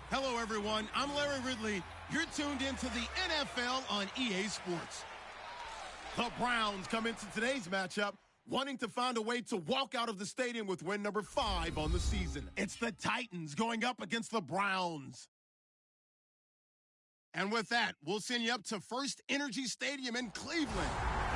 Hello, everyone. I'm Larry Ridley. You're tuned into the NFL on EA Sports. The Browns come into today's matchup wanting to find a way to walk out of the stadium with win number 5 on the season. It's the Titans going up against the Browns. And with that, we'll send you up to First Energy Stadium in Cleveland,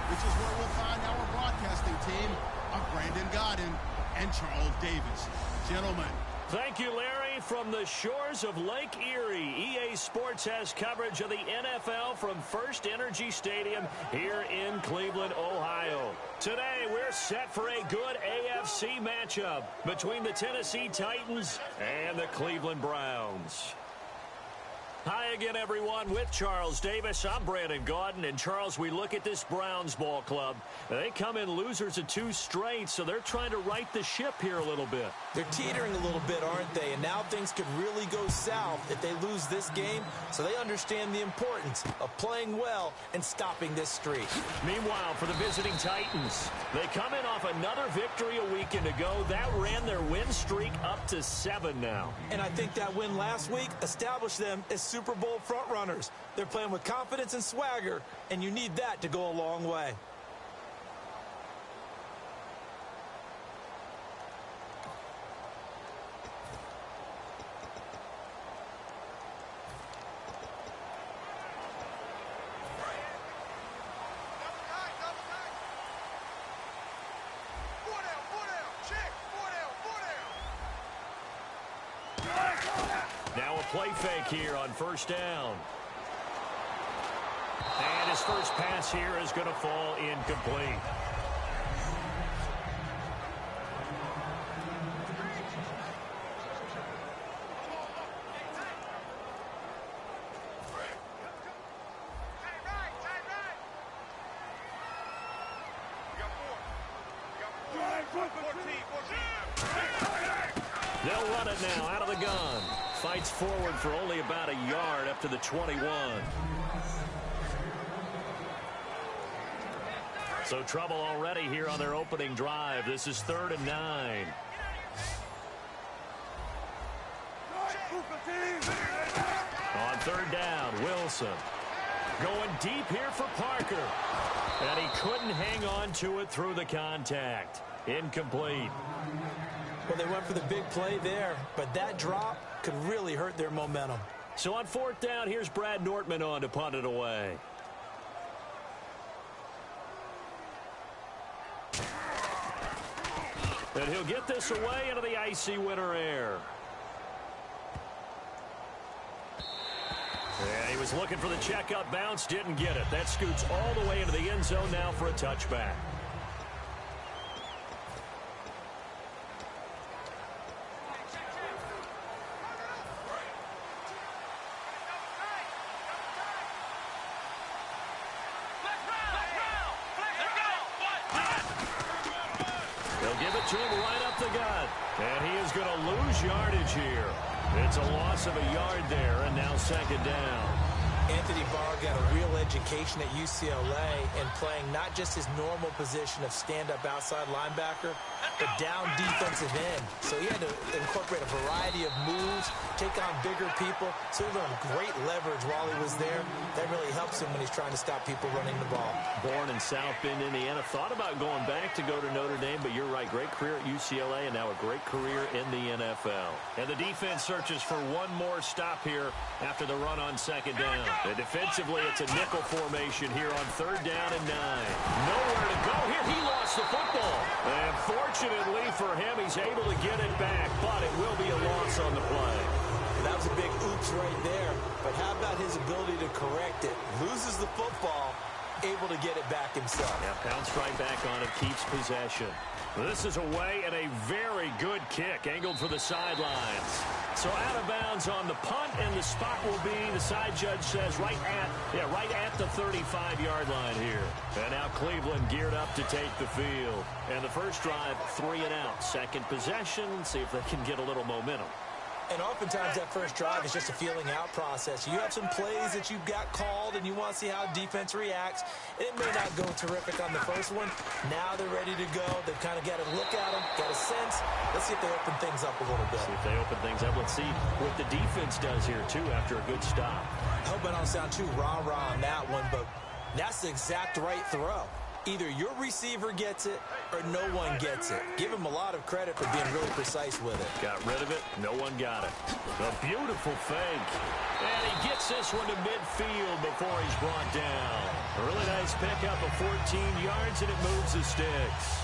which is where we'll find our broadcasting team of Brandon Godden and Charles Davis. Gentlemen. Thank you, Larry. From the shores of Lake Erie, EA Sports has coverage of the NFL from First Energy Stadium here in Cleveland, Ohio. Today, we're set for a good AFC matchup between the Tennessee Titans and the Cleveland Browns. Hi again, everyone. With Charles Davis, I'm Brandon Gaudin. And, Charles, we look at this Browns ball club. They come in losers of 2 straight, so they're trying to right the ship here a little bit. They're teetering a little bit, aren't they? And now things could really go south if they lose this game, so they understand the importance of playing well and stopping this streak. Meanwhile, for the visiting Titans, they come in off another victory a weekend ago. That ran their win streak up to 7 now. And I think that win last week established them as Super Bowl frontrunners. They're playing with confidence and swagger, and you need that to go a long way. Now a play fake here on first down. And his first pass here is going to fall incomplete. They'll run it now out of the gun. Fights forward for only about a yard up to the 21. So trouble already here on their opening drive. This is 3rd and 9. On 3rd down, Wilson. Going deep here for Parker. And he couldn't hang on to it through the contact. Incomplete. Well, they went for the big play there, but that drop could really hurt their momentum. So on 4th down, here's Brad Nortman on to punt it away. And he'll get this away into the icy winter air. And he was looking for the checkup bounce, didn't get it. That scoots all the way into the end zone now for a touchback. Give it to him right up the gut. And he is going to lose yardage here. It's a loss of a yard there, and now 2nd down. Anthony Barr got a real education at UCLA and playing not just his normal position of stand-up outside linebacker, but down defensive end. So he had to incorporate a variety of moves, take on bigger people. So he learned great leverage while he was there. That really helps him when he's trying to stop people running the ball. Born in South Bend, Indiana. Thought about going back to go to Notre Dame, but you're right. Great career at UCLA and now a great career in the NFL. And the defense searches for one more stop here after the run on 2nd down. And defensively, it's a nickel formation here on 3rd down and 9. Nowhere to go here. He lost the football. And fortunately for him, he's able to get it back, but it will be a loss on the play. That was a big oops right there. But how about his ability to correct it? Loses the football, able to get it back himself. Yeah, pounced right back on it, keeps possession. This is away and a very good kick, angled for the sidelines. So out of bounds on the punt, and the spot will be, the side judge says, right at the 35-yard line here. And now Cleveland geared up to take the field. And the first drive, 3 and out. Second possession, see if they can get a little momentum. And oftentimes that first drive is just a feeling out process. You have some plays that you've got called and you want to see how defense reacts. And it may not go terrific on the first one. Now they're ready to go. They've kind of got to look at them, got to sense. Let's see if they open things up a little bit. See if they open things up. Let's see what the defense does here, too, after a good stop. I hope I don't sound too rah-rah on that one, but that's the exact right throw. Either your receiver gets it or no one gets it. Give him a lot of credit for being really precise with it. Got rid of it. No one got it. A beautiful fake. And he gets this one to midfield before he's brought down. A really nice pickup of 14 yards, and it moves the sticks.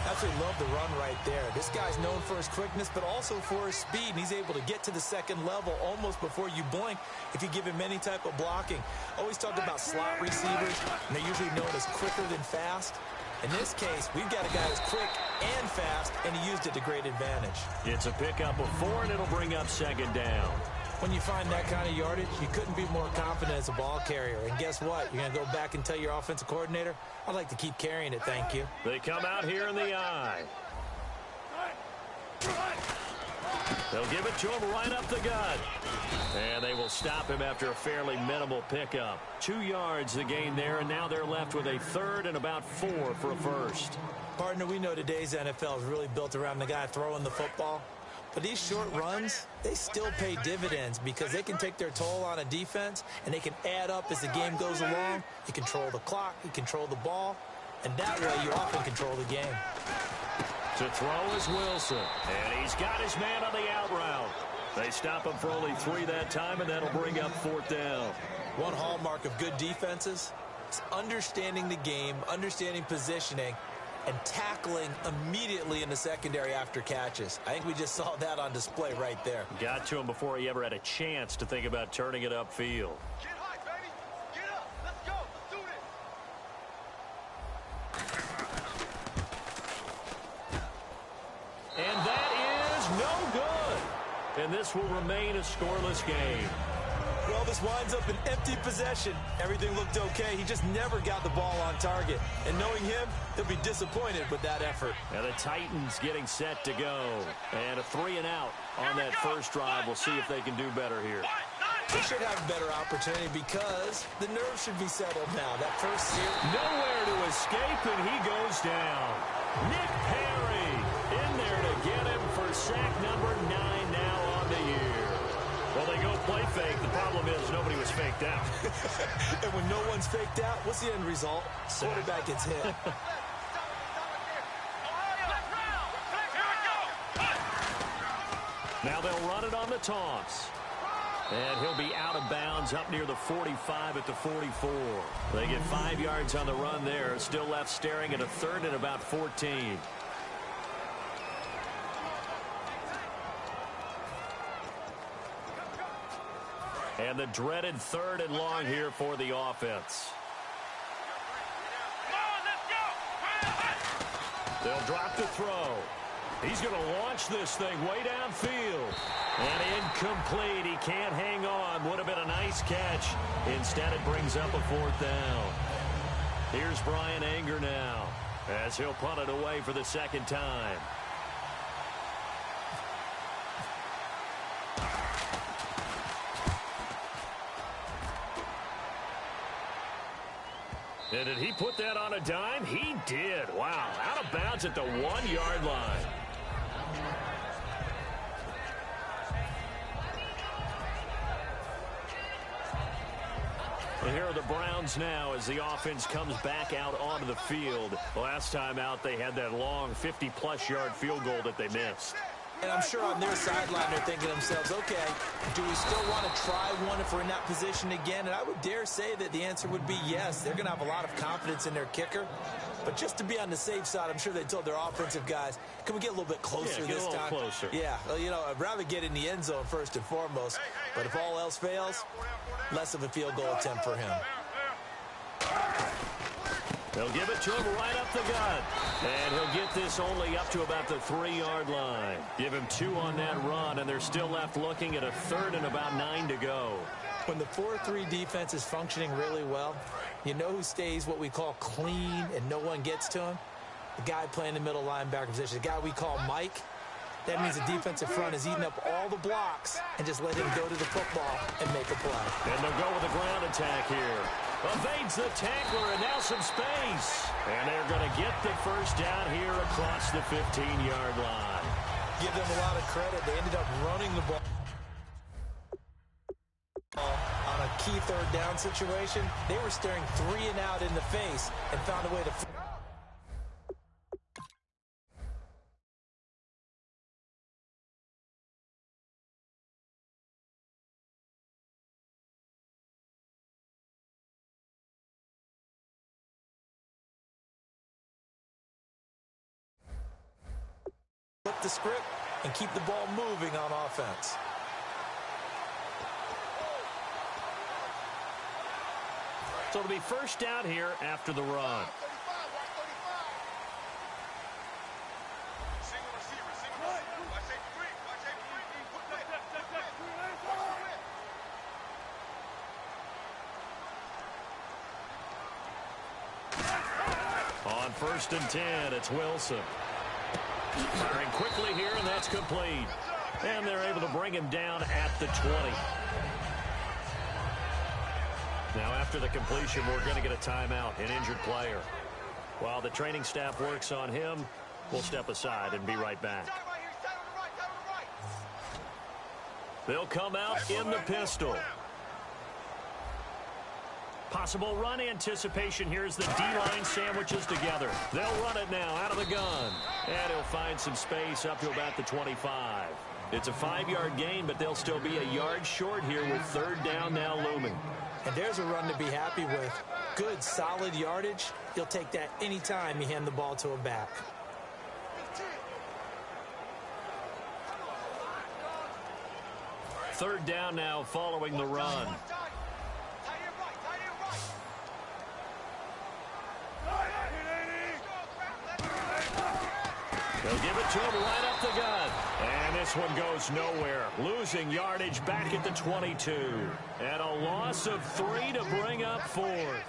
Absolutely love the run right there. This guy's known for his quickness, but also for his speed. And he's able to get to the second level almost before you blink if you give him any type of blocking. Always talked about slot receivers, and they're usually known as quicker than fast. In this case, we've got a guy who's quick and fast, and he used it to great advantage. It's a pickup of 4, and it'll bring up second down. When you find that kind of yardage, you couldn't be more confident as a ball carrier. And guess what? You're going to go back and tell your offensive coordinator, I'd like to keep carrying it, thank you. They come out here in the eye. They'll give it to him right up the gut. And they will stop him after a fairly minimal pickup. 2 yards the gain there, and now they're left with a third and about 4 for a first. Partner, we know today's NFL is really built around the guy throwing the football. But these short runs, they still pay dividends because they can take their toll on a defense, and they can add up as the game goes along. You control the clock, you control the ball, and that way you often control the game. To throw is Wilson, and he's got his man on the out route. They stop him for only 3 that time, and that'll bring up 4th down. One hallmark of good defenses is understanding the game, understanding positioning, and tackling immediately in the secondary after catches. I think we just saw that on display right there. Got to him before he ever had a chance to think about turning it upfield. Get high, baby. Get up. Let's go. Let's do this. And that is no good. And this will remain a scoreless game. Well, this winds up an empty possession. Everything looked okay. He just never got the ball on target. And knowing him, he'll be disappointed with that effort. And the Titans getting set to go. And a 3 and out on that first drive. We'll see if they can do better here. They should have a better opportunity because the nerves should be settled now. That first series. Nowhere to escape, and he goes down. Nick Perry in there to get him for sack number 9 now on the year. Well, they go play fake. The problem is nobody was faked out. And when no one's faked out, what's the end result? Quarterback gets hit. Now they'll run it on the toss. And he'll be out of bounds up near the 45 at the 44. They get 5 yards on the run there. Still left staring at a third and about 14. And the dreaded 3rd and long here for the offense. They'll drop the throw. He's going to launch this thing way downfield. And incomplete. He can't hang on. Would have been a nice catch. Instead, it brings up a 4th down. Here's Brian Anger now as he'll punt it away for the 2nd time. And did he put that on a dime? He did. Wow. Out of bounds at the 1-yard line. And here are the Browns now as the offense comes back out onto the field. Last time out, they had that long 50-plus yard field goal that they missed. And I'm sure on their sideline they're thinking to themselves, okay, do we still want to try one if we're in that position again? And I would dare say that the answer would be yes. They're going to have a lot of confidence in their kicker. But just to be on the safe side, I'm sure they told their offensive guys, can we get a little bit closer this time? Get a little closer. Yeah, well, you know, I'd rather get in the end zone first and foremost. But if all else fails, less of a field goal attempt for him. They'll give it to him right up the gut. And he'll get this only up to about the 3-yard line. Give him 2 on that run, and they're still left looking at a 3rd and about 9 to go. When the 4-3 defense is functioning really well, you know who stays what we call clean and no one gets to him? The guy playing the middle linebacker position, the guy we call Mike. That means the defensive front is eating up all the blocks and just let him go to the football and make a play. And they'll go with a ground attack here. Evades the tackler, and now some space. And they're going to get the first down here across the 15-yard line. give them a lot of credit. They ended up running the ball on a key third down situation. They were staring 3 and out in the face and found a way to flip the script and keep the ball moving on offense. So it'll be first down here after the run. On 1st and 10, it's Wilson. Firing quickly here, and that's complete. And they're able to bring him down at the 20. Now, after the completion, we're going to get a timeout, an injured player. While the training staff works on him, we'll step aside and be right back. They'll come out in the pistol. Possible run anticipation here as the D-line sandwiches together. They'll run it now out of the gun. And he'll find some space up to about the 25. It's a 5-yard gain, but they'll still be a yard short here with 3rd down now looming. And there's a run to be happy with. Good, solid yardage. He'll take that anytime you hand the ball to him back. Third down now following the run. They'll give it to him right up the gut. And this one goes nowhere. Losing yardage back at the 22. And a loss of 3 to bring up 4th.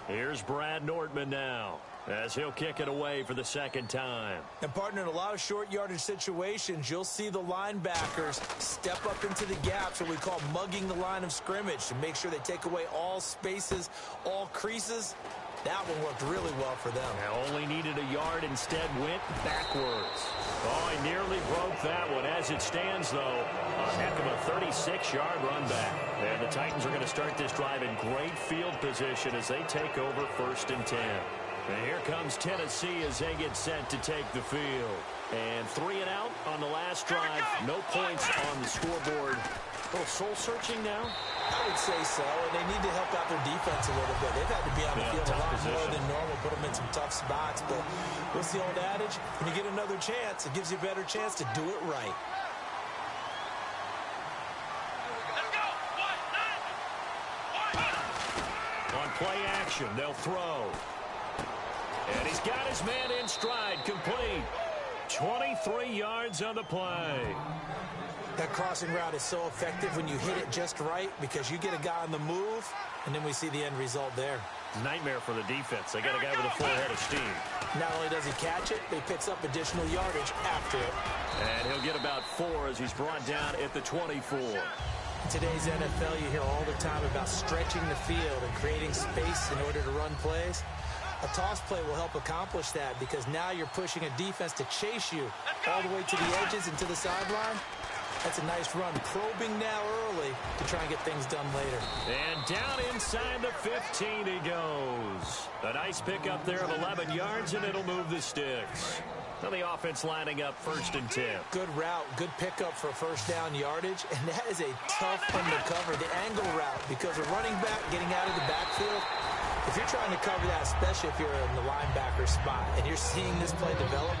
Here's Brad Nordman now, as he'll kick it away for the 2nd time. And, partner, in a lot of short yardage situations, you'll see the linebackers step up into the gaps, what we call mugging the line of scrimmage, to make sure they take away all spaces, all creases. That one worked really well for them. Only needed a yard, instead went backwards. Oh, he nearly broke that one. As it stands, though, a heck of a 36-yard run back. And the Titans are going to start this drive in great field position as they take over 1st and 10. And here comes Tennessee as they get set to take the field. And 3 and out on the last drive. No points on the scoreboard. A little soul-searching now? I would say so, and they need to help out their defense a little bit. They've had to be on the field a lot more than normal, put them in some tough spots. But what's the old adage? When you get another chance, it gives you a better chance to do it right. On play action, they'll throw. And he's got his man in stride, complete. 23 yards on the play. That crossing route is so effective when you hit it just right because you get a guy on the move, and then we see the end result there. Nightmare for the defense. They got a guy with a full head of steam. Not only does he catch it, he picks up additional yardage after it. And he'll get about 4 as he's brought down at the 24. In today's NFL, you hear all the time about stretching the field and creating space in order to run plays. A toss play will help accomplish that because now you're pushing a defense to chase you all the way to the edges and to the sideline. That's a nice run, probing now early to try and get things done later. And down inside the 15 he goes. A nice pickup there of 11 yards, and it'll move the sticks. So the offense lining up 1st and 10. Good route, good pickup for first down yardage, and that is a tough one to cover, the angle route, because a running back getting out of the backfield, if you're trying to cover that, especially if you're in the linebacker spot, and you're seeing this play develop,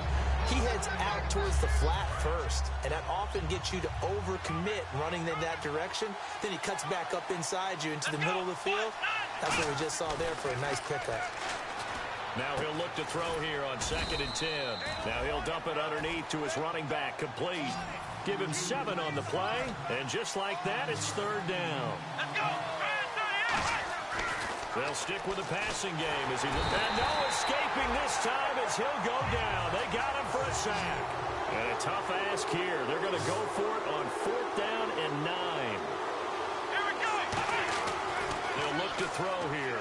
he heads out towards the flat first, and that often gets you to overcommit running in that direction. Then he cuts back up inside you into the middle of the field. That's what we just saw there for a nice pickup. Now he'll look to throw here on 2nd and 10. Now he'll dump it underneath to his running back, complete. Give him 7 on the play, and just like that, it's 3rd down. Let's go! They'll stick with the passing game as he looks. And no escaping this time as he'll go down. They got him for a sack. And a tough ask here. They're going to go for it on 4th down and 9. Here we go! They'll look to throw here.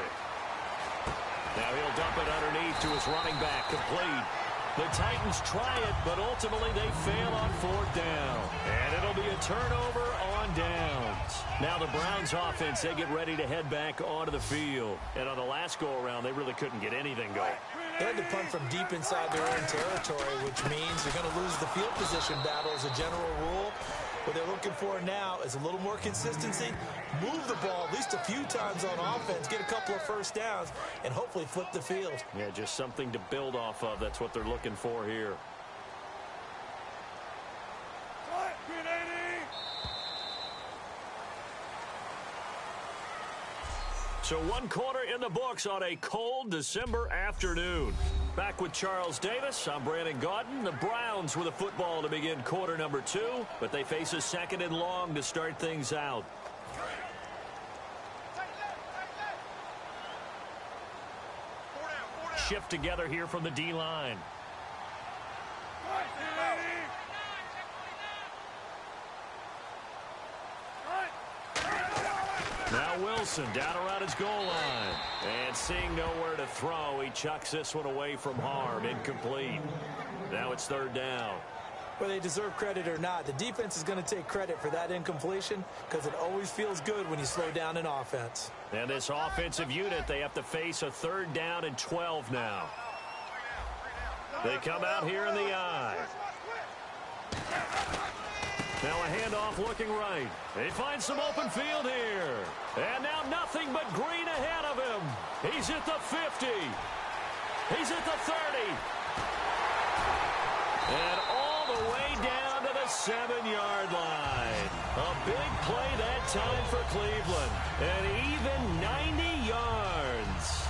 Now he'll dump it underneath to his running back, complete. The Titans try it, but ultimately they fail on 4th down. And it'll be a turnover on downs. Now the Browns offense, they get ready to head back onto the field. And on the last go-around, they really couldn't get anything going. They had to punt from deep inside their own territory, which means they're going to lose the field position battle as a general rule. What they're looking for now is a little more consistency, move the ball at least a few times on offense, get a couple of first downs, and hopefully flip the field. Yeah, just something to build off of. That's what they're looking for here. So 1 quarter in the books on a cold December afternoon. Back with Charles Davis, I'm Brandon Gaudin. The Browns with a football to begin quarter number 2, but they face a 2nd and long to start things out. Shift together here from the D-line. Now Wilson down around his goal line. And seeing nowhere to throw, he chucks this one away from harm. Incomplete. Now it's 3rd down. Whether they deserve credit or not, the defense is going to take credit for that incompletion because it always feels good when you slow down an offense. And this offensive unit, they have to face a 3rd down and 12 now. They come out here in the I. Now a handoff looking right. They find some open field here. And now nothing but green ahead of him. He's at the 50. He's at the 30. And all the way down to the 7-yard line. A big play that time for Cleveland. And even 90 yards.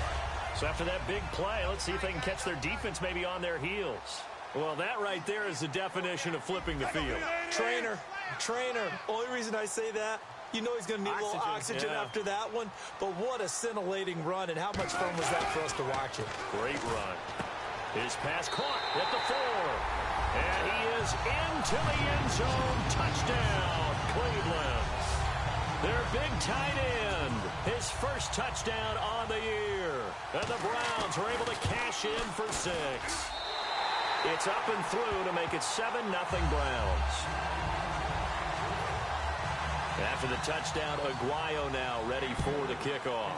So after that big play, let's see if they can catch their defense maybe on their heels. Well, that right there is the definition of flipping the field. Trainer. Only reason I say that, you know he's going to need a little oxygen after that one. But what a scintillating run, and how much fun was that for us to watch it. Great run. His pass caught at the 4. And he is into the end zone. Touchdown, Cleveland. Their big tight end. His first touchdown on the year. And the Browns are able to cash in for 6. It's up and through to make it 7-0 Browns. After the touchdown, Aguayo now ready for the kickoff.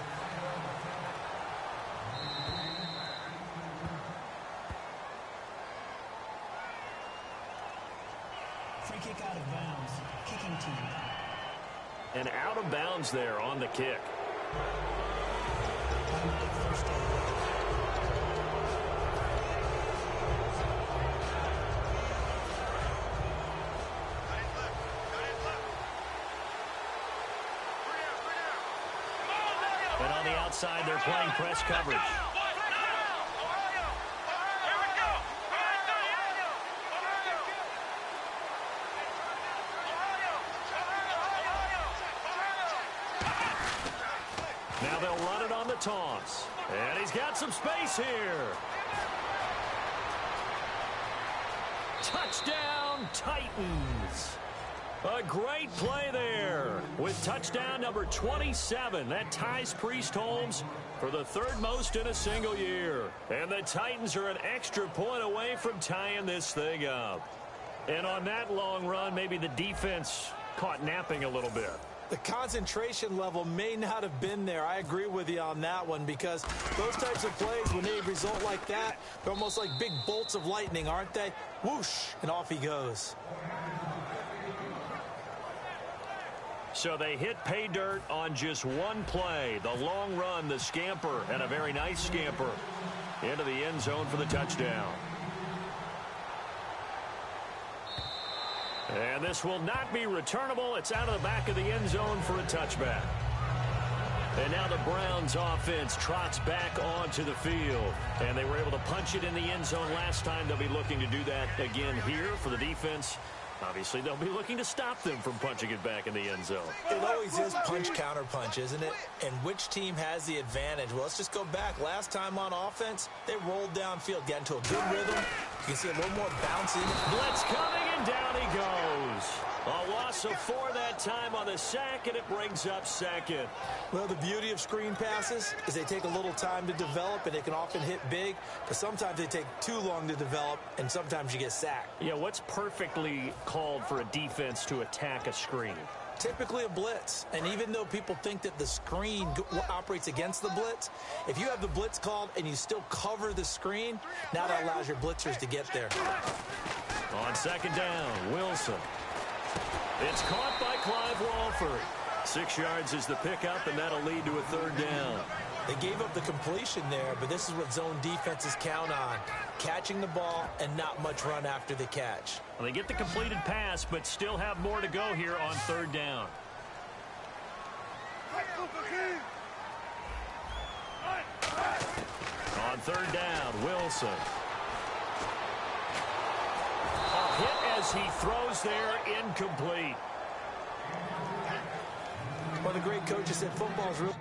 Free kick out of bounds. Kicking team. And out of bounds there on the kick. First down. And on the outside, they're playing press coverage. Now they'll run it on the toss. And he's got some space here. Touchdown, Titans. A great play there with touchdown number 27. That ties Priest Holmes for the 3rd most in a single year. And the Titans are an extra point away from tying this thing up. And on that long run, maybe the defense caught napping a little bit. The concentration level may not have been there. I agree with you on that one because those types of plays, when they result like that, they're almost like big bolts of lightning, aren't they? Whoosh, and off he goes. So they hit pay dirt on just one play. The long run, the scamper, and a very nice scamper into the end zone for the touchdown. And this will not be returnable. It's out of the back of the end zone for a touchback. And now the Browns offense trots back onto the field. And they were able to punch it in the end zone last time. They'll be looking to do that again here for the defense. Obviously, they'll be looking to stop them from punching it back in the end zone. It always is punch-counter-punch, isn't it? And which team has the advantage? Well, let's just go back. Last time on offense, they rolled downfield, got into a good rhythm. You can see a little more bouncing. Blitz coming, and down he goes. A loss of 4 that time on the sack, and it brings up second. Well, the beauty of screen passes is they take a little time to develop, and they can often hit big, but sometimes they take too long to develop, and sometimes you get sacked. Yeah, what's perfectly called for a defense to attack a screen? Typically a blitz, and even though people think that the screen operates against the blitz, if you have the blitz called and you still cover the screen, now that allows your blitzers to get there. On second down, Wilson. It's caught by Clive Walford. 6 yards is the pickup, and that'll lead to a third down. They gave up the completion there, but this is what zone defenses count on. Catching the ball and not much run after the catch. Well, they get the completed pass, but still have more to go here on third down. On third down, Wilson. A hit as he throws there, incomplete. One of the great coaches said football's real.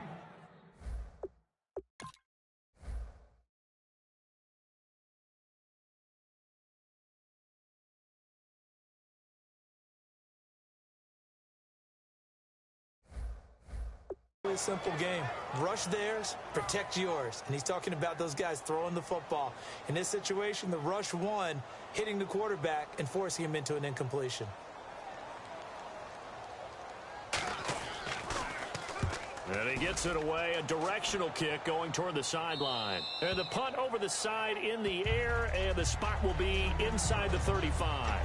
Really simple game. Rush theirs, protect yours. And he's talking about those guys throwing the football. In this situation, the rush one, hitting the quarterback and forcing him into an incompletion. And he gets it away, a directional kick going toward the sideline. And the punt over the side in the air, and the spot will be inside the 35.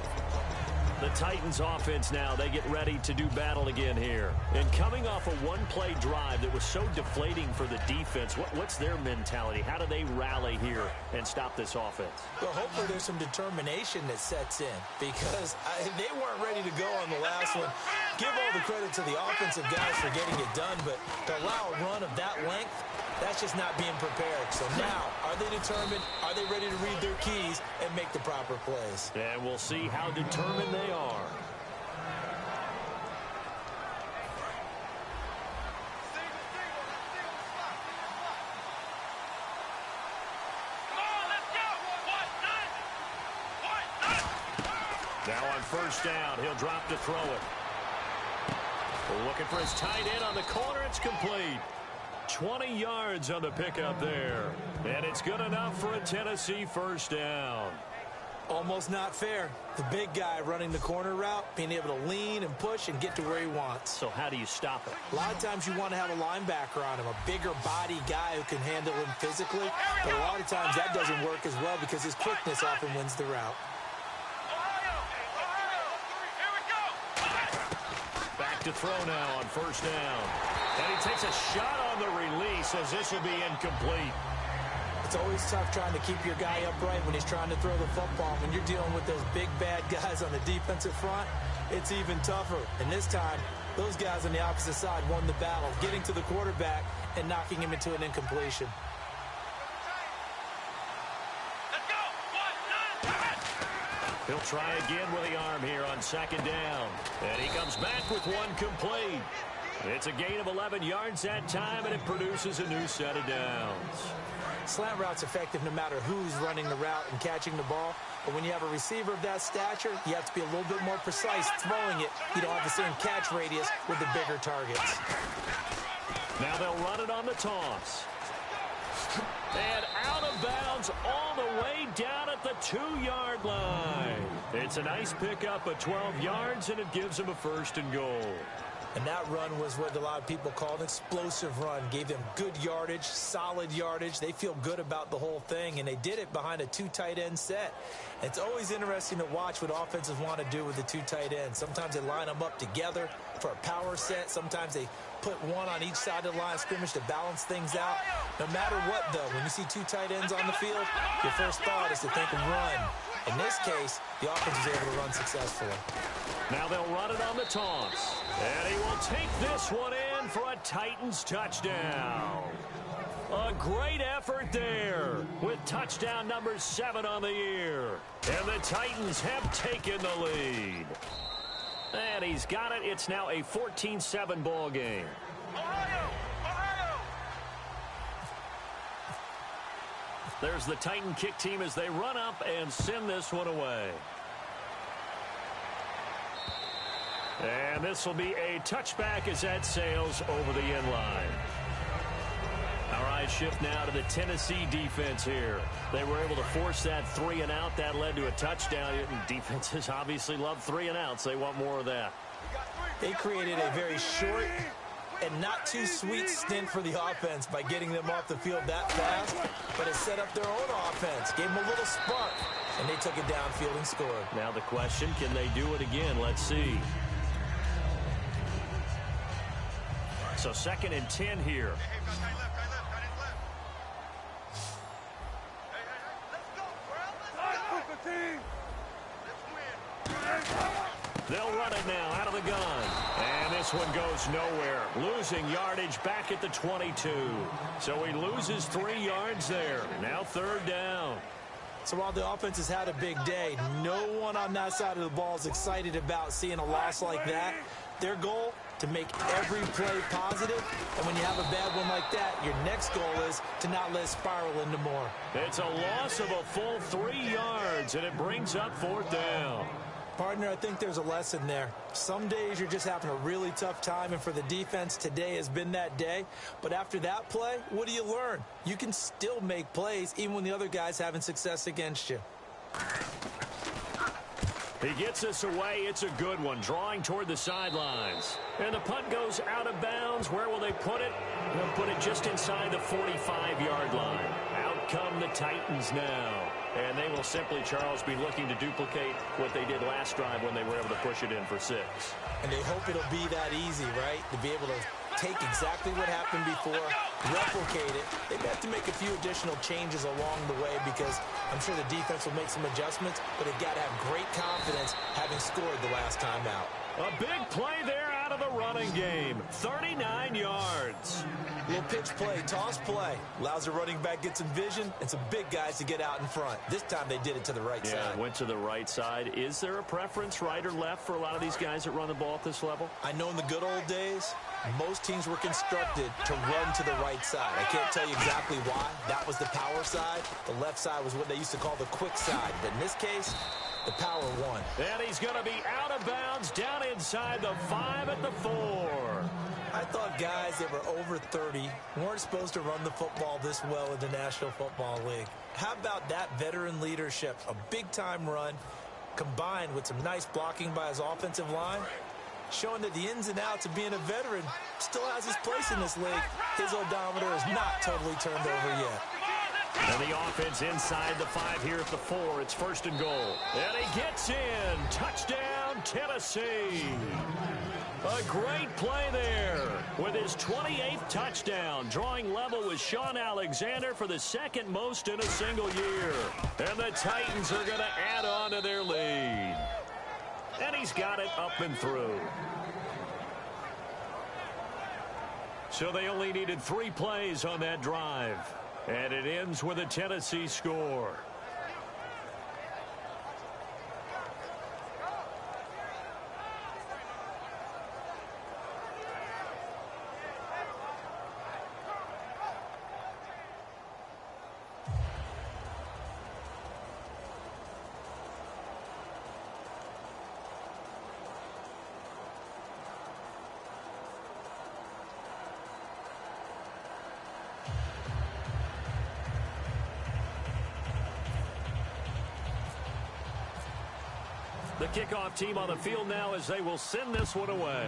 The Titans offense now, they get ready to do battle again here. And coming off a one-play drive that was so deflating for the defense, what's their mentality? How do they rally here and stop this offense? Well, hopefully there's some determination that sets in because they weren't ready to go on the last one. Give all the credit to the offensive guys for getting it done, but to allow a run of that length, that's just not being prepared. So now, are they determined? Are they ready to read their keys and make the proper plays? And we'll see how determined they are. Now on first down, he'll drop to throw it. Looking for his tight end on the corner. It's complete. 20 yards on the pickup there. And it's good enough for a Tennessee first down. Almost not fair. The big guy running the corner route, being able to lean and push and get to where he wants. So how do you stop it? A lot of times you want to have a linebacker on him, a bigger body guy who can handle him physically. But a lot of times that doesn't work as well because his quickness often wins the route. Back to throw now on first down. And he takes a shot on the release as this will be incomplete. It's always tough trying to keep your guy upright when he's trying to throw the football. When you're dealing with those big, bad guys on the defensive front, it's even tougher. And this time, those guys on the opposite side won the battle, getting to the quarterback and knocking him into an incompletion. He'll try again with the arm here on second down. And he comes back with one complete. It's a gain of 11 yards that time, and it produces a new set of downs. Slant route's effective no matter who's running the route and catching the ball. But when you have a receiver of that stature, you have to be a little bit more precise throwing it. You don't have the same catch radius with the bigger targets. Now they'll run it on the toss. And out of bounds all the way down at the 2-yard line. It's a nice pickup of 12 yards, and it gives them a first and goal. And that run was what a lot of people call an explosive run. Gave them good yardage, solid yardage. They feel good about the whole thing, and they did it behind a 2 tight end set. It's always interesting to watch what offenses want to do with the 2 tight ends. Sometimes they line them up together for a power set. Sometimes they put one on each side of the line of scrimmage to balance things out. No matter what, though, when you see 2 tight ends on the field, your first thought is to think of run. In this case, the offense was able to run successfully. Now they'll run it on the toss. And he will take this one in for a Titans touchdown. A great effort there with touchdown number 7 on the year. And the Titans have taken the lead. And he's got it. It's now a 14-7 ball game. There's the Titan kick team as they run up and send this one away. And this will be a touchback as that sails over the end line. All right, shift now to the Tennessee defense here. They were able to force that 3-and-out. That led to a touchdown. Defenses obviously love 3-and-outs. They want more of that. They created a very short and not too sweet stint for the offense by getting them off the field that fast, but it set up their own offense, gave them a little spark, and they took it downfield and scored. Now the question, can they do it again? Let's see. So 2nd and 10 here. They'll run it now out of the gun. And this one goes nowhere. Losing yardage back at the 22. So he loses 3 yards there. Now 3rd down. So while the offense has had a big day, no one on that side of the ball is excited about seeing a loss like that. Their goal, to make every play positive. And when you have a bad one like that, your next goal is to not let it spiral into more. It's a loss of a full 3 yards, and it brings up 4th down. Partner, I think there's a lesson there. Some days you're just having a really tough time, and for the defense, today has been that day. But after that play, what do you learn? You can still make plays even when the other guy's having success against you. He gets us away. It's a good one, drawing toward the sidelines. And the punt goes out of bounds. Where will they put it? They'll put it just inside the 45-yard line. Out come the Titans now. And they will simply, Charles, be looking to duplicate what they did last drive when they were able to push it in for 6. And they hope it'll be that easy, right? To be able to take exactly what happened before, replicate it. They have to make a few additional changes along the way because I'm sure the defense will make some adjustments, but they've got to have great confidence having scored the last time out. A big play there out of the running game. 39 yards. Little pitch play, toss play. Allows the running back get some vision and some big guys to get out in front. This time they did it to the right side. Went to the right side. Is there a preference, right or left, for a lot of these guys that run the ball at this level? I know in the good old days, most teams were constructed to run to the right side. I can't tell you exactly why. That was the power side. The left side was what they used to call the quick side. But in this case, the power won. And he's going to be out of bounds down inside the 5 at the 4. I thought guys that were over 30 weren't supposed to run the football this well in the National Football League. How about that veteran leadership? A big-time run combined with some nice blocking by his offensive line, showing that the ins and outs of being a veteran still has his place in this league. His odometer is not totally turned over yet. And the offense inside the 5 here at the 4. It's 1st and goal. And he gets in. Touchdown, Tennessee. A great play there with his 28th touchdown, drawing level with Sean Alexander for the 2nd most in a single year. And the Titans are going to add on to their lead. And he's got it up and through. So they only needed 3 plays on that drive. And it ends with a Tennessee score. The kickoff team on the field now as they will send this one away.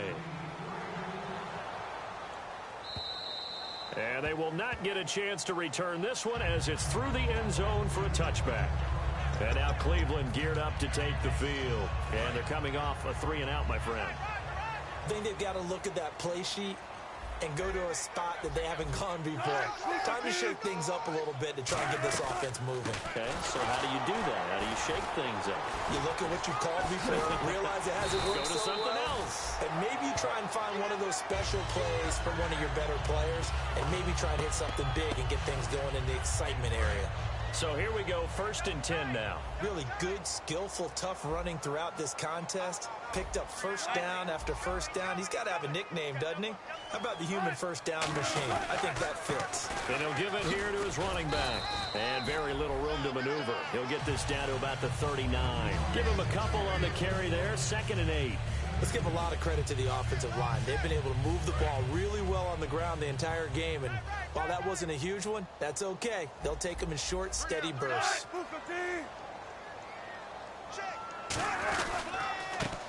And they will not get a chance to return this one as it's through the end zone for a touchback. And now Cleveland geared up to take the field. And they're coming off a 3-and-out, my friend. I think they've got to look at that play sheet and go to a spot that they haven't gone before. Time to shake things up a little bit to try and get this offense moving. Okay, so how do you do that? How do you shake things up? You look at what you called before, realize it hasn't worked so well. Go to something else. And maybe you try and find one of those special plays from one of your better players, and maybe try and hit something big and get things going in the excitement area. So here we go, 1st and 10 now. Really good, skillful, tough running throughout this contest. Picked up 1st down after 1st down. He's got to have a nickname, doesn't he? How about the human 1st down machine? I think that fits. And he'll give it here to his running back. And very little room to maneuver. He'll get this down to about the 39. Give him a couple on the carry there. 2nd and 8. Let's give a lot of credit to the offensive line. They've been able to move the ball really well on the ground the entire game, and while that wasn't a huge one, that's okay. They'll take them in short, steady bursts.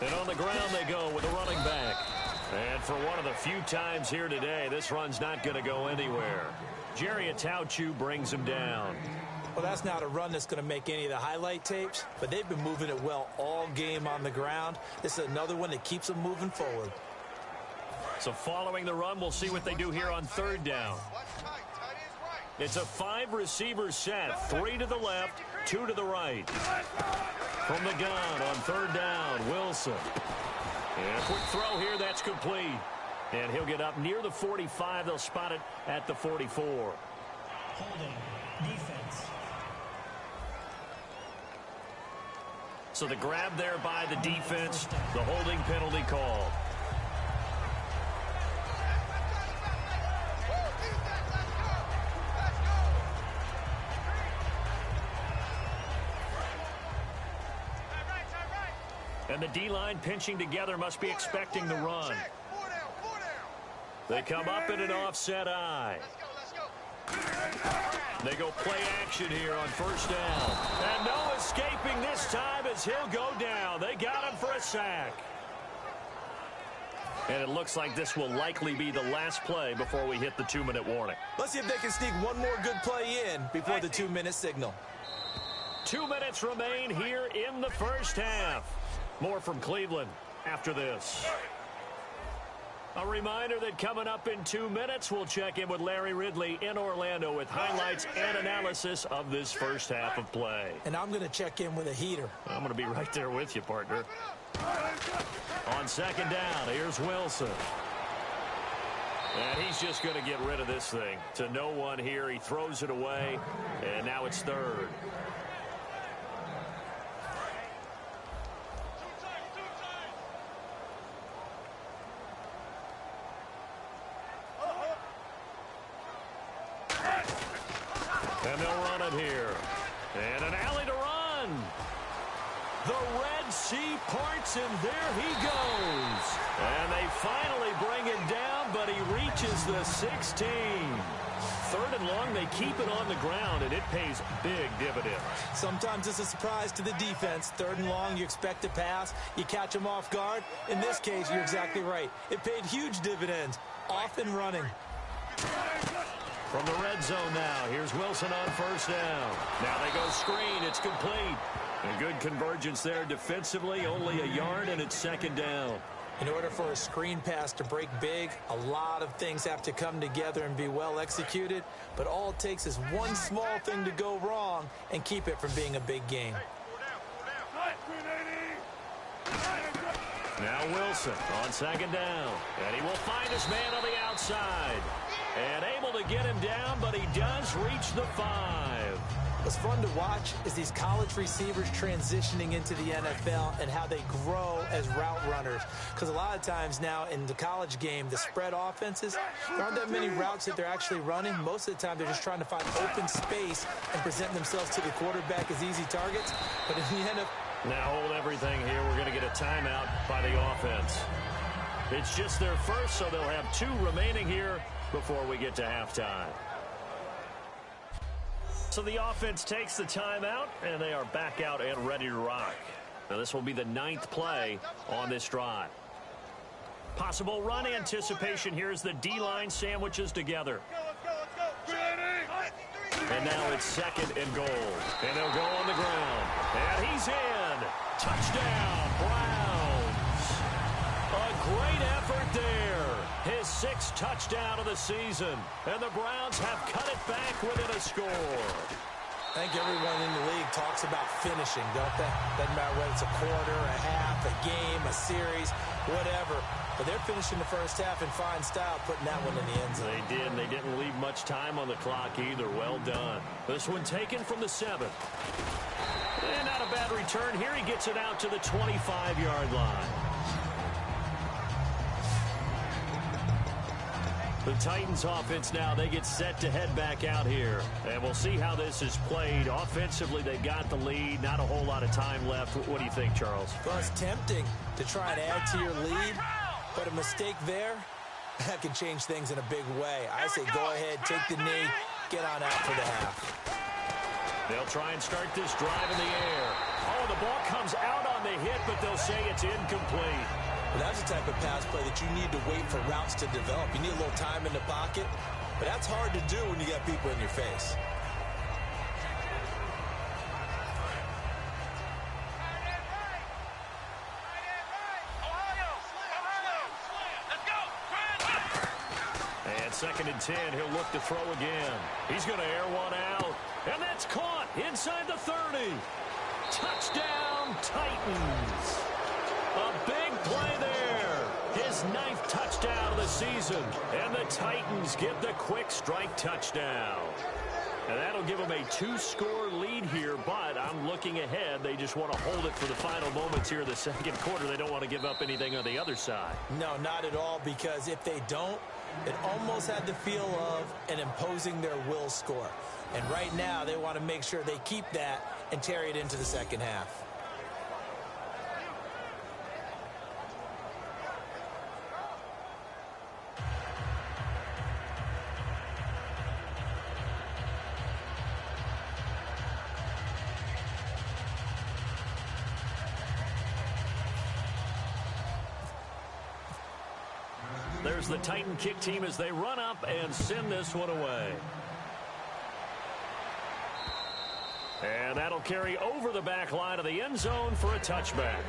And on the ground they go with a running back. And for one of the few times here today, this run's not going to go anywhere. Jerry Atauchu brings him down. Well, that's not a run that's going to make any of the highlight tapes, but they've been moving it well all game on the ground. This is another one that keeps them moving forward. So following the run, we'll see what they do here on third down. It's a 5-receiver set, 3 to the left, 2 to the right. From the gun on third down, Wilson. And a quick throw here, that's complete. And he'll get up near the 45. They'll spot it at the 44. Holding. Defense. So the grab there by the defense, the holding penalty called. And the D-line pinching together must be expecting the run. They come up in an offset eye. They go play action here on first down. And no escaping this time as he'll go down. They got him for a sack. And it looks like this will likely be the last play before we hit the 2-minute warning. Let's see if they can sneak one more good play in before the 2-minute signal. 2 minutes remain here in the first half. More from Cleveland after this. A reminder that coming up in 2 minutes, we'll check in with Larry Ridley in Orlando with highlights and analysis of this first half of play. And I'm going to check in with a heater. I'm going to be right there with you, partner. On second down, here's Wilson. And he's just going to get rid of this thing. To no one here, he throws it away, and now it's third. And they'll run it here. And an alley to run. The Red Sea parts, and there he goes. And they finally bring it down, but he reaches the 16. Third and long, they keep it on the ground, and it pays big dividends. Sometimes it's a surprise to the defense. Third and long, you expect to pass. You catch them off guard. In this case, you're exactly right. It paid huge dividends. Off and running. From the red zone now, here's Wilson on first down. Now they go screen, it's complete. A good convergence there defensively, only a yard, and it's second down. In order for a screen pass to break big, a lot of things have to come together and be well executed, but all it takes is one small thing to go wrong and keep it from being a big game. Now Wilson on second down, and he will find his man on the outside. And able to get him down, but he does reach the 5. What's fun to watch is these college receivers transitioning into the NFL and how they grow as route runners. Because a lot of times now in the college game, the spread offenses, there aren't that many routes that they're actually running. Most of the time, they're just trying to find open space and present themselves to the quarterback as easy targets. But in the NFL... Now hold everything here. We're going to get a timeout by the offense. It's just their first, so they'll have 2 remaining here before we get to halftime. So the offense takes the timeout, and they are back out and ready to rock. Now this will be the 9th play on this drive. Possible run anticipation here as the D-line sandwiches together. And now it's second and goal. And they'll go on the ground. And he's in. Touchdown, Browns. A great effort there. His 6th touchdown of the season. And the Browns have cut it back within a score. I think everyone in the league talks about finishing, don't they? Doesn't matter whether it's a quarter, a half, a game, a series, whatever. But they're finishing the first half in fine style, putting that one in the end zone. They did, and they didn't leave much time on the clock either. Well done. This one taken from the 7. And not a bad return. Here he gets it out to the 25-yard line. The Titans offense now, they get set to head back out here. And we'll see how this is played. Offensively, they got the lead. Not a whole lot of time left. What do you think, Charles? Well, it's tempting to try and add to your lead, but a mistake there, that can change things in a big way. I say go ahead, take the knee, get on out for the half. They'll try and start this drive in the air. Oh, the ball comes out on the hit, but they'll say it's incomplete. Well, that's the type of pass play that you need to wait for routes to develop. You need a little time in the pocket, but that's hard to do when you got people in your face. And 2nd and 10, he'll look to throw again. He's going to air one out, and that's caught inside the 30. Touchdown, Titans. A big play there. His 9th touchdown of the season. And the Titans get the quick strike touchdown. And that'll give them a 2-score lead here, but I'm looking ahead. They just want to hold it for the final moments here in the 2nd quarter. They don't want to give up anything on the other side. No, not at all, because if they don't, it almost had the feel of an imposing their will score. And right now, they want to make sure they keep that and carry it into the 2nd half. There's the Titan kick team as they run up and send this one away. And that'll carry over the back line of the end zone for a touchback.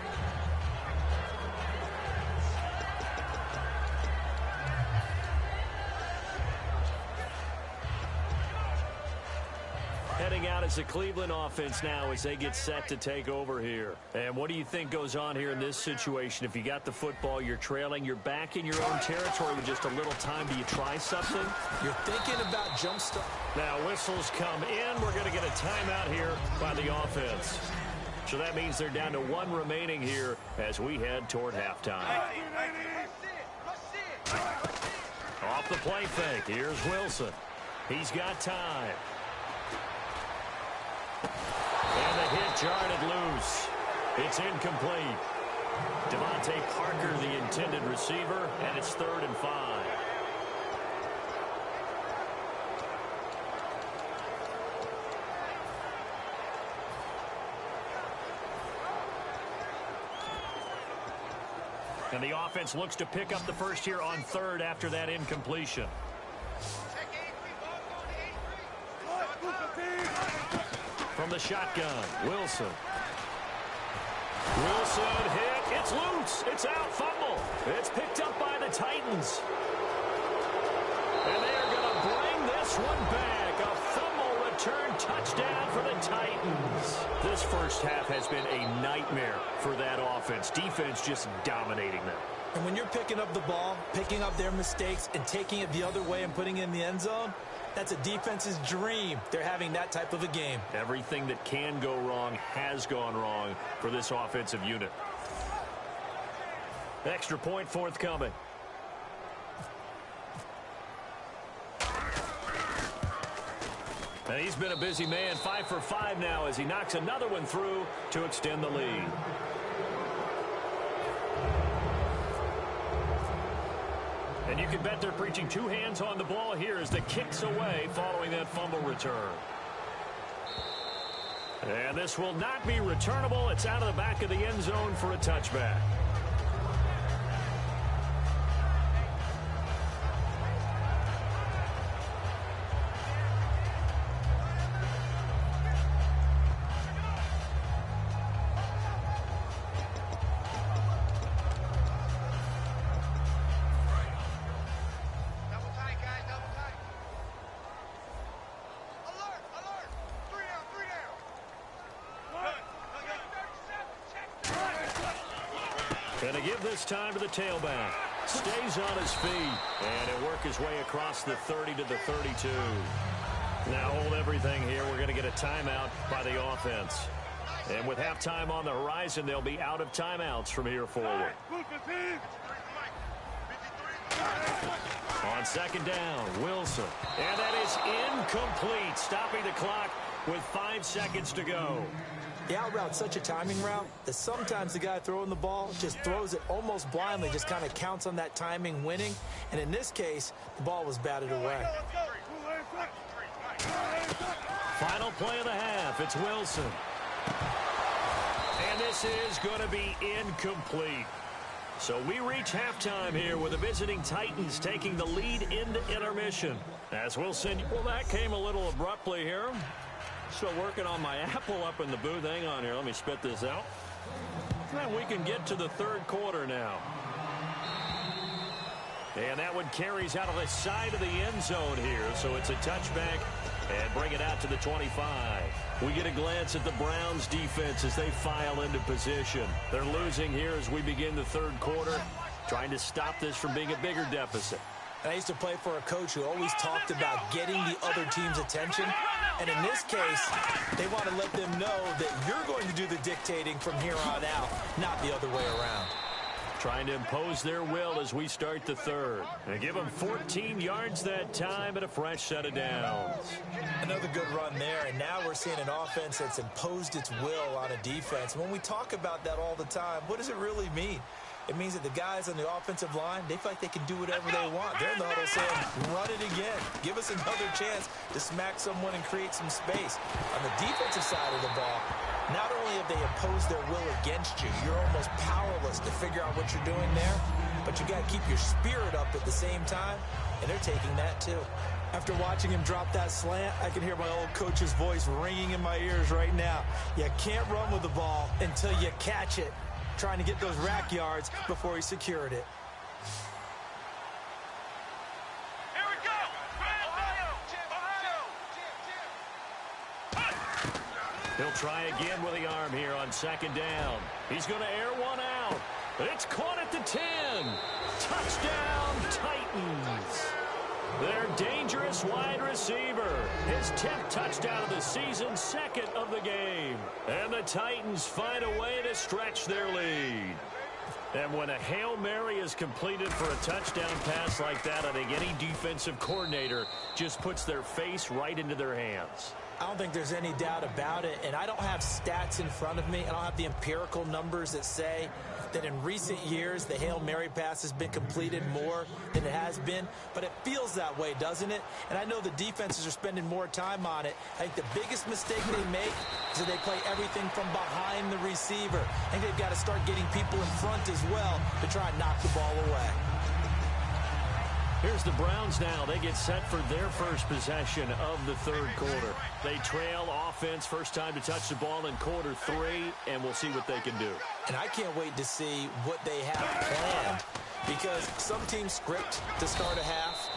Heading out as the Cleveland offense now as they get set to take over here. And what do you think goes on here in this situation? If you got the football, you're trailing, you're back in your own territory with just a little time. Do you try something? You're thinking about jump start. Now whistles come in. We're going to get a timeout here by the offense. So that means they're down to 1 remaining here as we head toward halftime. Off the play fake. Here's Wilson. He's got time. And the hit jarred it loose. It's incomplete. Devontae Parker, the intended receiver, and it's 3rd and 5. And the offense looks to pick up the first here on 3rd after that incompletion. From the shotgun, Wilson. Wilson hit. It's loose. It's out. Fumble. It's picked up by the Titans. And they are going to bring this one back. A fumble return touchdown for the Titans. This first half has been a nightmare for that offense. Defense just dominating them. And when you're picking up the ball, picking up their mistakes, and taking it the other way and putting it in the end zone, that's a defense's dream. They're having that type of a game. Everything that can go wrong has gone wrong for this offensive unit. Extra point forthcoming. And he's been a busy man, 5 for 5 now as he knocks another one through to extend the lead. And you can bet they're preaching 2 hands on the ball here as the kick's away following that fumble return. And this will not be returnable. It's out of the back of the end zone for a touchback. And to give this time to the tailback. Stays on his feet. And he'll work his way across the 30 to the 32. Now hold everything here. We're going to get a timeout by the offense. And with halftime on the horizon, they'll be out of timeouts from here forward. On second down, Wilson. And that is incomplete, stopping the clock with 5 seconds to go. The out route's such a timing route that sometimes the guy throwing the ball just throws it almost blindly, just kind of counts on that timing winning. And in this case, the ball was batted away. Final play of the half, it's Wilson. And this is going to be incomplete. So we reach halftime here with the visiting Titans taking the lead into intermission. As Wilson, well, that came a little abruptly here. Still working on my apple up in the booth. Hang on here. Let me spit this out. And we can get to the third quarter now. And that one carries out of the side of the end zone here. So it's a touchback and bring it out to the 25. We get a glance at the Browns defense as they file into position. They're losing here as we begin the third quarter, trying to stop this from being a bigger deficit. And I used to play for a coach who always talked about getting the other team's attention. And in this case, they want to let them know that you're going to do the dictating from here on out, not the other way around. Trying to impose their will as we start the third. And give them 14 yards that time and a fresh set of downs. Another good run there, and now we're seeing an offense that's imposed its will on a defense. And when we talk about that all the time, what does it really mean? It means that the guys on the offensive line, they feel like they can do whatever they want. They're in the huddle saying, run it again. Give us another chance to smack someone and create some space. On the defensive side of the ball, not only have they imposed their will against you, you're almost powerless to figure out what you're doing there, but you got to keep your spirit up at the same time, and they're taking that too. After watching him drop that slant, I can hear my old coach's voice ringing in my ears right now. You can't run with the ball until you catch it. Trying to get those rack yards before he secured it. Here we go! He'll try again with the arm here on second down. He's going to air one out. But it's caught at the 10. Touchdown, Titans. Their dangerous wide receiver. His 10th touchdown of the season, second of the game. And the Titans find a way to stretch their lead. And when a Hail Mary is completed for a touchdown pass like that, I think any defensive coordinator just puts their face right into their hands. I don't think there's any doubt about it, and I don't have stats in front of me. I don't have the empirical numbers that say that in recent years the Hail Mary pass has been completed more than it has been, but it feels that way, doesn't it? And I know the defenses are spending more time on it. I think the biggest mistake they make is that they play everything from behind the receiver. I think they've got to start getting people in front as well to try and knock the ball away. Here's the Browns now. They get set for their first possession of the third quarter. They trail offense, first time to touch the ball in quarter 3, and we'll see what they can do. And I can't wait to see what they have planned, because some teams script to start a half.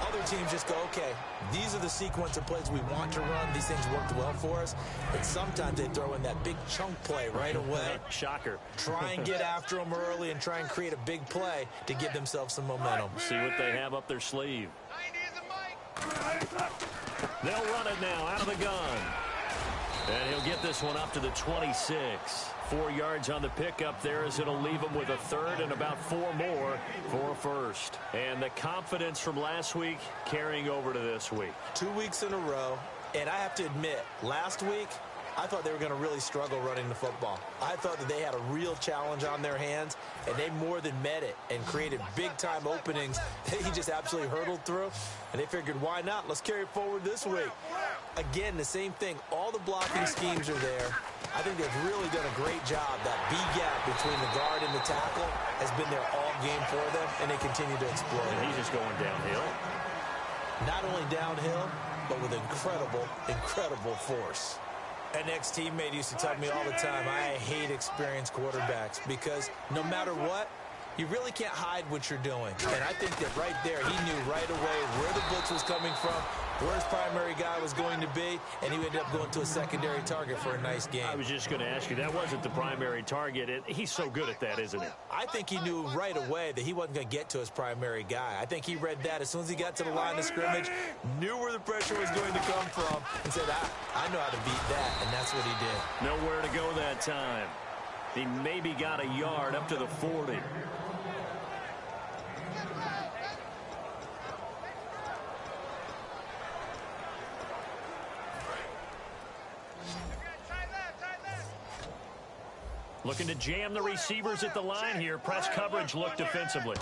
Other teams just go, okay, these are the sequence of plays we want to run. These things worked well for us. But sometimes they throw in that big chunk play right away. Shocker. Try and get after them early and try and create a big play to give themselves some momentum. See what they have up their sleeve. They'll run it now out of the gun. And he'll get this one up to the 26. 4 yards on the pickup there as it'll leave him with a third and about 4 more for a first. And the confidence from last week carrying over to this week. 2 weeks in a row. And I have to admit, last week, I thought they were going to really struggle running the football. I thought that they had a real challenge on their hands, and they more than met it and created big-time openings that he just absolutely hurdled through. And they figured, why not? Let's carry it forward this week. Again, the same thing. All the blocking schemes are there. I think they've really done a great job. That B gap between the guard and the tackle has been there all game for them, and they continue to explode. And he's just going downhill. Not only downhill, but with incredible force. An ex-teammate used to tell me all the time, I hate experienced quarterbacks because no matter what, you really can't hide what you're doing. And I think that right there, he knew right away where the blitz was coming from, where his primary guy was going to be, and he ended up going to a secondary target for a nice game. I was just going to ask you, that wasn't the primary target. He's so good at that, isn't he? I think he knew right away that he wasn't going to get to his primary guy. I think he read that as soon as he got to the line of scrimmage, knew where the pressure was going to come from, and said, I know how to beat that, and that's what he did. Nowhere to go that time. He maybe got a yard up to the 40. Looking to jam the receivers at the line here. Press coverage look defensively.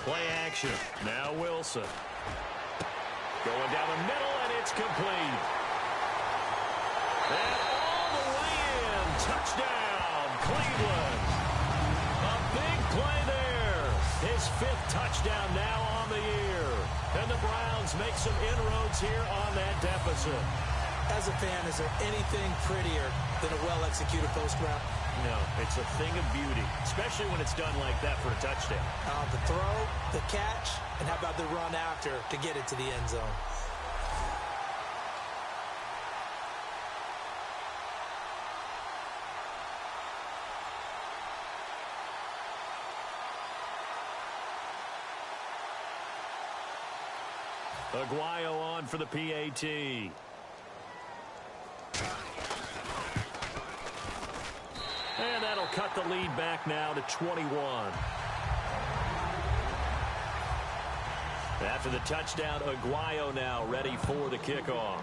Play action. Now Wilson. Going down the middle, and it's complete. And all the way in. Touchdown, Cleveland. A big play there. His 5th touchdown now on the year. And the Browns make some inroads here on that deficit. As a fan, is there anything prettier than a well-executed post route? No, it's a thing of beauty, especially when it's done like that for a touchdown. The throw, the catch, and how about the run after to get it to the end zone? Aguayo on for the PAT. And that'll cut the lead back now to 21. After the touchdown, Aguayo now ready for the kickoff.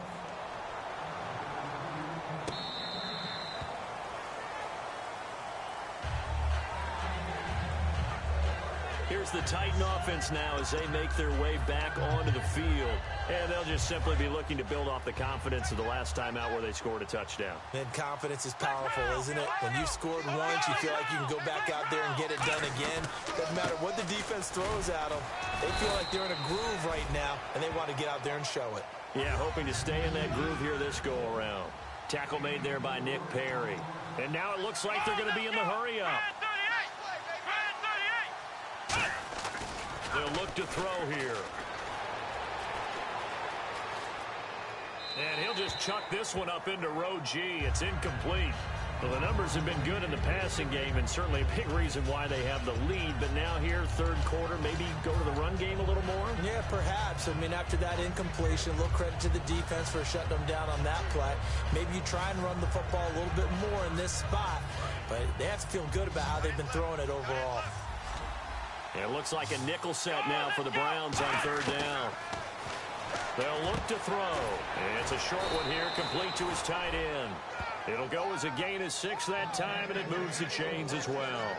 Here's the Titan offense now as they make their way back onto the field. And they'll just simply be looking to build off the confidence of the last time out where they scored a touchdown. And confidence is powerful, isn't it? When you've scored once, you feel like you can go back out there and get it done again. Doesn't matter what the defense throws at them. They feel like they're in a groove right now, and they want to get out there and show it. Yeah, hoping to stay in that groove here this go-around. Tackle made there by Nick Perry. And now it looks like they're going to be in the hurry-up. They'll look to throw here. And he'll just chuck this one up into row G. It's incomplete. Well, the numbers have been good in the passing game, and certainly a big reason why they have the lead. But now here, third quarter, maybe go to the run game a little more? Yeah, perhaps. I mean, after that incompletion, a little credit to the defense for shutting them down on that play. Maybe you try and run the football a little bit more in this spot. But they have to feel good about how they've been throwing it overall. It looks like a nickel set now for the Browns on third down. They'll look to throw. And it's a short one here, complete to his tight end. It'll go as a gain of 6 that time, and it moves the chains as well.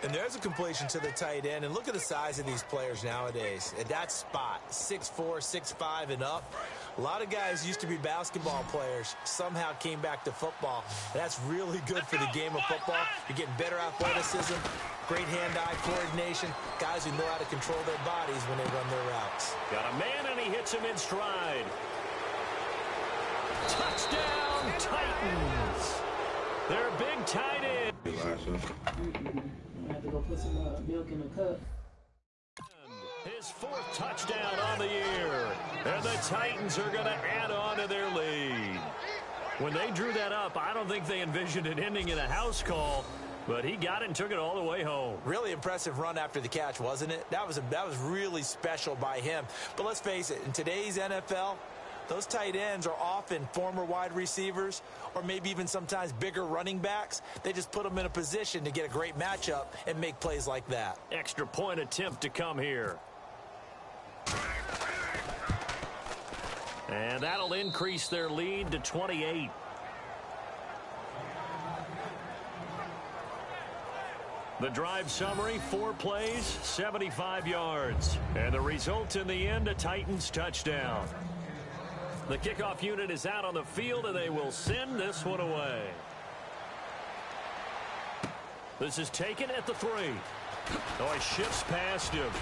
And there's a completion to the tight end. And look at the size of these players nowadays. At that spot, 6'4", 6'5", and up. A lot of guys used to be basketball players, somehow came back to football. And that's really good for the game of football. You're getting better athleticism, great hand-eye coordination, guys who know how to control their bodies when they run their routes. Got a man, and he hits him in stride. Touchdown, Titans. They're big tight end. I have to go put some milk in the cup. His 4th touchdown on the year. And the Titans are going to add on to their lead. When they drew that up, I don't think they envisioned it ending in a house call. But he got it and took it all the way home. Really impressive run after the catch, wasn't it? That was really special by him. But let's face it, in today's NFL, those tight ends are often former wide receivers or maybe even sometimes bigger running backs. They just put them in a position to get a great matchup and make plays like that. Extra point attempt to come here. And that'll increase their lead to 28. The drive summary, 4 plays, 75 yards. And the result in the end, a Titans touchdown. The kickoff unit is out on the field, and they will send this one away. This is taken at the 3. Oh, he shifts past him.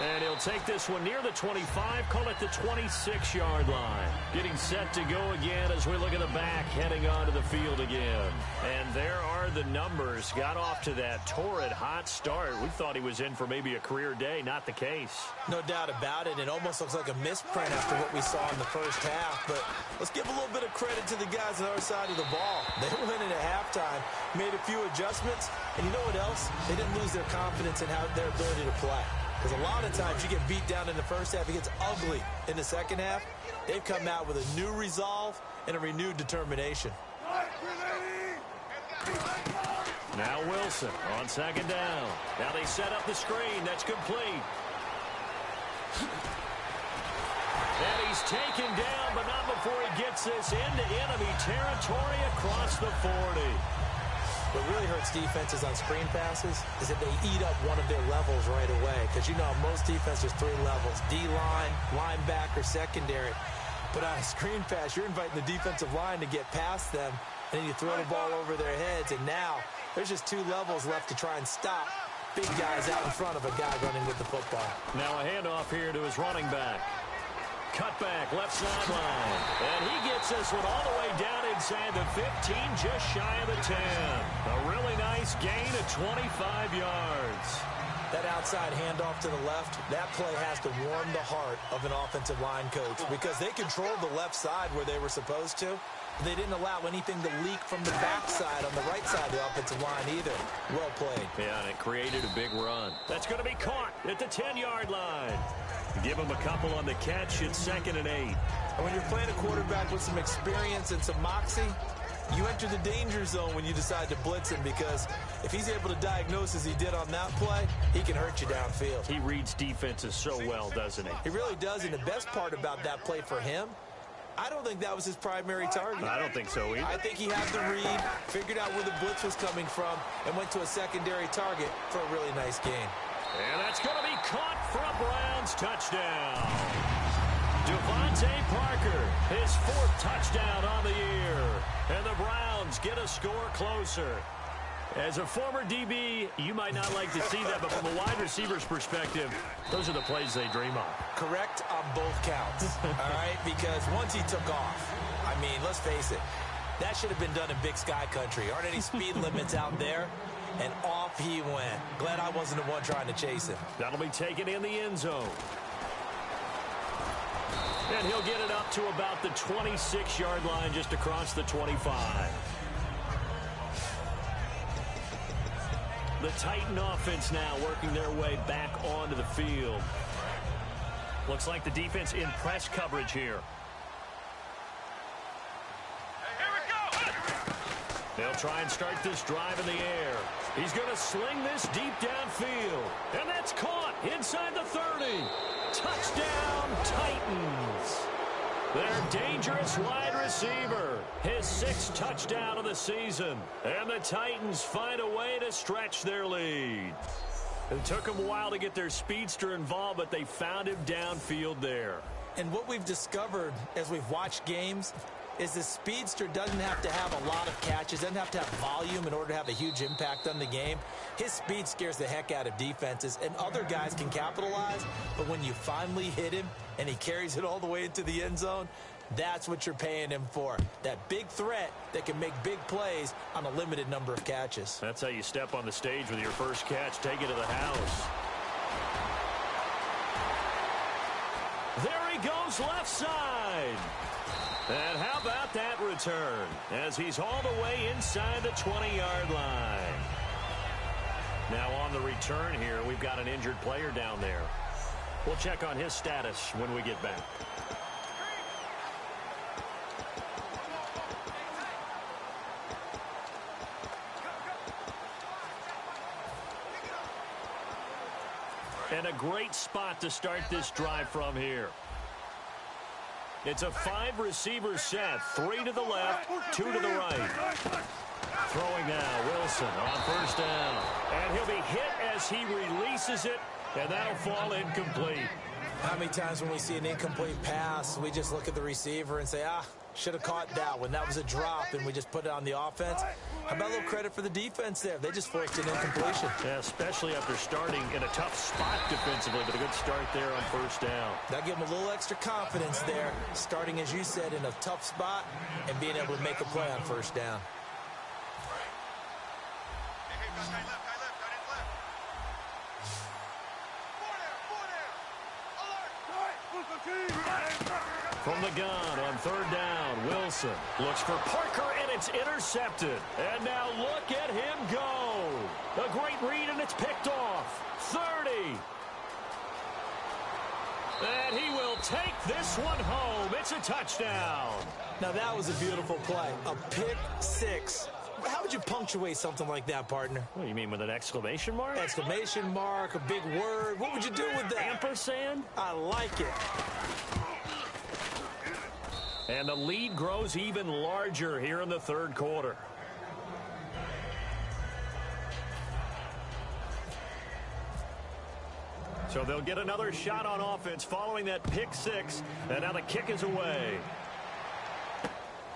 And he'll take this one near the 25, call it the 26-yard line. Getting set to go again as we look at the back, heading onto the field again. And there are the numbers. Got off to that torrid hot start. We thought he was in for maybe a career day. Not the case. No doubt about it. It almost looks like a misprint after what we saw in the first half. But let's give a little bit of credit to the guys on the other side of the ball. They went in at halftime, made a few adjustments, and you know what else? They didn't lose their confidence in their ability to play. Because a lot of times you get beat down in the first half, it gets ugly in the second half. They've come out with a new resolve and a renewed determination. Now Wilson on second down. Now they set up the screen. That's complete. And he's taken down, but not before he gets this into enemy territory across the 40. What really hurts defenses on screen passes is that they eat up one of their levels right away. Because you know most defenses, 3 levels: D-line, linebacker, secondary. But on a screen pass, you're inviting the defensive line to get past them, and then you throw the ball over their heads, and now there's just 2 levels left to try and stop big guys out in front of a guy running with the football. Now a handoff here to his running back. Cut back, left sideline. And he gets this one all the way down inside the 15, just shy of the 10. A really nice gain of 25 yards. That outside handoff to the left, that play has to warm the heart of an offensive line coach because they controlled the left side where they were supposed to. They didn't allow anything to leak from the backside on the right side of the offensive line either. Well played. Yeah, and it created a big run. That's going to be caught at the 10-yard line. Give him a couple on the catch. It's 2nd and 8. And when you're playing a quarterback with some experience and some moxie, you enter the danger zone when you decide to blitz him because if he's able to diagnose as he did on that play, he can hurt you downfield. He reads defenses so well, doesn't he? He really does, and the best part about that play for him, I don't think that was his primary target. I don't think so either. I think he had the read, figured out where the blitz was coming from, and went to a secondary target for a really nice gain. And that's going to be caught for a Browns touchdown. Devontae Parker, his 4th touchdown on the year. And the Browns get a score closer. As a former DB, you might not like to see that, but from a wide receiver's perspective, those are the plays they dream of. Correct on both counts, all right? Because once he took off, I mean, let's face it, that should have been done in Big Sky Country. Aren't any speed limits out there? And off he went. Glad I wasn't the one trying to chase him. That'll be taken in the end zone. And he'll get it up to about the 26-yard line, just across the 25. The Titan offense now working their way back onto the field. Looks like the defense in press coverage here. Here we go. They'll try and start this drive in the air. He's going to sling this deep downfield. And that's caught inside the 30. Touchdown, Titans. Their dangerous wide receiver. His 6th touchdown of the season. And the Titans find a way to stretch their lead. It took them a while to get their speedster involved, but they found him downfield there. And what we've discovered as we've watched games is the speedster doesn't have to have a lot of catches, doesn't have to have volume in order to have a huge impact on the game. His speed scares the heck out of defenses, and other guys can capitalize, but when you finally hit him and he carries it all the way into the end zone, that's what you're paying him for. That big threat that can make big plays on a limited number of catches. That's how you step on the stage with your first catch. Take it to the house. There he goes left side. And how about that return as he's hauled away inside the 20-yard line. Now on the return here, we've got an injured player down there. We'll check on his status when we get back. And a great spot to start this drive from here. It's a 5-receiver set. 3 to the left, 2 to the right. Throwing now, Wilson on first down. And he'll be hit as he releases it, and that'll fall incomplete. How many times when we see an incomplete pass, we just look at the receiver and say, should have caught that one. That was a drop, and we just put it on the offense. How about a little credit for the defense there? They just forced an incompletion. Yeah, especially after starting in a tough spot defensively, but a good start there on first down. That give them a little extra confidence there, starting, as you said, in a tough spot and being able to make a play on first down. From the gun on third down, Wilson looks for Parker, and it's intercepted. And now look at him go. A great read, and it's picked off. 30. And he will take this one home. It's a touchdown. Now that was a beautiful play. A pick six. How would you punctuate something like that, partner? What do you mean, with an exclamation mark? Exclamation mark, a big word. What would you do with that? Ampersand? I like it. And the lead grows even larger here in the third quarter. So they'll get another shot on offense following that pick six. And now the kick is away.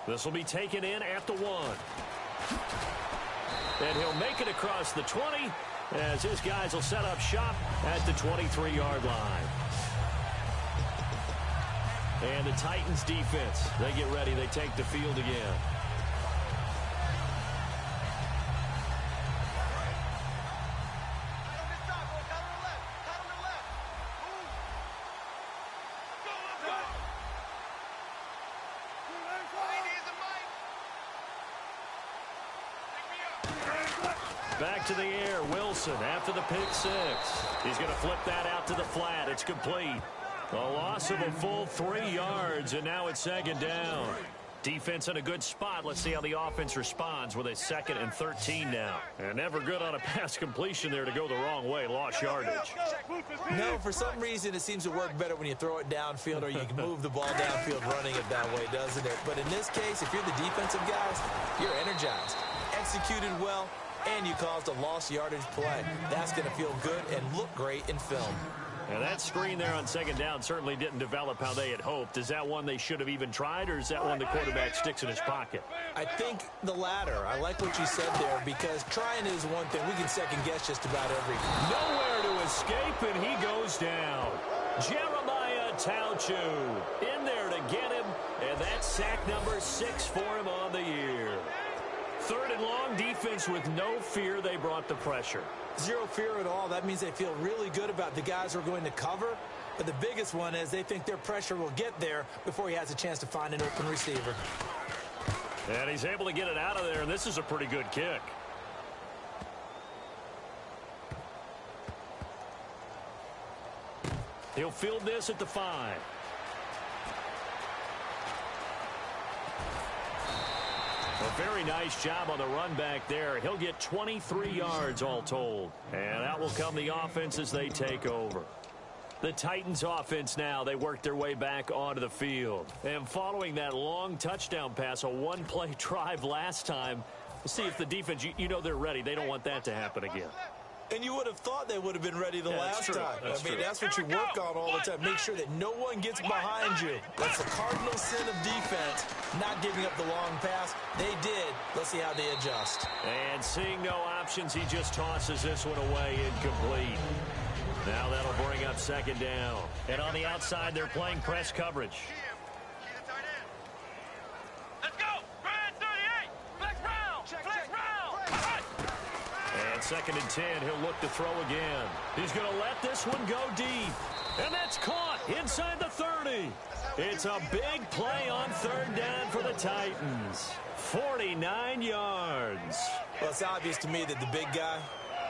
This will be taken in at the 1. And he'll make it across the 20 as his guys will set up shop at the 23-yard line. And the Titans defense, they get ready. They take the field again. Back to the air, Wilson after the pick six. He's going to flip that out to the flat. It's complete. A loss of a full 3 yards, and now it's second down. Defense in a good spot. Let's see how the offense responds with a 2nd and 13 now. And never good on a pass completion there to go the wrong way. Lost yardage. No, for some reason it seems to work better when you throw it downfield or you can move the ball downfield running it that way, doesn't it? But in this case, if you're the defensive guys, you're energized, executed well, and you caused a lost yardage play. That's going to feel good and look great in film. And that screen there on second down certainly didn't develop how they had hoped. Is that one they should have even tried, or is that one the quarterback sticks in his pocket? I think the latter. I like what you said there, because trying is one thing. We can second-guess just about everything. Nowhere to escape, and he goes down. Jeremiah Tauchu in there to get him, and that's sack number 6 for him on the year. 3rd and long, defense with no fear. They brought the pressure. Zero fear at all. That means they feel really good about the guys who are going to cover. But the biggest one is they think their pressure will get there before he has a chance to find an open receiver. And he's able to get it out of there, and this is a pretty good kick. He'll field this at the 5. A very nice job on the run back there. He'll get 23 yards all told. And that will come the offense as they take over. The Titans offense now, they work their way back onto the field. And following that long touchdown pass, a one-play drive last time, we'll see if the defense, you know they're ready. They don't want that to happen again. And you would have thought they would have been ready the last time. That's what you work on all the time. Make sure that no one gets behind you. That's the cardinal sin of defense, not giving up the long pass. They did. Let's see how they adjust. And seeing no options, he just tosses this one away incomplete. Now that'll bring up second down. And on the outside, they're playing press coverage. Let's go! Brand 38! Flex round! Flex round! And 2nd and 10, he'll look to throw again. He's going to let this one go deep. And that's caught inside the 30. It's a big play on 3rd down for the Titans. 49 yards. Well, it's obvious to me that the big guy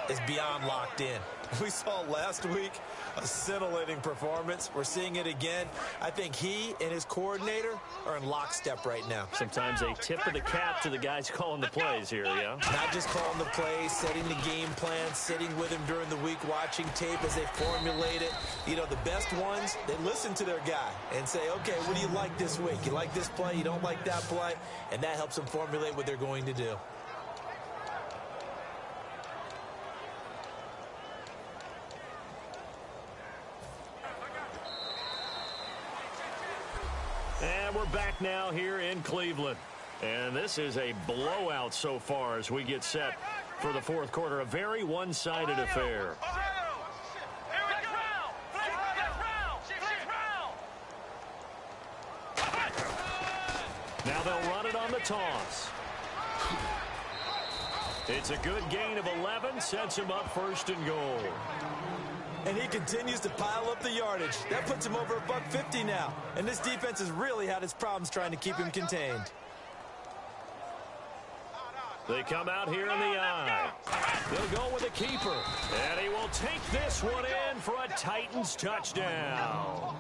is beyond locked in. We saw last week a scintillating performance. We're seeing it again. I think he and his coordinator are in lockstep right now. Sometimes a tip of the cap to the guys calling the plays here, yeah? Not just calling the plays, setting the game plan, sitting with him during the week, watching tape as they formulate it. You know, the best ones, they listen to their guy and say, okay, what do you like this week? You like this play? You don't like that play? And that helps them formulate what they're going to do. And we're back now here in Cleveland. And this is a blowout so far as we get set for the 4th quarter. A very one-sided affair. Now they'll run it on the toss. It's a good gain of 11, sets him up 1st and goal. And he continues to pile up the yardage. That puts him over $150 now. And this defense has really had its problems trying to keep him contained. They come out here in the eye. They'll go with a keeper. And he will take this one in for a Titans touchdown.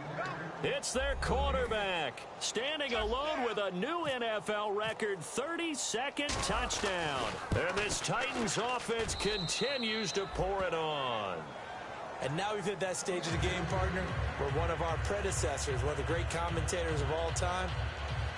It's their quarterback, standing alone with a new NFL record 32nd touchdown. And this Titans offense continues to pour it on. And now we've hit that stage of the game, partner, where one of our predecessors, one of the great commentators of all time,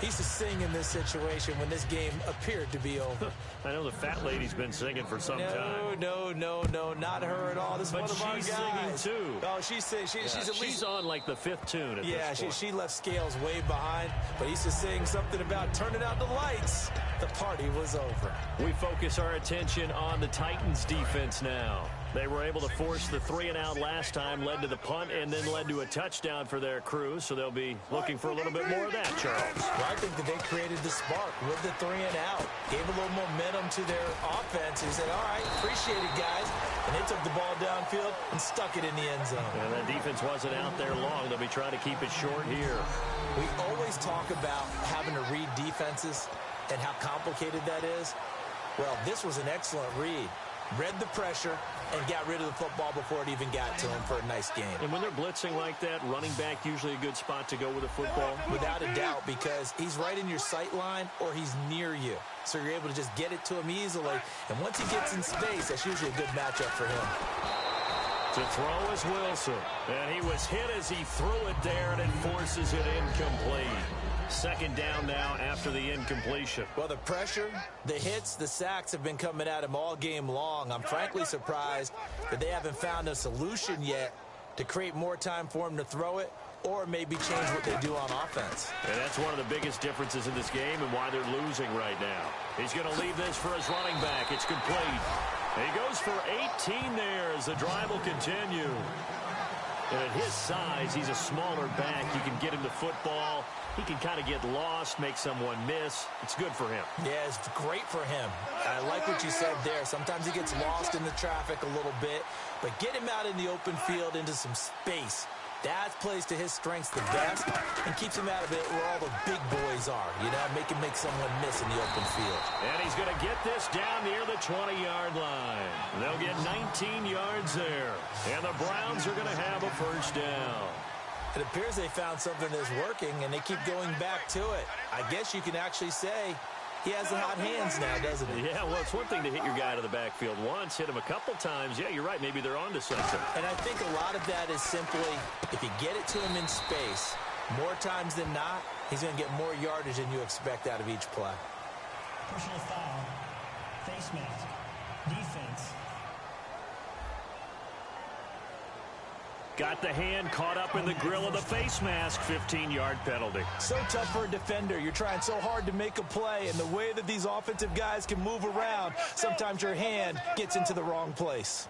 He's to sing in this situation when this game appeared to be over. I know the fat lady's been singing for some time. No, not her at all. This is one of our guys. She's singing too. Oh, she's at least... She's on like the 5th tune at this point. She left Scales way behind, but he's just saying something about turning out the lights. The party was over. We focus our attention on the Titans defense now. They were able to force the 3-and-out last time, led to the punt, and then led to a touchdown for their crew, so they'll be looking for a little bit more of that, Charles. Well, I think that they created the spark with the 3-and-out, gave a little momentum to their offense, and said, all right, appreciate it, guys. And they took the ball downfield and stuck it in the end zone. And that defense wasn't out there long. They'll be trying to keep it short here. We always talk about having to read defenses and how complicated that is. Well, this was an excellent read. Read the pressure and got rid of the football before it even got to him for a nice game. And when they're blitzing like that, running back usually a good spot to go with the football? Without a doubt, because he's right in your sight line or he's near you. So you're able to just get it to him easily. And once he gets in space, that's usually a good matchup for him. To throw is Wilson. And he was hit as he threw it there, and it forces it incomplete. 2nd down now after the incompletion. Well, the pressure, the hits, the sacks have been coming at him all game long. I'm frankly surprised that they haven't found a solution yet to create more time for him to throw it or maybe change what they do on offense. And that's one of the biggest differences in this game and why they're losing right now. He's going to leave this for his running back. It's complete. He goes for 18 there as the drive will continue. And at his size, he's a smaller back. You can get him the football. He can kind of get lost, make someone miss. It's good for him. Yeah, it's great for him. I like what you said there. Sometimes he gets lost in the traffic a little bit, but get him out in the open field into some space. That plays to his strengths the best and keeps him out of it where all the big boys are. You know, make someone miss in the open field. And he's going to get this down near the 20-yard line. They'll get 19 yards there. And the Browns are going to have a 1st down. It appears they found something that's working, and they keep going back to it. I guess you can actually say he has the hot hands now, doesn't he? Yeah, well, it's one thing to hit your guy out of the backfield once, hit him a couple times. Yeah, you're right. Maybe they're onto something. And I think a lot of that is simply if you get it to him in space, more times than not, he's going to get more yardage than you expect out of each play. Personal foul. Face mask. Defense. Got the hand caught up in the grill of the face mask. 15-yard penalty. So tough for a defender. You're trying so hard to make a play, and the way that these offensive guys can move around, sometimes your hand gets into the wrong place.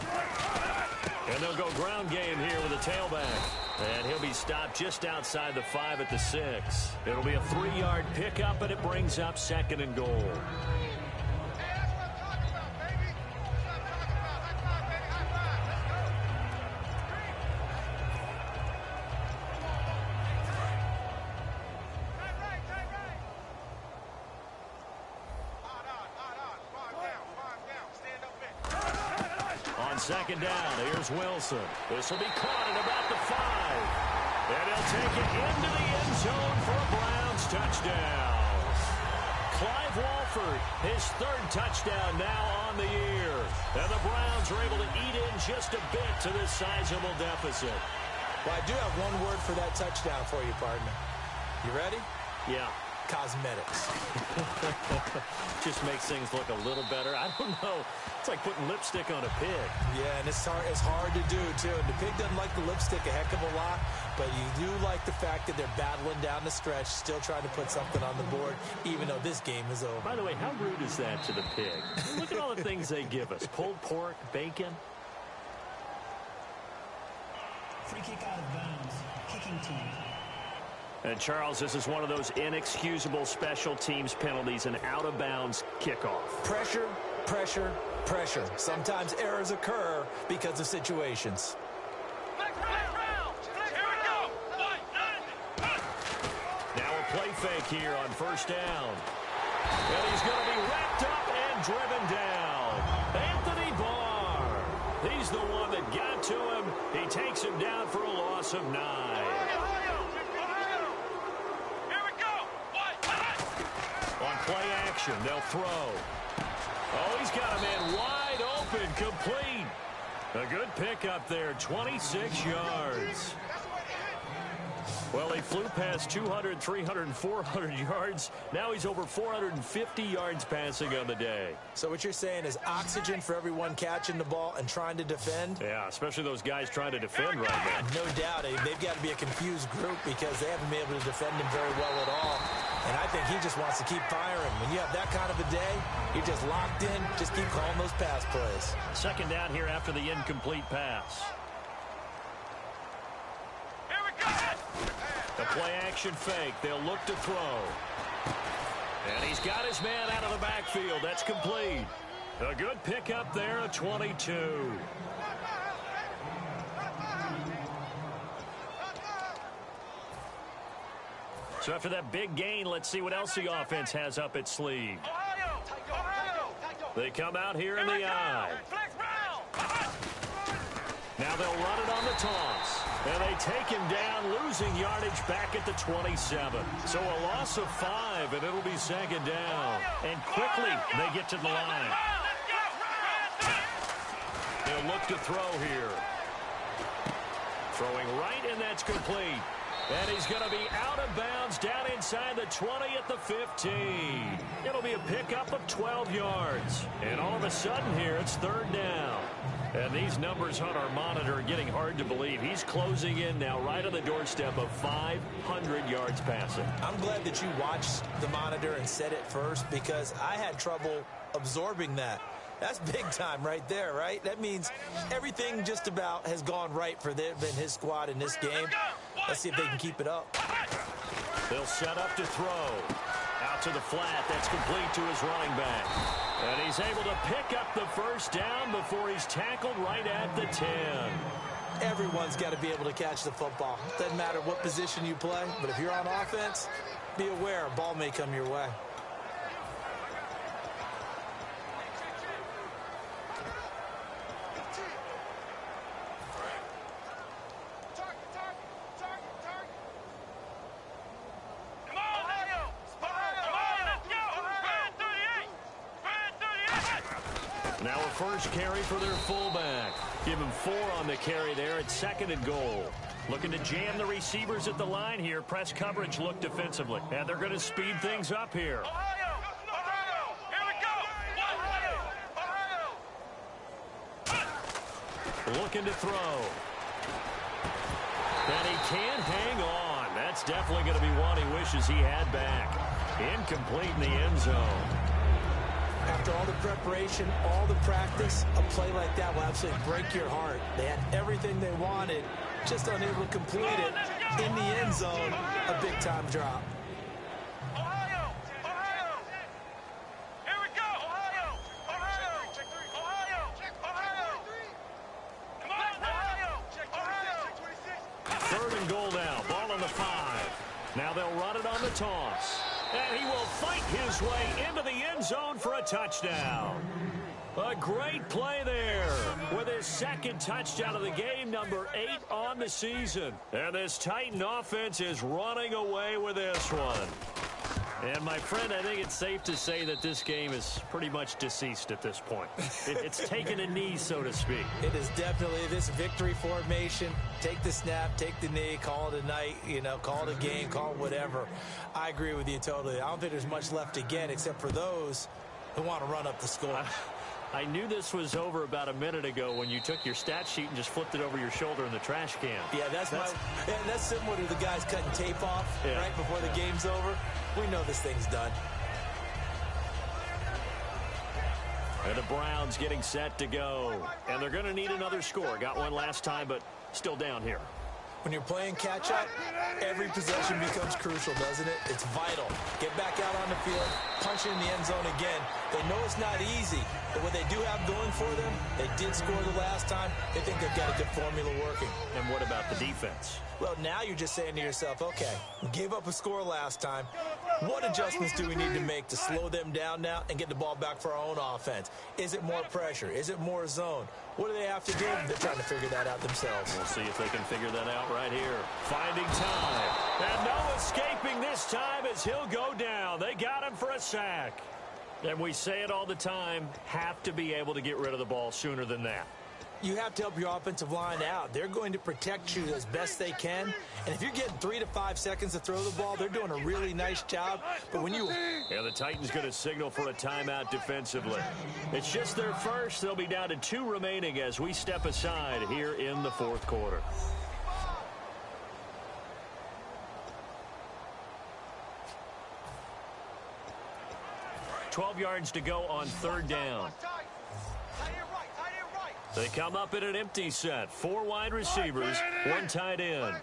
And they'll go ground game here with a tailback. And he'll be stopped just outside the 5 at the 6. It'll be a 3-yard pickup, and it brings up 2nd and goal. On 2nd down, here's Wilson. This will be caught at about the 5. And he'll take it into the end zone for a Browns touchdown. Clive Walford, his 3rd touchdown now on the year. And the Browns are able to eat in just a bit to this sizable deficit. Well, I do have one word for that touchdown for you, partner. You ready? Yeah. Cosmetics. Just makes things look a little better. I don't know. It's like putting lipstick on a pig. Yeah, and it's hard to do, too. And the pig doesn't like the lipstick a heck of a lot, but you do like the fact that they're battling down the stretch, still trying to put something on the board, even though this game is over. By the way, how rude is that to the pig? Look at all the things they give us. Pulled pork, bacon. Free kick out of bounds. Kicking team. And, Charles, this is one of those inexcusable special teams penalties, an out-of-bounds kickoff. Pressure, pressure, pressure. Sometimes errors occur because of situations. Now a play fake here on 1st down. And he's going to be wrapped up and driven down. Anthony Barr. He's the one that got to him. He takes him down for a loss of 9. On play action, they'll throw. Oh, he's got a man wide open, complete. A good pickup there, 26 yards. Well, he flew past 200, 300, and 400 yards. Now he's over 450 yards passing on the day. So what you're saying is oxygen for everyone catching the ball and trying to defend? Yeah, especially those guys trying to defend right now. No doubt. They've got to be a confused group because they haven't been able to defend him very well at all. And I think he just wants to keep firing. When you have that kind of a day, you're just locked in. Just keep calling those pass plays. Second down here after the incomplete pass. The play-action fake. They'll look to throw. And he's got his man out of the backfield. That's complete. A good pickup there, a 22. So after that big gain, let's see what else the offense has up its sleeve. They come out here in the eye. Now they'll run it on the toss. And they take him down, losing yardage back at the 27. So a loss of 5, and it'll be second down. And quickly, they get to the line. They'll look to throw here. Throwing right, and that's complete. And he's going to be out of bounds down inside the 20 at the 15. It'll be a pickup of 12 yards. And all of a sudden here, it's third down. And these numbers on our monitor are getting hard to believe. He's closing in now right on the doorstep of 500 yards passing. I'm glad that you watched the monitor and said it first because I had trouble absorbing that. That's big time right there, right? That means everything just about has gone right for them and his squad in this game. Let's see if they can keep it up. They'll set up to throw. Out to the flat. That's complete to his running back. And he's able to pick up the first down before he's tackled right at the 10. Everyone's got to be able to catch the football. Doesn't matter what position you play, but if you're on offense, be aware a ball may come your way. Now a first carry for their fullback. Give him 4 on the carry there at second and goal. Looking to jam the receivers at the line here. Press coverage look defensively. And they're going to speed things up here. Looking to throw. And he can't hang on. That's definitely going to be one he wishes he had back. Incomplete in the end zone. After all the preparation, all the practice, a play like that will absolutely break your heart. They had everything they wanted, just unable to complete it. In the end zone, a big-time drop. Ohio! Ohio! Here we go! Ohio! Ohio! Check 3! Ohio! Check Ohio! Come on, Ohio! Check 26! Third and goal now. Ball on the 5. Now they'll run it on the toss. And he will fight his way into the end zone for a touchdown. A great play there with his second touchdown of the game, number 8 on the season. And this Titan offense is running away with this one. And, my friend, I think it's safe to say that this game is pretty much deceased at this point. It's taken a knee, so to speak. It is definitely this victory formation. Take the snap, take the knee, call it a night, call it a game, call it whatever. I agree with you totally. I don't think there's much left to get except for those who want to run up the score. I knew this was over about a minute ago when you took your stat sheet and just flipped it over your shoulder in the trash can. Yeah, that's similar to the guys cutting tape off right before the game's over. We know this thing's done. And the Browns getting set to go. And they're going to need another score. Got one last time, but still down here. When you're playing catch-up, every possession becomes crucial, doesn't it? It's vital. Get back out on the field, punch it in the end zone again. They know it's not easy, but what they do have going for them, they did score the last time. They think they've got a good formula working. And what about the defense? Well, now you're just saying to yourself, okay, we gave up a score last time. What adjustments do we need to make to slow them down now and get the ball back for our own offense? Is it more pressure? Is it more zone? What do they have to do? They're trying to figure that out themselves. We'll see if they can figure that out right here. Finding time. And no escaping this time as he'll go down. They got him for a sack. And we say it all the time, have to be able to get rid of the ball sooner than that. you have to help your offensive line out. They're going to protect you as best they can. And if you're getting 3 to 5 seconds to throw the ball, they're doing a really nice job. But when you... Yeah, the Titans going to signal for a timeout defensively. It's just their first. They'll be down to 2 remaining as we step aside here in the fourth quarter. $12 yards to go on third down. They come up in an empty set. 4 wide receivers, 1 tight end.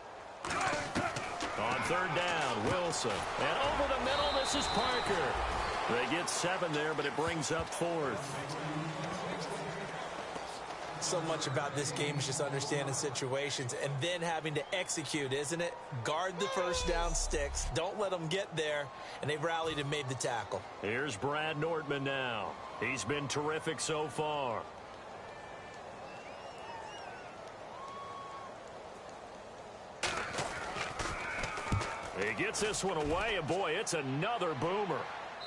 On third down, Wilson. And over the middle, this is Parker. They get 7 there, but it brings up 4th. So much about this game is just understanding situations and then having to execute, isn't it? Guard the first down sticks. Don't let them get there. And they've rallied and made the tackle. Here's Brad Nordman now. He's been terrific so far. He gets this one away, and boy, it's another boomer.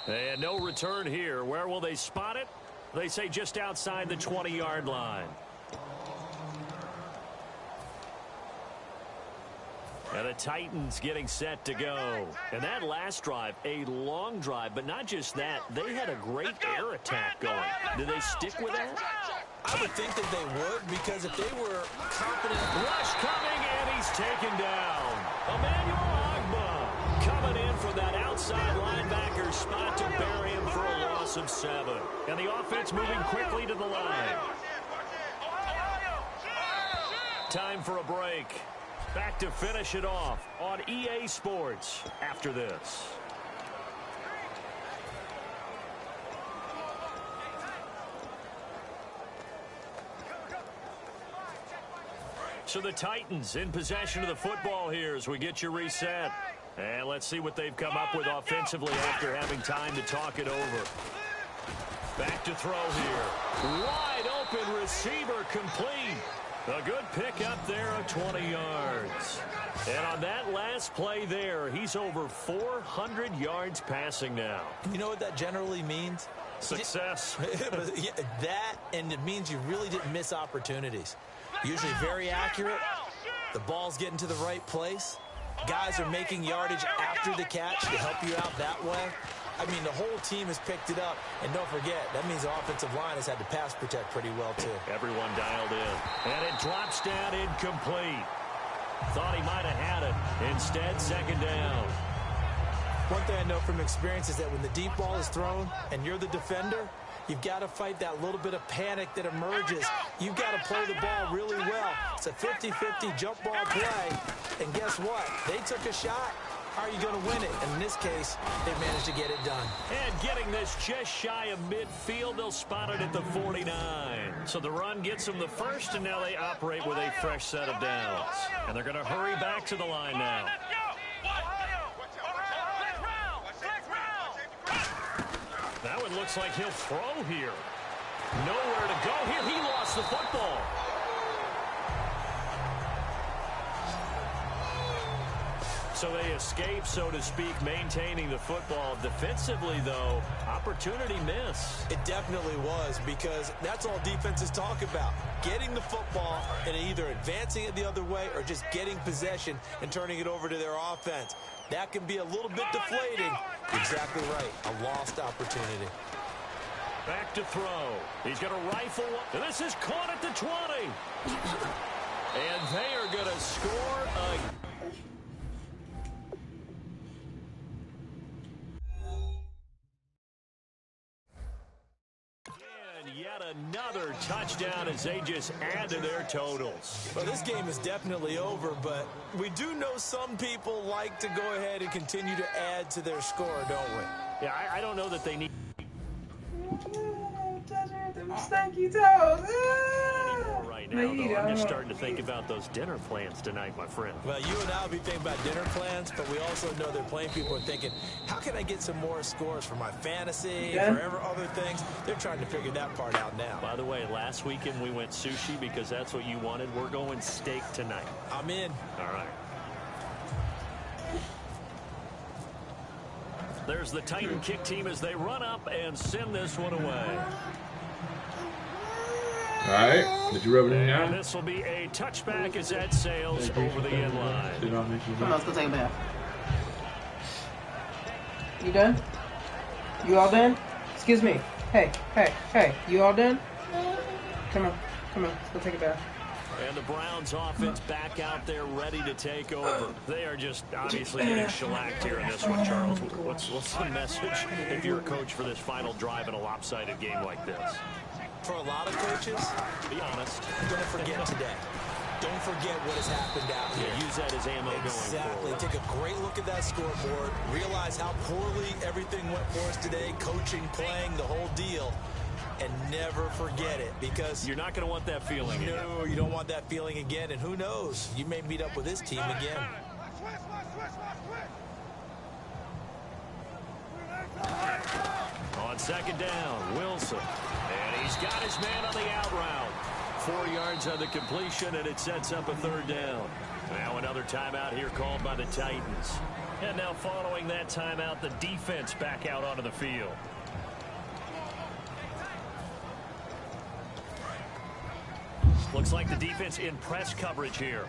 And no return here. Where will they spot it? They say just outside the 20-yard line. And the Titans getting set to go. And that last drive, a long drive, but not just that. They had a great air attack going. Do they stick with that? I would think that they would, because if they were confident... Rush coming, and he's taken down. Emmanuel Agba coming in from that outside linebacker spot to bury him for a loss of 7. And the offense moving quickly to the line. Time for a break. Back to finish it off on EA Sports after this. So the Titans in possession of the football here as we get you reset. And let's see what they've come up with offensively after having time to talk it over. Back to throw here. Wide open receiver complete. A good pick up there of 20 yards. And on that last play there, he's over 400 yards passing now. You know what that generally means? Success. That, and it means you really didn't miss opportunities. Usually very accurate. The ball's getting to the right place. Guys are making yardage after the catch to help you out that way. I mean, the whole team has picked it up. And don't forget, that means the offensive line has had to pass protect pretty well, too. Everyone dialed in. And it drops down incomplete. Thought he might have had it. Instead, second down. One thing I know from experience is that when the deep ball is thrown and you're the defender, you've got to fight that little bit of panic that emerges. You've got to play the ball really well. It's a 50-50 jump ball play. And guess what? They took a shot. How are you going to win it? And in this case, they managed to get it done. And getting this just shy of midfield, they'll spot it at the 49. So the run gets them the first, and now they operate with a fresh set of downs. And they're going to hurry back to the line now. That one looks like he'll throw here. Nowhere to go here. He lost the football. So they escape, so to speak, maintaining the football. Defensively, though, opportunity miss. It definitely was, because that's all defenses talk about. Getting the football and either advancing it the other way or just getting possession and turning it over to their offense. That can be a little bit deflating. Exactly right. A lost opportunity. Back to throw. He's going to rifle. And this is caught at the 20. And they are going to score a... Another touchdown as they just add to their totals. Well, this game is definitely over, but we do know some people like to go ahead and continue to add to their score, don't we? Yeah, I don't know that they need... Them stanky toes. Right now, though, I'm just starting to think about those dinner plans tonight, my friend. Well, you and I will be thinking about dinner plans, but we also know they're playing people are thinking, how can I get some more scores for my fantasy, for other things? They're trying to figure that part out now. By the way, last weekend we went sushi because that's what you wanted. We're going steak tonight. I'm in. All right. There's the Titan kick team as they run up and send this one away. All right. Did you rub it in your And eye? this will be a touchback as that sails over the end line. Come on, let's go take a bath. You done? You all done? Excuse me. Hey. You all done? Come on, let's go take a bath. And the Browns offense back out there ready to take over. They are just obviously getting shellacked here in this one, Charles. What's the message if you're a coach for this final drive in a lopsided game like this? For a lot of coaches, Be honest. don't forget today. Don't forget what has happened out here. Use that as ammo going Exactly. forward. Take a great look at that scoreboard. Realize how poorly everything went for us today. Coaching, playing, the whole deal. And never forget it, because You're not going to want that feeling again. no, you don't want that feeling again. And who knows? You may meet up with this team again. On second down, Wilson. And he's got his man on the out route. 4 yards on the completion, and it sets up a third down. Now another timeout here called by the Titans. And now following that timeout, the defense back out onto the field. Looks like the defense in press coverage here.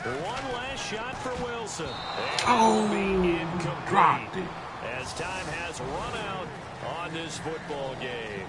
One last shot for Wilson. And it'll be incomplete as time has run out on this football game.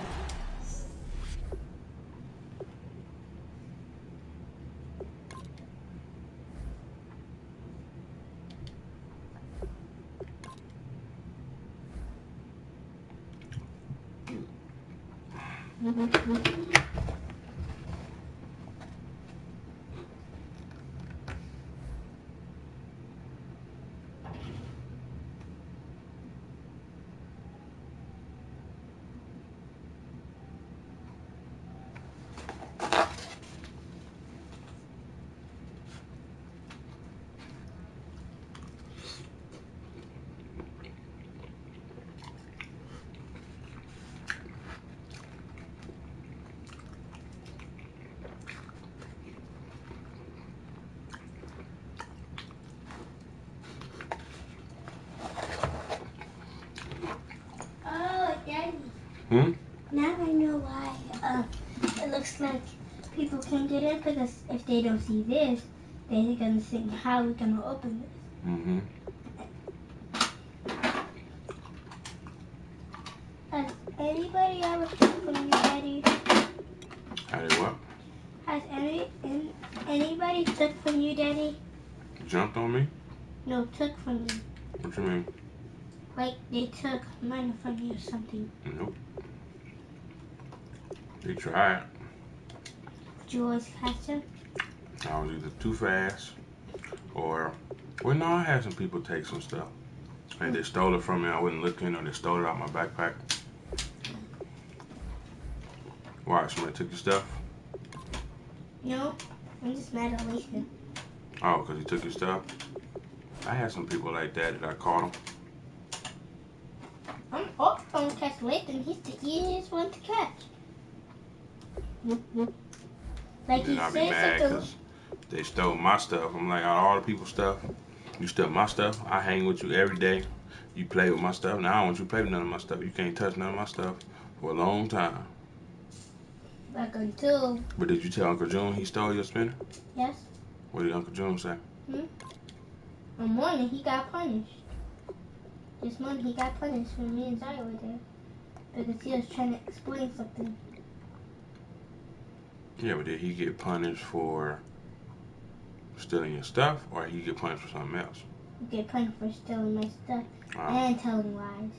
Now I know why it looks like people can't get in, because if they don't see this, they're gonna think, how are we gonna open this? Mm-hmm. Has anybody ever took from you, Daddy? I did what? Has anybody took from you, Daddy? Jumped on me? No, took from you. What you mean? Like they took money from you or something. Nope. They tried. Did you always catch them? I was either too fast or, well, no, I had some people take some stuff. Like they stole it from me, I wasn't looking, or they stole it out my backpack. Why? Somebody took your stuff? No, I'm just mad at Lathan. Oh, because he took your stuff? I had some people like that I caught them. I'm also gonna catch Lathan. He's the easiest one to catch. Like Then he I'd be said mad something. because they stole my stuff. I'm like, out of all the people's stuff, you stole my stuff. I hang with you every day. You play with my stuff. Now I don't want you to play with none of my stuff. You can't touch none of my stuff for a long time. Like until, But did you tell Uncle June he stole your spinner? yes, What did Uncle June say? one morning he got punished. This morning he got punished when me and Zaya were there. Because he was trying to explain something. Yeah, but did he get punished for stealing your stuff, or he get punished for something else? He get punished for stealing my stuff Oh, and telling lies.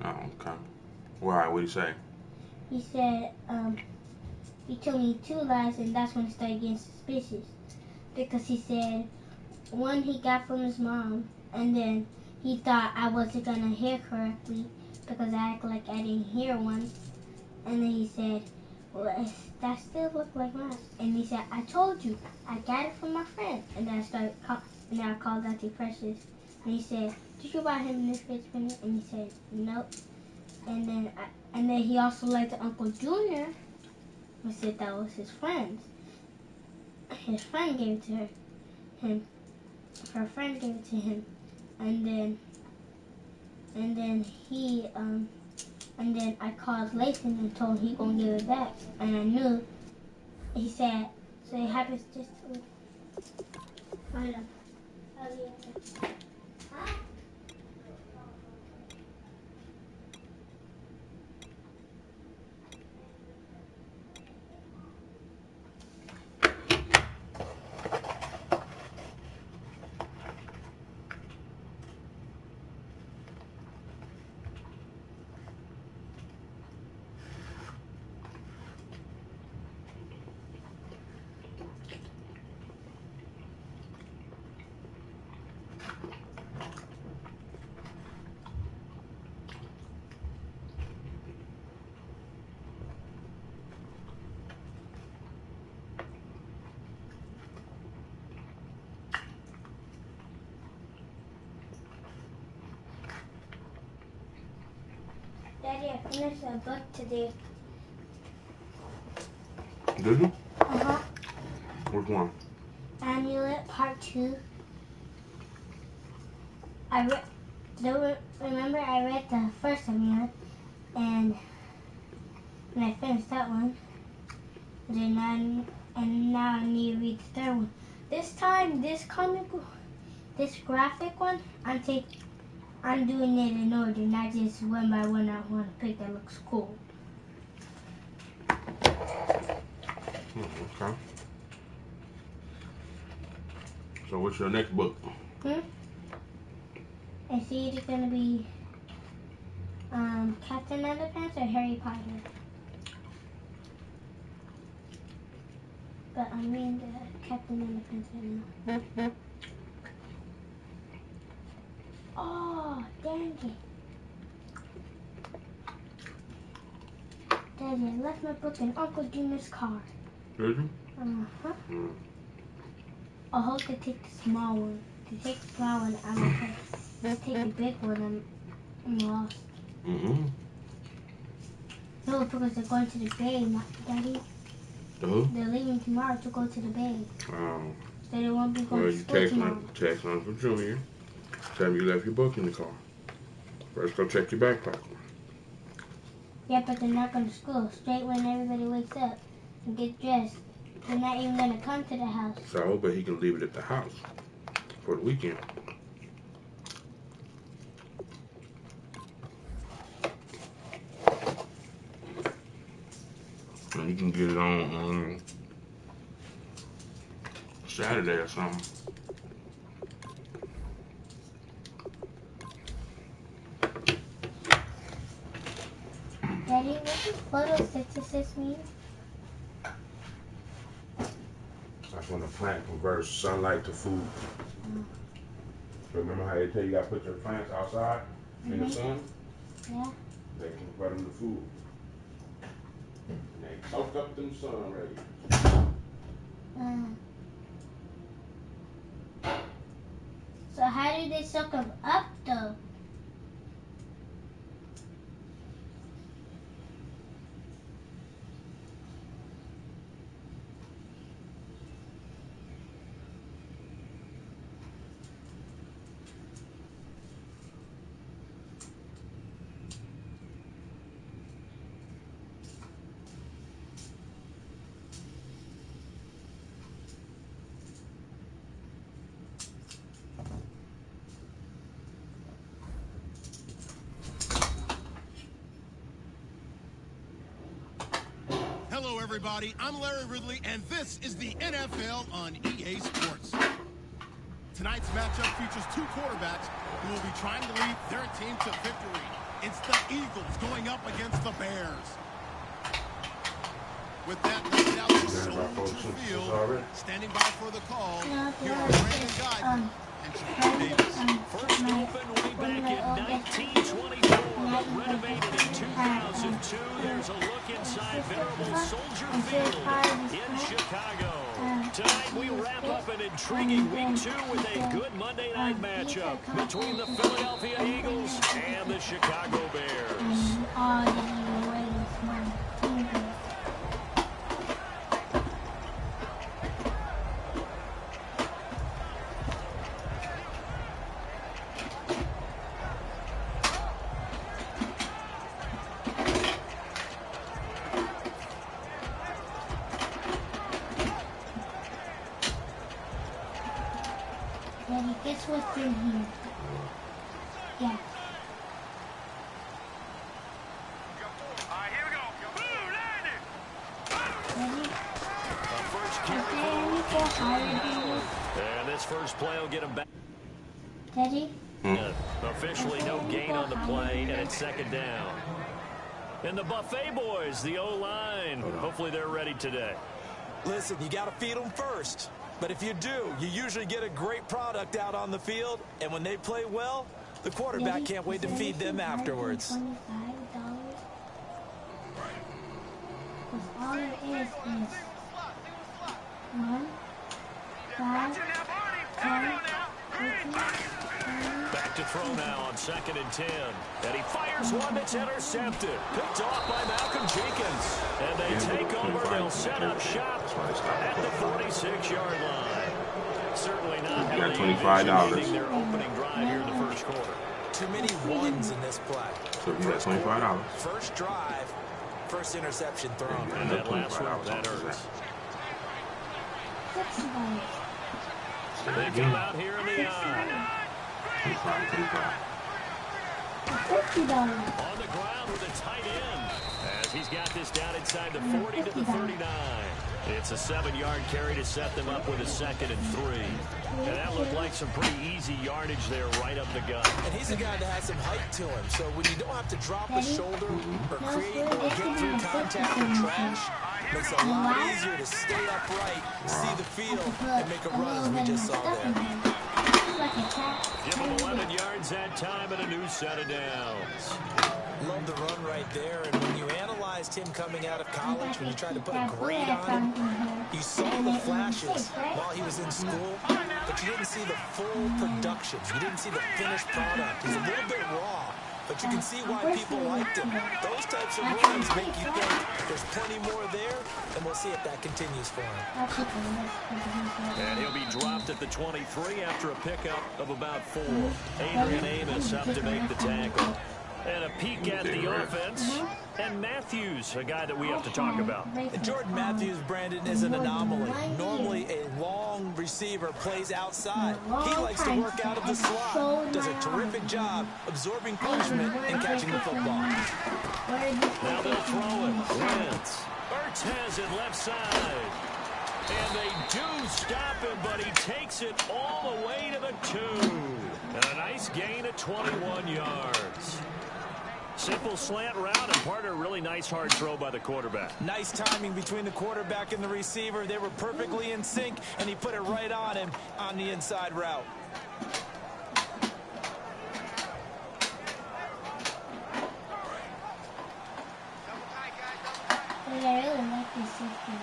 oh, okay. Why? What did he say? He said, he told me 2 lies, and that's when I started getting suspicious. Because he said, one he got from his mom, and then he thought I wasn't gonna hear correctly because I acted like I didn't hear one. And then he said, well, that still looked like mine. And he said, I told you, I got it from my friend. And then I called Auntie Precious. And he said, did you buy him this fridge spinner? And he said, nope. And then he also liked Uncle Junior. He said that was his friend. His friend gave it to him. Her friend gave it to him. And then and then and then I called Lathan and told him he gonna give it back, and I knew. He said, so it happens just to. Hold on. Oh, yeah. Huh? Daddy, I finished a book today. Did you? Uh-huh. Which one? Amulet Part 2. Remember I read the first amulet, and I finished that one. And now I need to read the third one. This time, this graphic one, I'm doing it in order, not just one by one. I want to pick that looks cool. Okay. So what's your next book? It's either gonna be Captain Underpants or Harry Potter. But I'm reading the Captain Underpants right now. Oh, dang it. Daddy, I left my book in Uncle Junior's car. Did you? Uh-huh. Mm. I hope to take the small one. To take the small one, I'm okay. Take the big one, I'm lost. Mm-hmm. No, because they're going to the bay, Daddy. Who? They're leaving tomorrow to go to the bay. Oh. So they won't be going to school tomorrow. Text on for Junior. Tell him you left your book in the car. First go check your backpack. Yeah, but they're not going to school. Straight when everybody wakes up and gets dressed. They're not even going to come to the house. So, but he can leave it at the house for the weekend. And you can get it on Saturday or something. Daddy, what does photosynthesis mean? That's when the plant converts sunlight to food. Remember how they tell you got to put your plants outside in the sun? Yeah. They convert them to food. And they soak up them sun rays. So how do they soak them up though? Hello, everybody. I'm Larry Ridley, and this is the NFL on EA Sports. Tonight's matchup features two quarterbacks who will be trying to lead their team to victory. It's the Eagles going up against the Bears. With that laid out to the field, standing by for the call, here are Brandon Guy and Shaquille Davis. First opened way back in 1924, but renovated in 2002. There's a look inside venerable Soldier Field in Chicago. Tonight we wrap up an intriguing Week 2 with a good Monday night matchup between the Philadelphia Eagles and the Chicago Bears. in here. Yeah. Alright, here we go. Boom, landed. Ready? A first Is carry there for the any rookie. for higher than this? And this first play will get him back. Ready? Officially no gain on the play, and it's second down. And the Buffet boys, the O-line, hopefully they're ready today. Listen, you got to feed them first. But if you do, you usually get a great product out on the field. And when they play well, the quarterback can't wait to feed them afterwards. $25. Because all it is 1, 5, 10, 15, Back to throw now on 2nd and 10. And he fires one that's intercepted. Picked off by Malcolm Jenkins. And they take over. They'll set up shop at the 46-yard line. Certainly not how they envisioned their opening drive here in the first quarter. Too many ones in this play. So you got $25. First drive, first interception thrown. And that last one, that hurts. $60. They come out here in the eye. $50. On the ground with a tight end. As he's got this down inside the 40 to the 39. It's a 7-yard carry to set them up with a 2nd and 3. And that looked like some pretty easy yardage there right up the gut. And he's a guy that has some height to him. So when you don't have to drop a shoulder or create or get through contact or trash, makes it a lot easier to stay upright, see the field, and make a run as we just saw there. Give him 11 yards that time and a new set of downs. Love the run right there. And when you analyzed him coming out of college, when you tried to put a grade on him, you saw the flashes while he was in school, but you didn't see the full production. You didn't see the finished product. He's a little bit raw, but you can see why people liked him. Those types of runs make you think there's plenty more there, and we'll see if that continues for him. And he'll be dropped at the 23 after a pickup of about 4. Adrian Amos up to make the tackle. And a peek at the offense. And Matthews, a guy that we have to talk about. And Jordan Matthews, Brandon, is an anomaly. Normally, a long receiver plays outside. He likes to work out of the slot. Does a terrific job absorbing punishment and catching the football. Now they'll throw it. Wentz. Ertz has it left side. And they do stop him, but he takes it all the way to the 2. And a nice gain of 21 yards. Simple slant route and part of a really nice hard throw by the quarterback. Nice timing between the quarterback and the receiver. They were perfectly in sync, and he put it right on him on the inside route. I really like this system.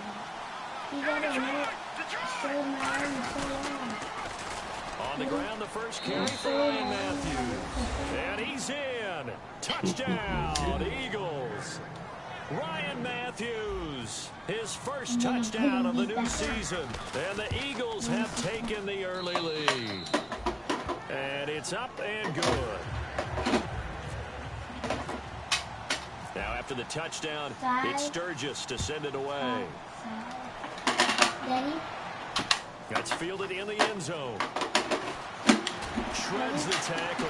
He got a minute so long. On the ground, the first carry for Ryan Matthews. And he's in. Touchdown, Eagles. Ryan Matthews, his first touchdown of the new season. And the Eagles have taken the early lead. And it's up and good. Now after the touchdown, it's Sturgis to send it away. That's fielded in the end zone. Shreds the tackle.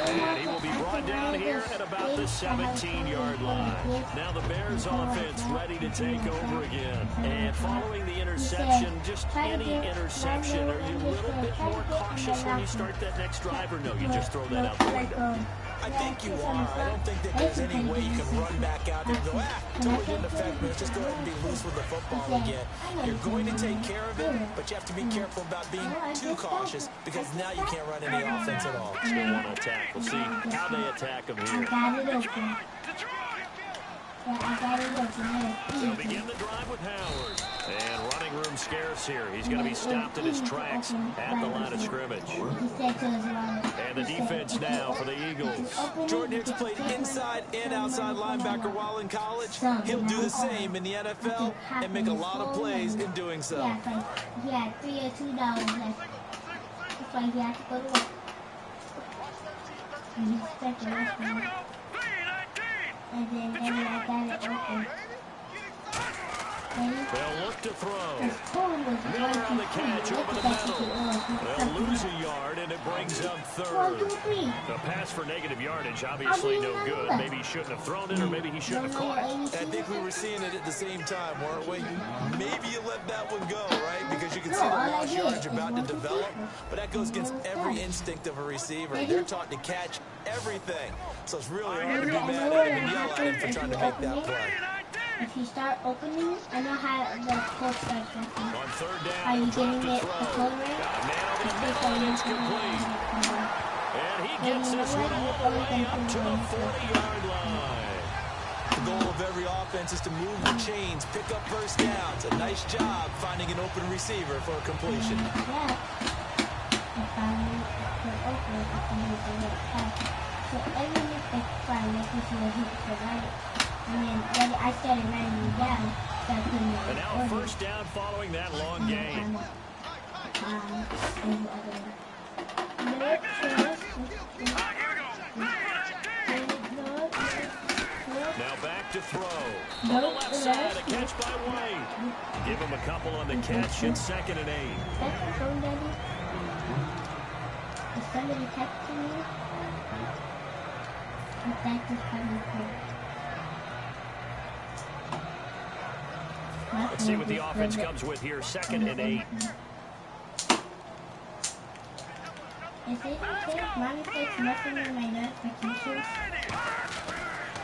And he will be brought down here at about the 17-yard line. Now the Bears offense ready to take over again. And following the interception, just any interception, are you a little bit more cautious when you start that next drive, or no, you just throw that out the window? I think you are. I don't think that there's any way you can run back out there and go, totally didn't affect me. Let's just go ahead and be loose with the football again. You're going to take care of it, but you have to be careful about being too cautious because now you can't run any offense at all. Still want to attack. We'll see how they attack him here. They'll begin the drive with Howard. And running room scarce here. He's going to be stopped in his tracks at the line of scrimmage. And the defense now for the Eagles. Jordan Hicks played inside and outside linebacker while in college. He'll do the same in the NFL and make a lot of plays in doing so. He had $3 or $2 left. That's why he had to go to work. And he spent the rest of it. And then I got it open. Ready? They'll look to throw. Miller Miller on the catch over the middle. They'll lose a yard, and it brings up third. The pass for negative yardage, obviously no good. Maybe he shouldn't have thrown it, or maybe he shouldn't have caught it. I think we were seeing it at the same time, weren't we? Maybe you let that one go, right? Because you can see the lost yardage about to develop. But that goes against every instinct of a receiver. They're taught to catch everything. So it's really hard to be mad at him and yell at him for trying to make that play. If you start opening, I know how the code starts working. On third down, Are you getting it throw. code right? Got a man over the middle, and it's complete. And he gets this one all the way up to the 40-yard line. The goal of every offense is to move the chains, pick up first downs. A nice job finding an open receiver for a completion. Yeah. If I put open, I can use the right pass. So every mistake fine, making sure he hits the right. And then I started running down, so I couldn't And now first down following that long gain. Now back to throw. On the left side, a catch by White. Give him a couple on the catch. It's 2nd and 8. That's so daddy. Is somebody texting me? I think it's coming through. Let's see what the offense comes with here. 2nd and 8. Is it okay if Mommy takes nothing in my notifications?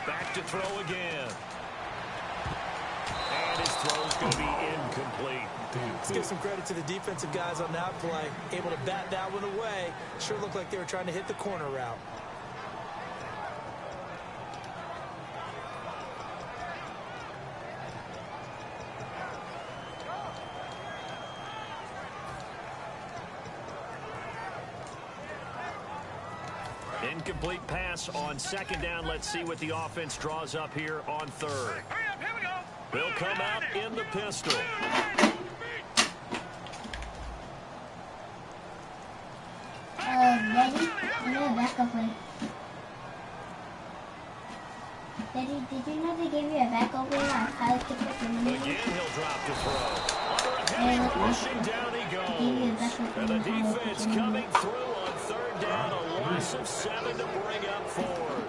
Back to throw again. And his throw's going to be incomplete. Let's give some credit to the defensive guys on that play. Able to bat that one away. Sure looked like they were trying to hit the corner route. Incomplete pass on 2nd down. Let's see what the offense draws up here on 3rd. They'll come out in the pistol. Daddy, I know a backup way. Daddy, did you know they gave you a backup way on how to pick up the money? Again, he'll drop to throw. Under a heavy rushing down he goes. And the defense coming through on 3rd down. A loss of 7 to bring up 4th.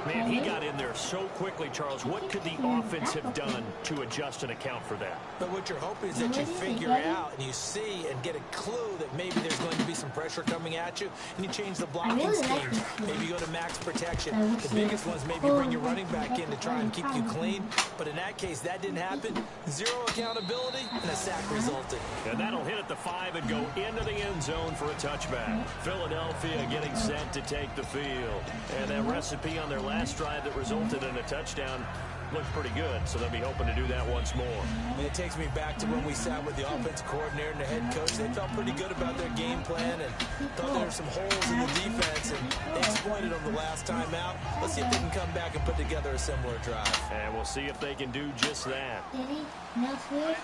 Man, he got in there so quickly, Charles. What could the offense have done to adjust and account for that? But what you're hoping is that you figure out and you see and get a clue that maybe there's going to be some pressure coming at you, and you change the blocking scheme. Maybe you go to max protection. The biggest ones maybe bring your running back in to try and keep you clean. But in that case, that didn't happen. 0 accountability, and a sack resulted. And that'll hit at the 5 and go into the end zone for a touchback. Philadelphia getting set to take the field. And that recipe on their last drive that resulted in a touchdown looks pretty good, so they'll be hoping to do that once more. And it takes me back to when we sat with the offensive coordinator and the head coach. They felt pretty good about their game plan and thought there were some holes in the defense, and they exploited them the last time out. Let's see if they can come back and put together a similar drive. And we'll see if they can do just that. Daddy, no sweet?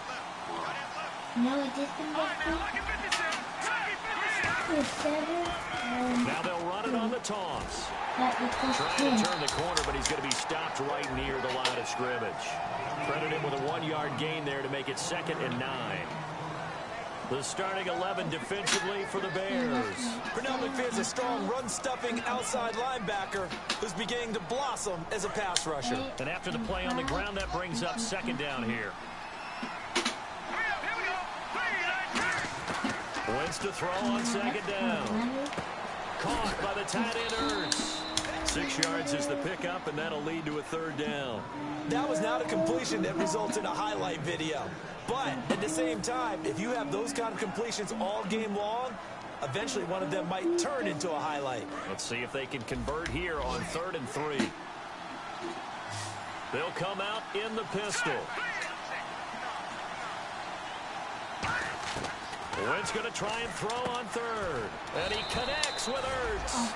No addition Now they'll run it on the toss. Trying to turn the corner, but he's going to be stopped right near the line of scrimmage. Credit him with a 1-yard gain there to make it 2nd and 9. The starting 11 defensively for the Bears. Pernell McPherson's a strong run-stuffing outside linebacker who's beginning to blossom as a pass rusher. And after the play on the ground, that brings up 2nd down here. Wentz to throw on 2nd down. Caught by the tight end Ertz. 6 yards is the pickup, and that'll lead to a 3rd down. That was not a completion that results in a highlight video. But at the same time, if you have those kind of completions all game long, eventually one of them might turn into a highlight. Let's see if they can convert here on 3rd and 3. They'll come out in the pistol. Wentz going to try and throw on 3rd. And he connects with Ertz.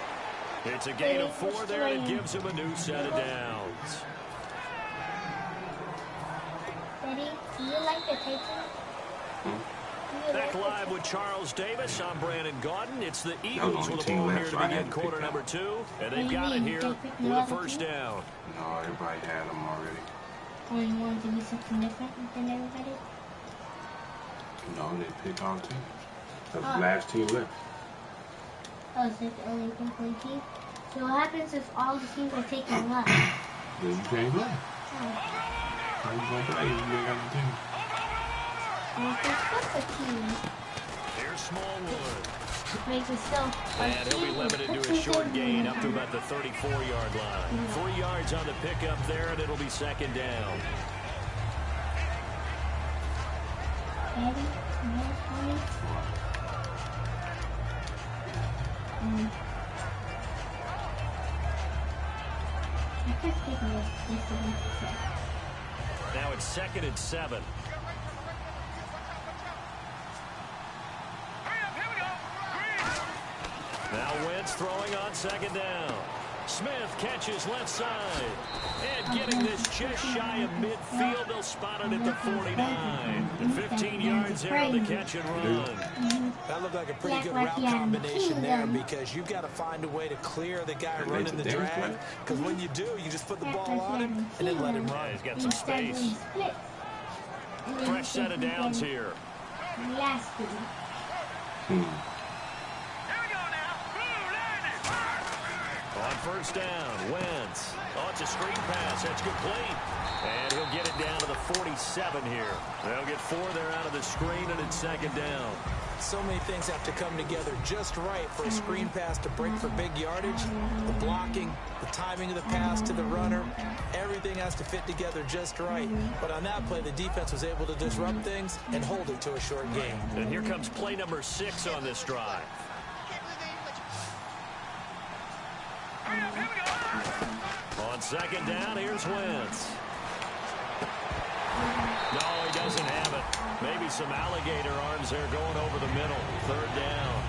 It's a gain of 4 there, and it gives him a new set of downs. Daddy, do you like the Titans? Back live with Charles Davis. I'm Brandon Gaudin. It's the Eagles with the ball here to begin quarter number 2. And they've got it here with a 1st down. No, everybody had them already. only wanted to be something different than everybody? No, they pick all teams. That's the last team left. Oh, so it's only can play team? So what happens if all the teams are taken left? Then you can't play. Oh. How you gonna play if you ain't got no team? Well, if there's just a team, Here's Smallwood. it makes it still a And he'll be team. limited to a short gain up to about the 34-yard line. 3 yards on the pickup there, and it'll be second down. Daddy, I just think this is Now it's 2nd and 7. Now Wentz throwing on second down. Smith catches left side. And getting this just shy of midfield. They'll spot it at the 49. 15 yards there on the catch and run. That looked like a pretty good route combination there because you've got to find a way to clear the guy running the drag. Because when you do, you just put the ball on him and then let him run. Yeah, he's got some space. Fresh set of downs here. On first down, Wentz. Oh, it's a screen pass. That's complete. And he'll get it down to the 47 here. They'll get 4 there out of the screen, and it's second down. So many things have to come together just right for a screen pass to break for big yardage. The blocking, the timing of the pass to the runner, everything has to fit together just right. But on that play, the defense was able to disrupt things and hold it to a short game. And here comes play number 6 on this drive. On second down, here's Wentz. No, he doesn't have it. Maybe some alligator arms there going over the middle. Third down.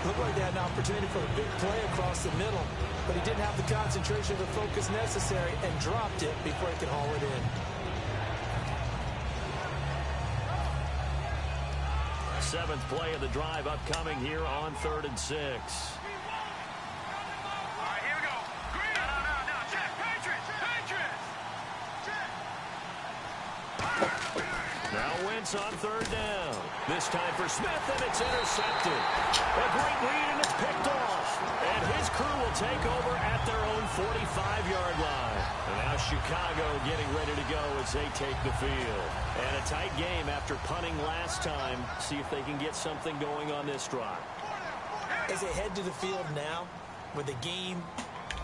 Looked like they had an opportunity for a big play across the middle, but he didn't have the concentration or the focus necessary and dropped it before he could haul it in. Seventh play of the drive upcoming here on 3rd and 6. Now Wentz on third down. This time for Smith, and it's intercepted. A great read, and it's picked off. And his crew will take over at their own 45-yard line. And now Chicago getting ready to go as they take the field. And a tight game after punting last time. See if they can get something going on this drive. As they head to the field now, with the game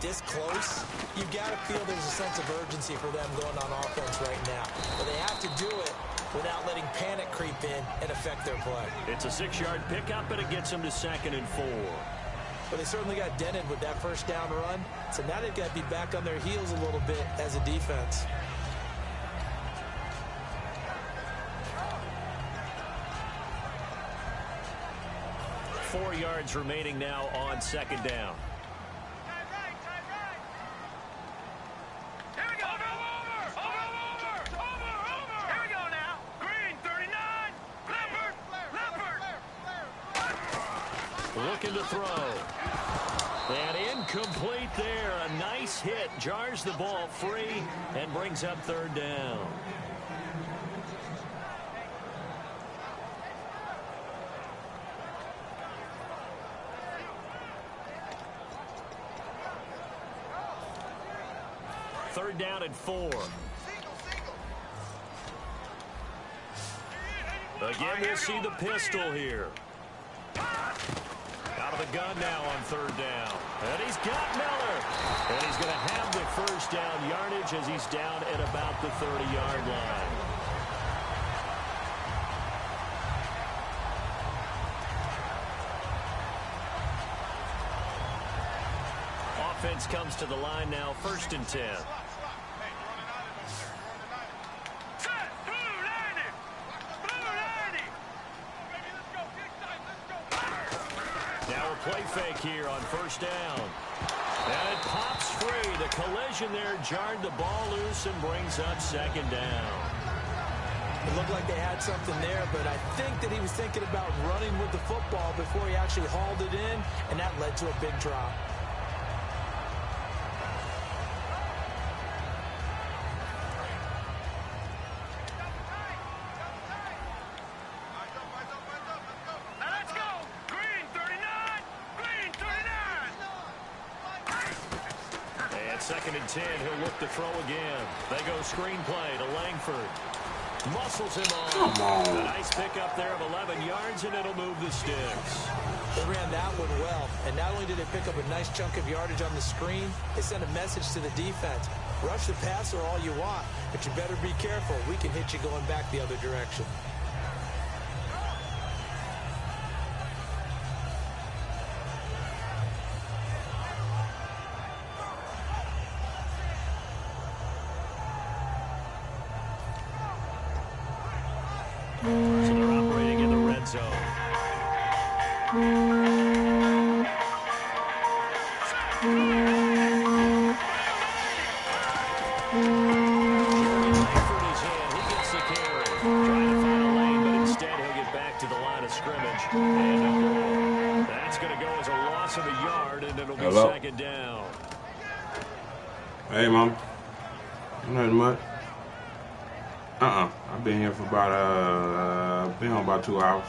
this close, you've got to feel there's a sense of urgency for them going on offense right now. But they have to do it without letting panic creep in and affect their play. It's a 6-yard pickup, and it gets them to 2nd and 4. But they certainly got dented with that first down run. So now they've got to be back on their heels a little bit as a defense. Four yards remaining now on second down. Looking to throw. And incomplete there. A nice hit. Jars the ball free and brings up third down. Third down and 4. Again, we'll see the pistol here. Out of the gun now on third down. And he's got Miller. And he's going to have the first down yardage as he's down at about the 30-yard line. Offense comes to the line now, 1st and 10. Now a play fake here on first down. And it pops free. The collision there jarred the ball loose and brings up second down. It looked like they had something there, but I think that he was thinking about running with the football before he actually hauled it in, and that led to a big drop. 2nd and 10. He'll look to throw again. They go screenplay to Langford. Muscles him on. Come on. A nice pickup there of 11 yards, and it'll move the sticks. They ran that one well, and not only did they pick up a nice chunk of yardage on the screen, they sent a message to the defense. Rush the passer all you want, but you better be careful. We can hit you going back the other direction. So they're operating in the red zone. Langford is in. He gets the carry. Trying to find a lane, but instead he'll get back to the line of scrimmage. And that's going to go as a loss of a yard, and it'll be second down. Hey, Mom. Nothing much. I've been here for about, been home about 2 hours.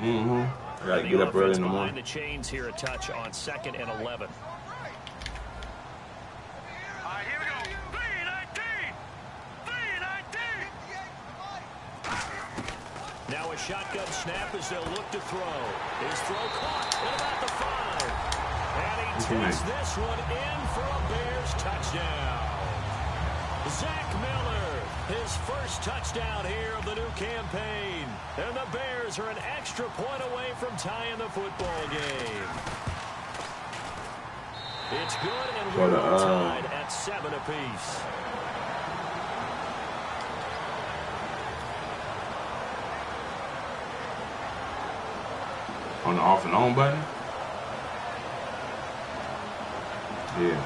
I gotta get up early in the morning. The chains here a touch on 2nd and 11. Here we go. 3-19. 3-19. Now a shotgun snap as they'll look to throw. His throw caught at about the 5. And he takes this one in for a Bears touchdown. Zach Miller, his first touchdown here of the new campaign. And the Bears are an extra point away from tying the football game. It's good, and we're tied at 7 apiece. On the off and on button? Yeah.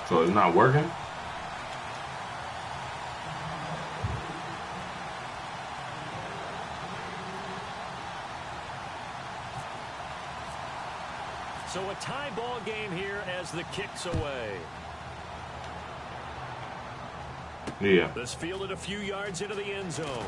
So it's not working? So a tie ball game here as the kick's away. Yeah. This fielded a few yards into the end zone.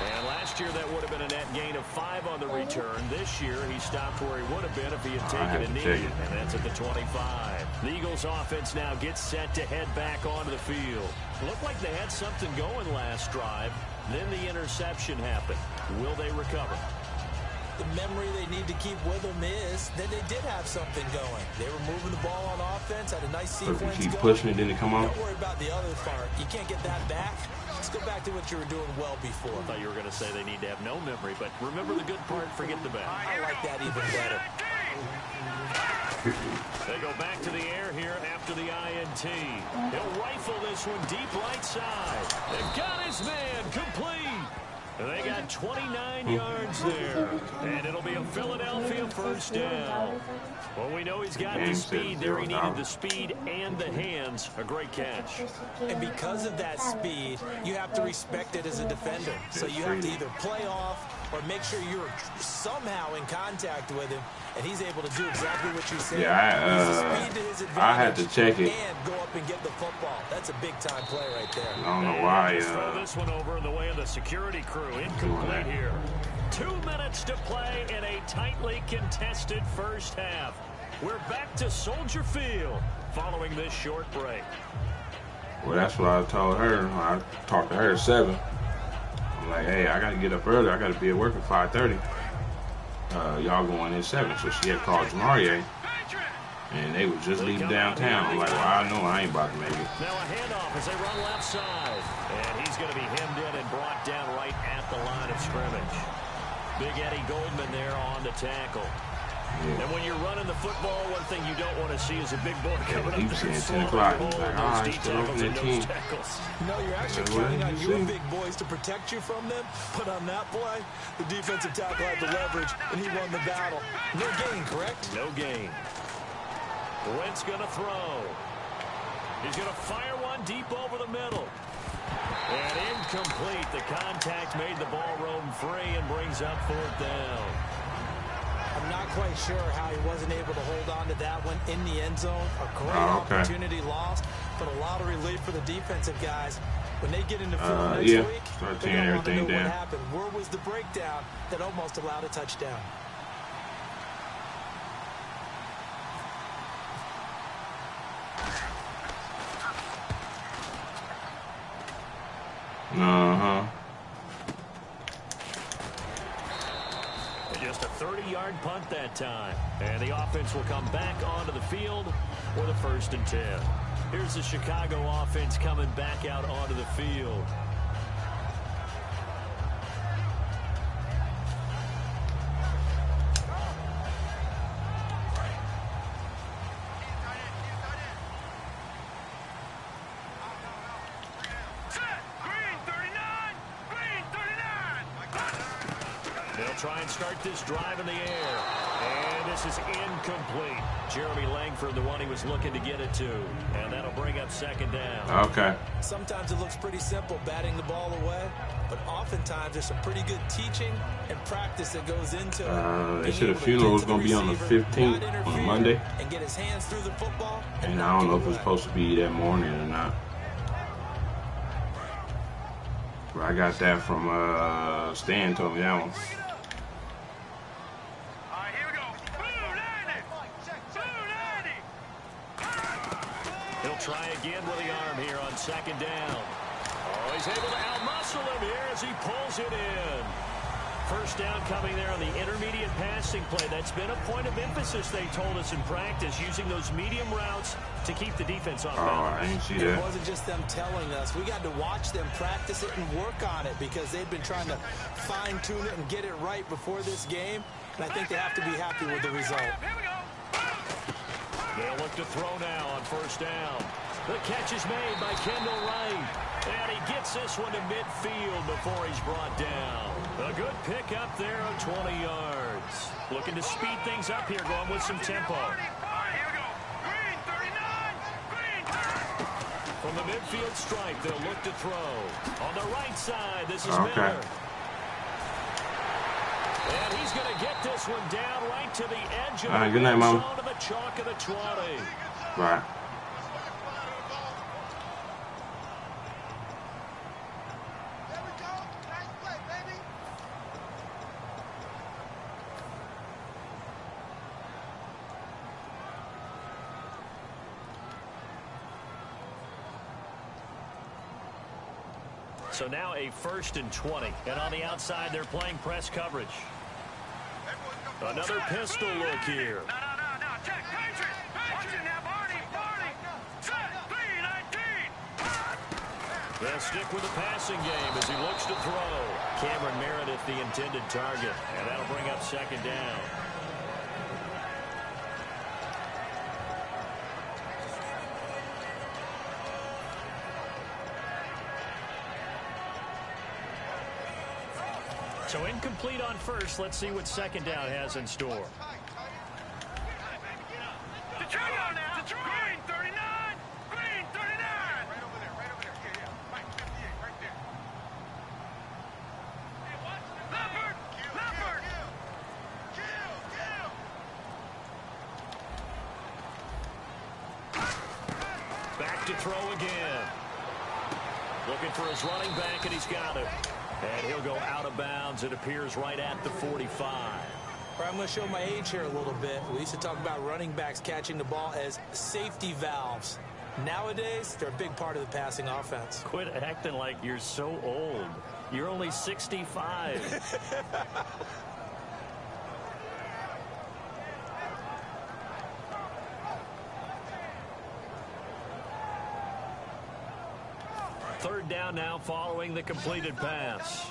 And last year that would have been a net gain of 5 on the return. This year he stopped where he would have been if he had taken a knee. And that's at the 25. The Eagles offense now gets set to head back onto the field. Looked like they had something going last drive. Then the interception happened. Will they recover? The memory they need to keep with them is that they did have something going. They were moving the ball on offense, had a nice sequence So if you keep going. pushing it, then it come on? Don't worry about the other part. You can't get that back. Let's go back to what you were doing well before. I thought you were going to say they need to have no memory, but remember the good part, forget the bad. I like that even better. They go back to the air here after the INT. He'll rifle this one deep right side. They've got his man complete. And they got 29 yards there. And it'll be a Philadelphia first down. Well, we know he's got the speed there. He needed the speed and the hands. A great catch. And because of that speed, you have to respect it as a defender. So you have to either play off or make sure you're somehow in contact with him, and he's able to do exactly what you said. Yeah, I had to check it. And go up and get the football. That's a big-time play right there. I don't know why. Throw this one over in the way of the security crew. Incomplete here. 2 minutes to play in a tightly contested first half. We're back to Soldier Field following this short break. Well, that's what I told her. I talked to her at 7. I'm like, hey, I got to get up early. I got to be at work at 5:30. Y'all going in 7. So she had called Jamarie, and they was just leaving downtown. I'm like, well, I know I ain't about to make it. Now a handoff as they run left side. And he's going to be hemmed in and brought down right at the line of scrimmage. Big Eddie Goldman there on the tackle. Yeah. And when you're running the football, one thing you don't want to see is a big boy coming up there. 10 o'clock. He's like, all right, still open at 10. No, you're actually counting on your big boys to protect you from them. But on that play, the defensive tackle had the leverage, and he won the battle. No gain, correct? No gain. Wentz going to throw. He's going to fire one deep over the middle. And incomplete. The contact made the ball roam free and brings up 4th down. I'm not quite sure how he wasn't able to hold on to that one in the end zone. A great opportunity lost, but a lot of relief for the defensive guys. When they get into film next yeah, week, start they're tearing going to want to know everything what down. happened. Where was the breakdown that almost allowed a touchdown? Uh-huh. Just a 30-yard punt that time. And the offense will come back onto the field for the 1st and 10. Here's the Chicago offense coming back out onto the field. They'll try and start this drive in the air. And this is incomplete. Jeremy Langford, the one he was looking to get it to. And that'll bring up 2nd down. Okay. Sometimes it looks pretty simple, batting the ball away. But oftentimes there's some pretty good teaching and practice that goes into it. They said the funeral was going to be on the 15th, on Monday. And get his hands through the football. And I don't know if it's supposed to be that morning or not. But I got that from Stan told me that one. He'll try again with the arm here on 2nd down. Oh, he's able to outmuscle him here as he pulls it in. 1st down coming there on the intermediate passing play. That's been a point of emphasis, they told us in practice, using those medium routes to keep the defense off balance. I didn't see that. It wasn't just them telling us. We got to watch them practice it and work on it because they've been trying to fine-tune it and get it right before this game. And I think they have to be happy with the result. They'll look to throw now on 1st down. The catch is made by Kendall Wright. And he gets this one to midfield before he's brought down. A good pick up there on 20 yards. Looking to speed things up here, going with some tempo. From the midfield stripe, they'll look to throw. On the right side, this is Miller. And he's going to get this one down right to the edge of the good night, Mom. zone of the chalk of the 20. Right. So now a 1st and 20. And on the outside, they're playing press coverage. Another pistol look here. No. Check. Patriots. Watch it now, Barney. Set. 3-19. They'll stick with the passing game as he looks to throw. Cameron Meredith, the intended target. And that'll bring up 2nd down. So incomplete on 1st. Let's see what 2nd down has in store. Detroit now. Green 39. Green 39. Right over there. Yeah. Mike, 58, right there. Leopard. Back to throw again. Looking for his running back, and he's got it. And he'll go out of bounds. It appears right at the 45. I'm going to show my age here a little bit. We used to talk about running backs catching the ball as safety valves. Nowadays, they're a big part of the passing offense. Quit acting like you're so old. You're only 65. Third down now following the completed pass.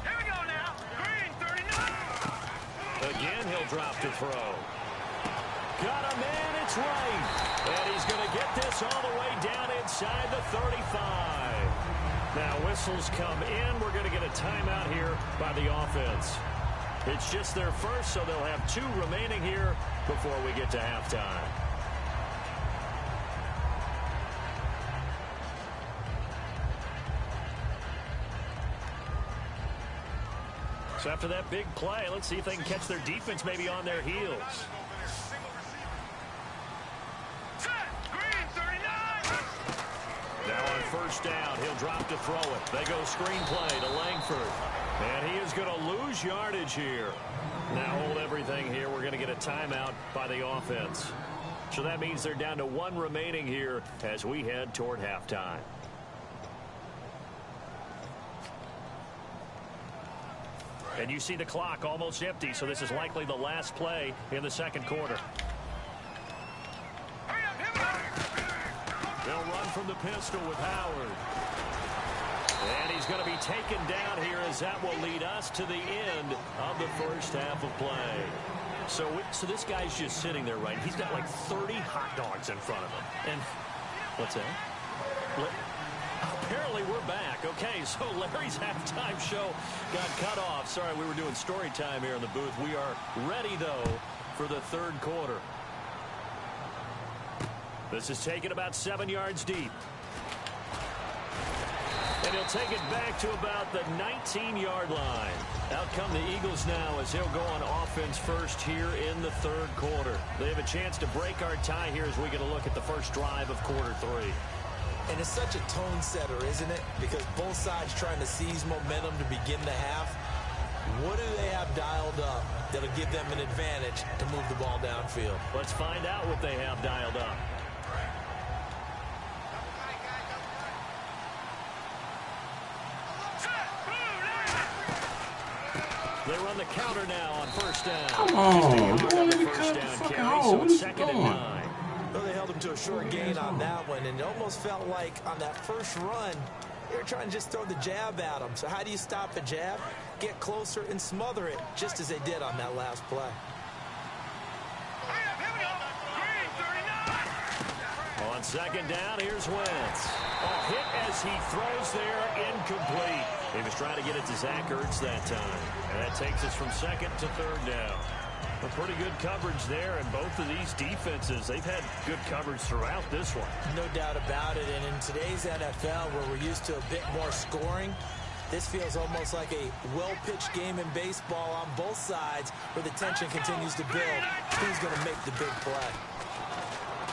Here we go now. Green 39. Again, he'll drop to throw. Got a man, it's right. And he's going to get this all the way down inside the 35. Now whistles come in. We're going to get a timeout here by the offense. It's just their first, so they'll have 2 remaining here before we get to halftime. So after that big play, let's see if they can catch their defense maybe on their heels. Set. Green 39. first down. He'll drop to throw it. They go screenplay to Langford. And he is going to lose yardage here. Now hold everything here. We're going to get a timeout by the offense. So that means they're down to 1 remaining here as we head toward halftime. And you see the clock almost empty, so this is likely the last play in the second quarter. They'll run from the pistol with Howard. And he's going to be taken down here as that will lead us to the end of the first half of play. So this guy's just sitting there, right? He's got like 30 hot dogs in front of him. And what's that? Apparently we're back. Okay, so Larry's halftime show got cut off. Sorry, we were doing story time here in the booth. We are ready, though, for the third quarter. This is taken about 7 yards deep. And he'll take it back to about the 19-yard line. Out come the Eagles now as he'll go on offense first here in the third quarter. They have a chance to break our tie here as we get a look at the first drive of quarter 3. And it's such a tone setter, isn't it? Because both sides trying to seize momentum to begin the half. What do they have dialed up that'll give them an advantage to move the ball downfield? Let's find out what they have dialed up. They run the counter now on first down. Come on, boy, let me First cut the down fucking carry, hole. so What it's is you 2nd and doing? 9. Well, they held him to a short gain on that one, and it almost felt like on that first run, they were trying to just throw the jab at him. So how do you stop a jab? Get closer and smother it, just as they did on that last play. On second down, here's Wentz. A hit as he throws there, incomplete. He was trying to get it to Zach Ertz that time. And that takes us from second to third down. A pretty good coverage there, and both of these defenses, they've had good coverage throughout this one. No doubt about it, and in today's NFL, where we're used to a bit more scoring, this feels almost like a well-pitched game in baseball on both sides, where the tension continues to build. Who's going to make the big play?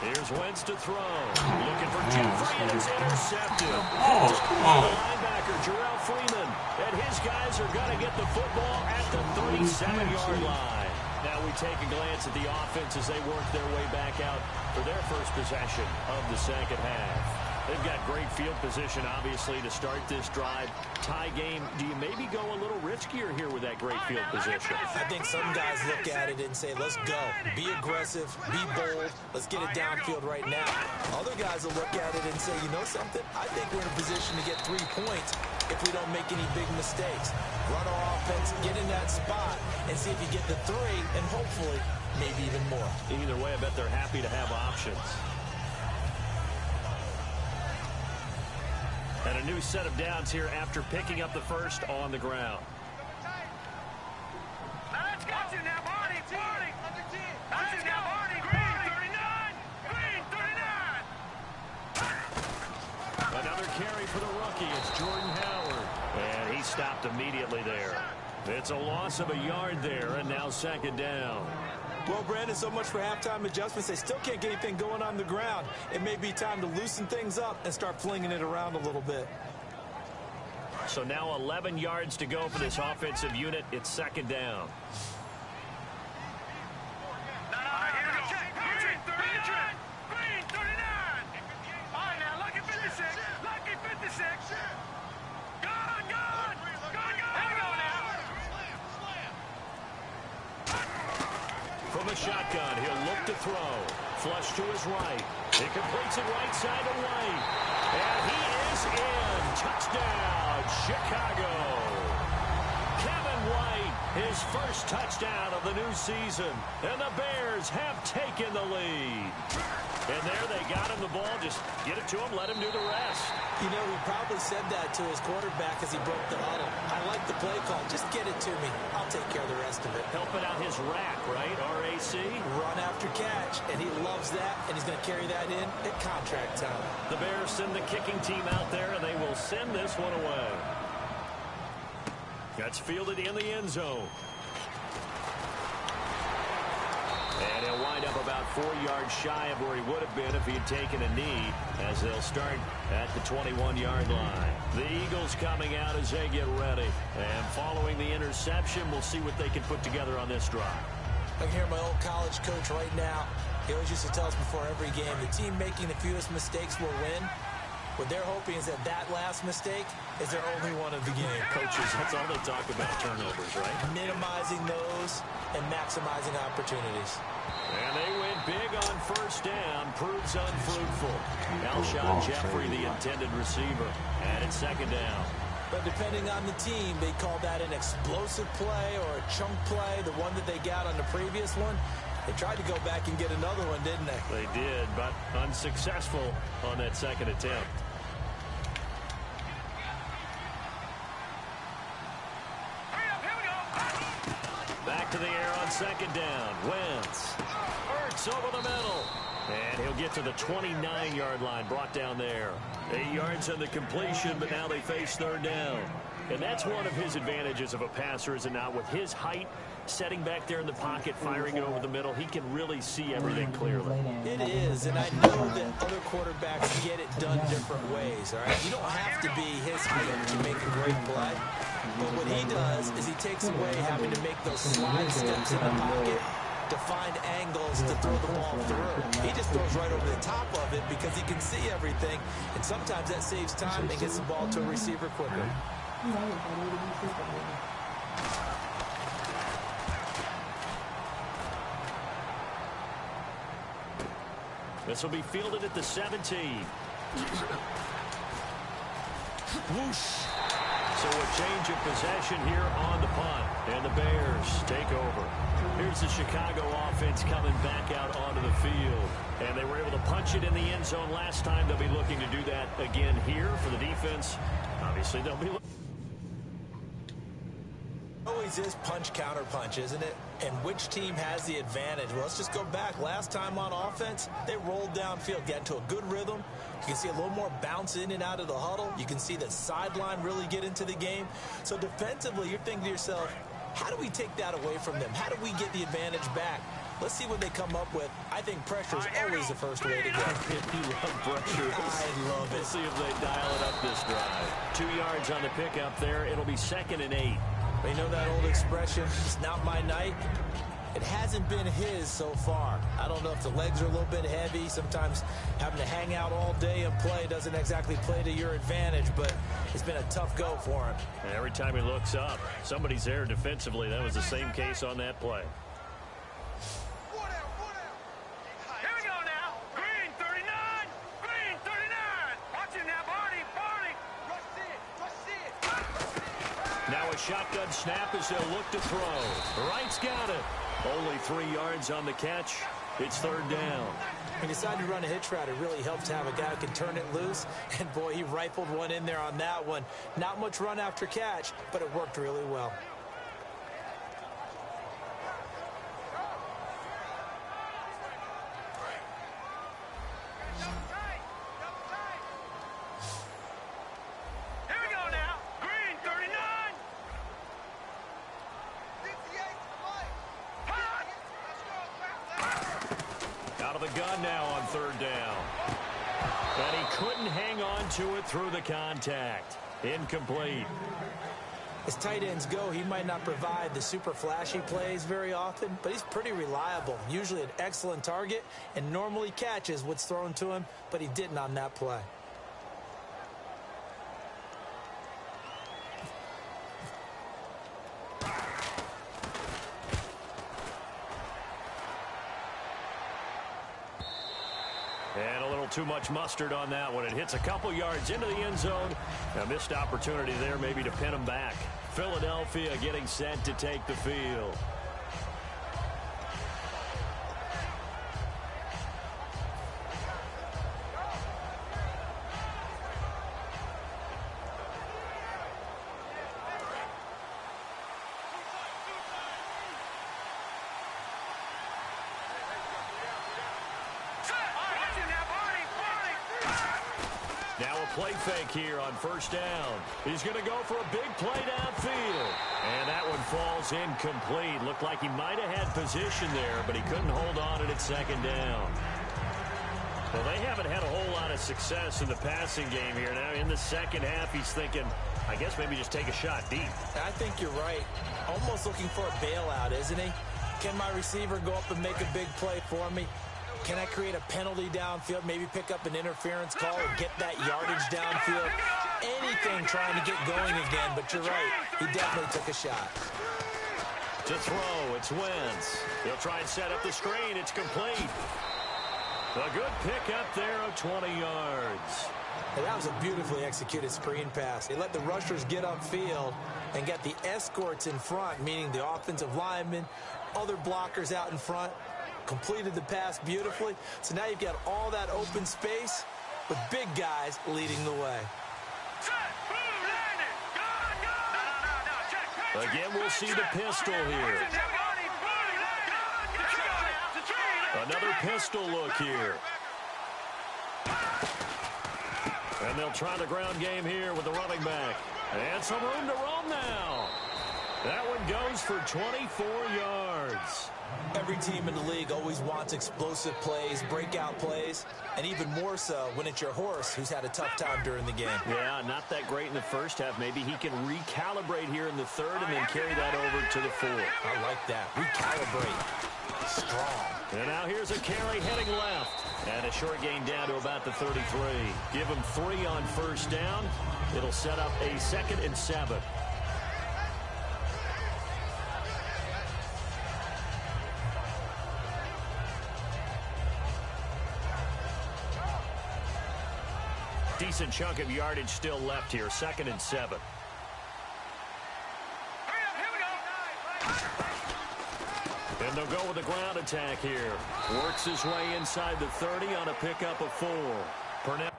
Here's Wentz to throw. Looking for Jeffrey, and it's intercepted. Oh, come on. The linebacker, Jarrell Freeman, and his guys are going to get the football at the 37-yard line. Now we take a glance at the offense as they work their way back out for their first possession of the second half. They've got great field position, obviously, to start this drive. Tie game, do you maybe go a little riskier here with that great field position? I think some guys look at it and say, let's go. Be aggressive. Be bold. Let's get it downfield right now. Other guys will look at it and say, you know something? I think we're in a position to get 3 points if we don't make any big mistakes. Run our offense, get in that spot, and see if you get the 3, and hopefully, maybe even more. Either way, I bet they're happy to have options. And a new set of downs here after picking up the first on the ground. Let's go. Now, Barney. That's it now, Barney. Green 39. Another carry for the rookie. It's Jordan Howard. And he stopped immediately there. It's a loss of a yard there, and now second down. Well, Brandon, so much for halftime adjustments. They still can't get anything going on the ground. It may be time to loosen things up and start flinging it around a little bit. So now 11 yards to go for this offensive unit. It's second down. Green 39. All right, now, lucky 56. Lucky 56. Gone. Here we go now. From a shotgun, he'll look to throw. Flush to his right. He completes it right side to White. And he is in. Touchdown, Chicago. Kevin White, his first touchdown of the new season. And the Bears have taken the lead. And there they got him the ball. Just get it to him, let him do the rest. You know, he probably said that to his quarterback as he broke the huddle. I like the play call. Just get it to me. I'll take care of the rest of it. Helping out his rack, right? RAC. Run after catch, and he loves that, and he's going to carry that in at contract time. The Bears send the kicking team out there, and they will send this one away. That's fielded in the end zone. And he'll wind up about 4 yards shy of where he would have been if he had taken a knee, as they'll start at the 21-yard line. The Eagles coming out as they get ready. And following the interception, we'll see what they can put together on this drive. I can hear my old college coach right now. He always used to tell us before every game, the team making the fewest mistakes will win. What they're hoping is that that last mistake is their only one of the game. Coaches, that's all they talk about, turnovers, right? Minimizing those and maximizing opportunities. And they went big on first down. Proves unfruitful. Alshon Jeffrey, the intended receiver. And it's second down. But depending on the team, they call that an explosive play or a chunk play, the one that they got on the previous one. They tried to go back and get another one, didn't they? They did, but unsuccessful on that second attempt. Back to the air on second down. Wentz. Hurts over the middle. And he'll get to the 29-yard line, brought down there. 8 yards on the completion, but now they face third down. And that's one of his advantages of a passer, is it not? With his height, setting back there in the pocket, firing it over the middle, he can really see everything clearly. It is, and I know that other quarterbacks get it done different ways, all right? You don't have to be his height to make a great play. But what he does is he takes away having to make those slide steps in the pocket to find angles to throw the ball through. He just throws right over the top of it because he can see everything, and sometimes that saves time and gets the ball to a receiver quicker. This will be fielded at the 17. Whoosh. So a change of possession here on the punt. And the Bears take over. Here's the Chicago offense coming back out onto the field. And they were able to punch it in the end zone last time. They'll be looking to do that again here for the defense. Obviously, they'll be always is punch counter punch, isn't it? And which team has the advantage? Well, let's just go back. Last time on offense, they rolled downfield, got into a good rhythm. You can see a little more bounce in and out of the huddle. You can see the sideline really get into the game. So defensively, you're thinking to yourself, how do we take that away from them? How do we get the advantage back? Let's see what they come up with. I think pressure is always the first way to go. You love pressure. I love it. We'll see if they dial it up this drive. 2 yards on the pickup there. It'll be 2nd and 8. You know that old expression, it's not my night? It hasn't been his so far. I don't know if the legs are a little bit heavy. Sometimes having to hang out all day and play doesn't exactly play to your advantage, but it's been a tough go for him. And every time he looks up, somebody's there defensively. That was the same case on that play. Here we go now. Green 39. Green 39. Watching now, Barney. Rush it. Now a shotgun snap as they'll look to throw. Wright's got it. Only 3 yards on the catch. It's third down. He decided to run a hitch route. It really helped to have a guy who can turn it loose. And, boy, he rifled one in there on that one. Not much run after catch, but it worked really well. Here we go now. Green 39. Out of the gun now on third down. And he couldn't hang on to it through the contact. Incomplete. As tight ends go, he might not provide the super flashy plays very often, but he's pretty reliable. Usually an excellent target and normally catches what's thrown to him, but he didn't on that play. And a little too much mustard on that one. It hits a couple yards into the end zone. A missed opportunity there maybe to pin him back. Philadelphia getting set to take the field. play fake here on first down. He's going to go for a big play downfield. And that one falls incomplete. Looked like he might have had position there, but he couldn't hold on at second down. Well, they haven't had a whole lot of success in the passing game here. Now, in the second half, he's thinking, I guess maybe just take a shot deep. I think you're right. Almost looking for a bailout, isn't he? Can my receiver go up and make a big play for me? Can I create a penalty downfield, maybe pick up an interference call or get that yardage downfield? Anything trying to get going again, but you're right. He definitely took a shot. To throw, it's Wentz. He'll try and set up the screen. It's complete. A good pickup there of 20 yards. Hey, that was a beautifully executed screen pass. They let the rushers get upfield and get the escorts in front, meaning the offensive linemen, other blockers out in front, completed the pass beautifully. So now you've got all that open space with big guys leading the way. Again, we'll see the pistol here. Another pistol look here. And they'll try the ground game here with the running back. And some room to roam now. That one goes for 24 yards. Every team in the league always wants explosive plays, breakout plays, and even more so when it's your horse who's had a tough time during the game. Yeah, not that great in the first half. Maybe he can recalibrate here in the third and then carry that over to the fourth. I like that. Recalibrate. Strong. And now here's a carry heading left. And a short gain down to about the 33. Give him 3 on first down. It'll set up a 2nd and 7. Decent chunk of yardage still left here. 2nd and 7. And they'll go with the ground attack here. Works his way inside the 30 on a pickup of 4. Purnell.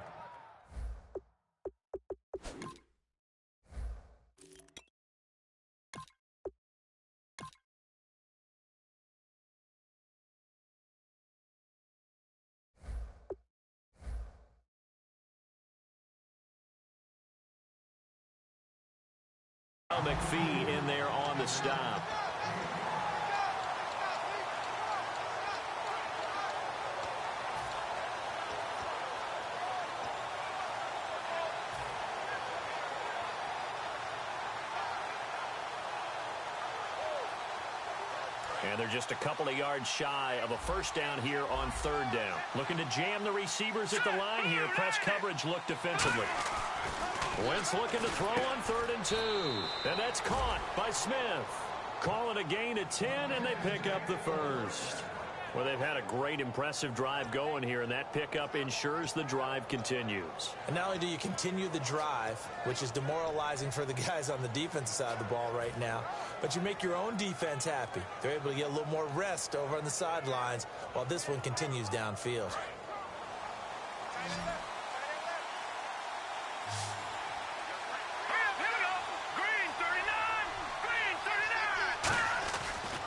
McPhee in there on the stop. And they're just a couple of yards shy of a first down here on 3rd down. Looking to jam the receivers at the line here. Press coverage look defensively. Wentz looking to throw on 3rd and 2. And that's caught by Smith. Calling a gain of 10, and they pick up the first. Well, they've had a great, impressive drive going here, and that pickup ensures the drive continues. And not only do you continue the drive, which is demoralizing for the guys on the defensive side of the ball right now, but you make your own defense happy. They're able to get a little more rest over on the sidelines while this one continues downfield.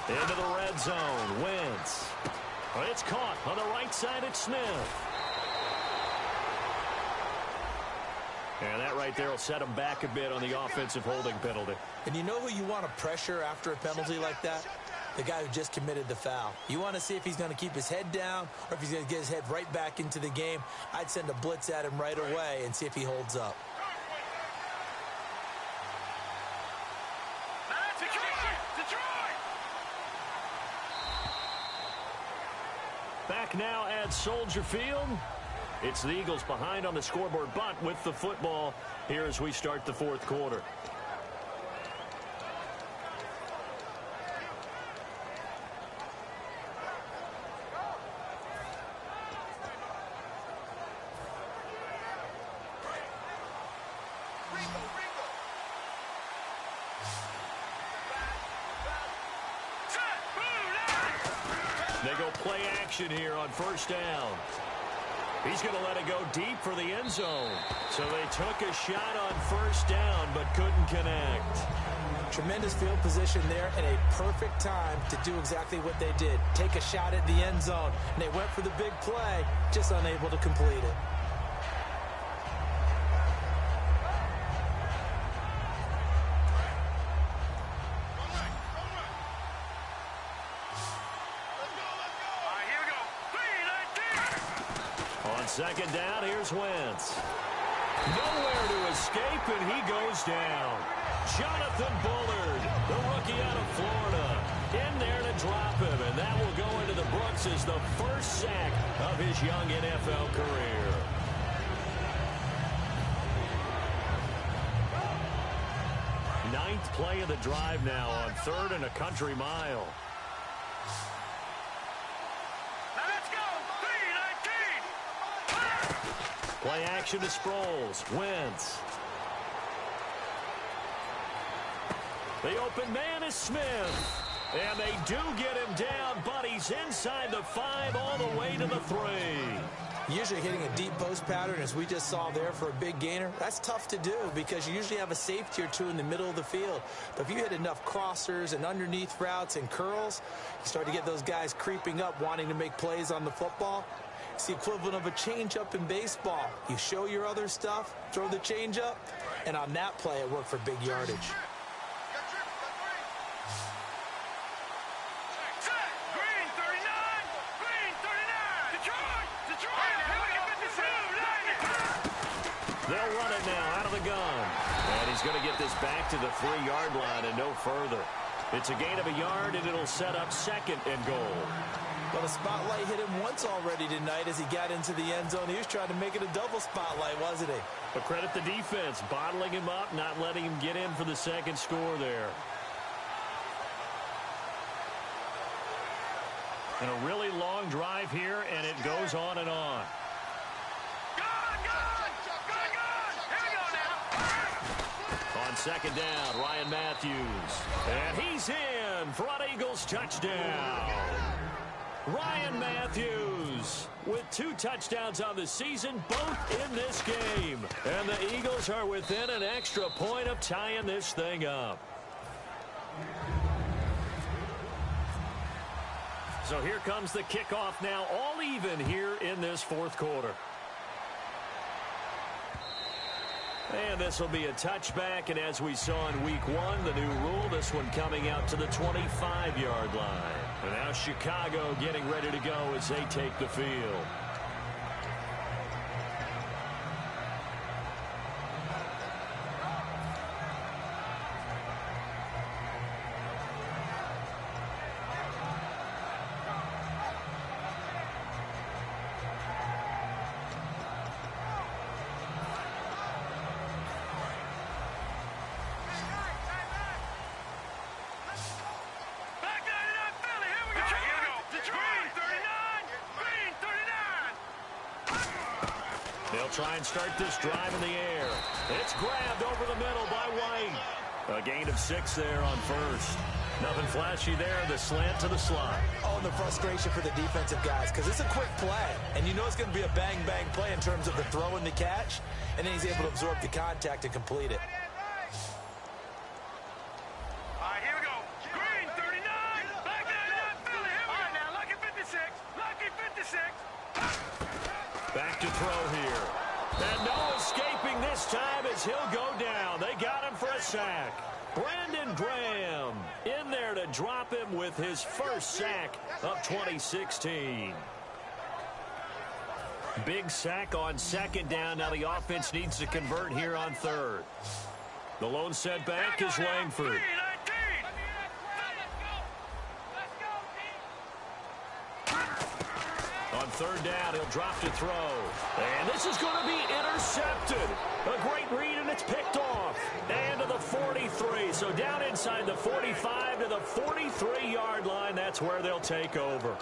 Into the red zone. Wentz. It's caught on the right side at Smith. And that right there will set him back a bit on the offensive holding penalty. And you know who you want to pressure after a penalty like that? The guy who just committed the foul. You want to see if he's going to keep his head down or if he's going to get his head right back into the game. I'd send a blitz at him right away and see if he holds up. Back now at Soldier Field. It's the Eagles behind on the scoreboard, but with the football here as we start the 4th quarter. They go play action here on first down. He's going to let it go deep for the end zone. So they took a shot on first down but couldn't connect. Tremendous field position there and a perfect time to do exactly what they did. Take a shot at the end zone. And they went for the big play, just unable to complete it. second down, here's Wentz. Nowhere to escape, and he goes down. Jonathan Bullard, the rookie out of Florida, in there to drop him, and that will go into the books as the first sack of his young NFL career. Ninth play of the drive now on 3rd and a country mile. Now let's go. 3-19. Play action to Sproles. Wentz. The open man is Smith. And they do get him down, but he's inside the 5 all the way to the 3. Usually hitting a deep post pattern, as we just saw there, for a big gainer, that's tough to do because you usually have a safety or two in the middle of the field. But if you hit enough crossers and underneath routes and curls, you start to get those guys creeping up, wanting to make plays on the football. It's the equivalent of a changeup in baseball. You show your other stuff, throw the changeup, and on that play, it worked for big yardage. They'll run it now out of the gun. And he's going to get this back to the 3-yard line and no further. It's a gain of a yard, and it'll set up 2nd and goal. Well, the spotlight hit him once already tonight as he got into the end zone. He was trying to make it a double spotlight, wasn't he? But credit the defense, bottling him up, not letting him get in for the 2nd score there. And a really long drive here, and it goes on and on. On 2nd down, Ryan Matthews. And he's in. Front Eagles touchdown. Ryan Matthews with 2 touchdowns on the season, both in this game. And the Eagles are within an extra point of tying this thing up. So here comes the kickoff now, all even here in this 4th quarter. And this will be a touchback, and as we saw in week 1, the new rule, this one coming out to the 25-yard line. And now Chicago getting ready to go as they take the field. They'll try and start this drive in the air. It's grabbed over the middle by White. A gain of 6 there on 1st. Nothing flashy there. The slant to the slot. Oh, and the frustration for the defensive guys, because it's a quick play. And you know it's going to be a bang-bang play in terms of the throw and the catch. And then he's able to absorb the contact and complete it. All right, here we go. Green, 39. Back there, Philly. Here we go. Now, lucky 56. Lucky 56. Back to throw here. And no escaping this time as he'll go down. They got him for a sack. Brandon Graham in there to drop him with his first sack of 2016. Big sack on 2nd down. Now the offense needs to convert here on 3rd. The lone setback is Langford. On 3rd down, he'll drop to throw. And this is going to be intercepted. A great read, and it's picked off. And to the 43. So down inside the 45 to the 43-yard line. That's where they'll take over.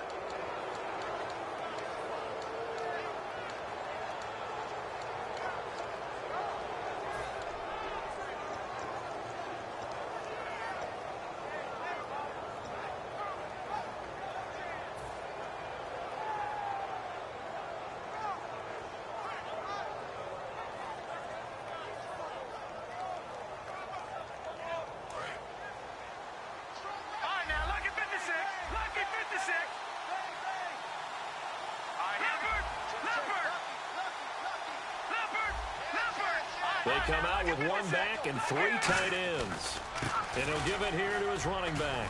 They come out with 1 back and 3 tight ends. And he'll give it here to his running back.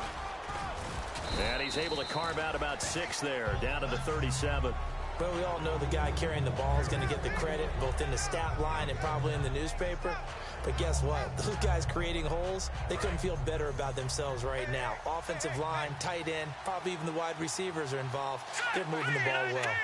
And he's able to carve out about 6 there, down to the 37. Well, we all know the guy carrying the ball is going to get the credit, both in the stat line and probably in the newspaper. But guess what? Those guys creating holes, they couldn't feel better about themselves right now. Offensive line, tight end, probably even the wide receivers are involved. They're moving the ball well.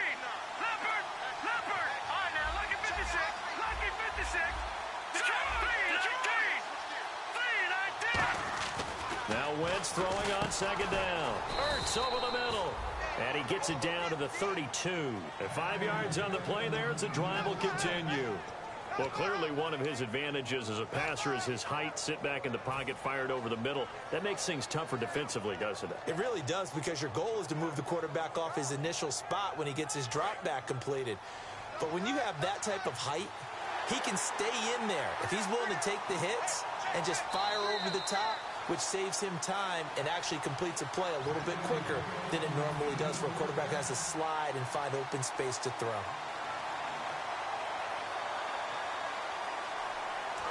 Now Wentz throwing on second down. Ertz over the middle. And he gets it down to the 32. At 5 yards on the play there, it's a drive will continue. Well, clearly one of his advantages as a passer is his height. Sit back in the pocket, fired over the middle. That makes things tougher defensively, doesn't it? It really does, because your goal is to move the quarterback off his initial spot when he gets his drop back completed. But when you have that type of height, he can stay in there. If he's willing to take the hits and just fire over the top, which saves him time and actually completes a play a little bit quicker than it normally does for a quarterback that has to slide and find open space to throw.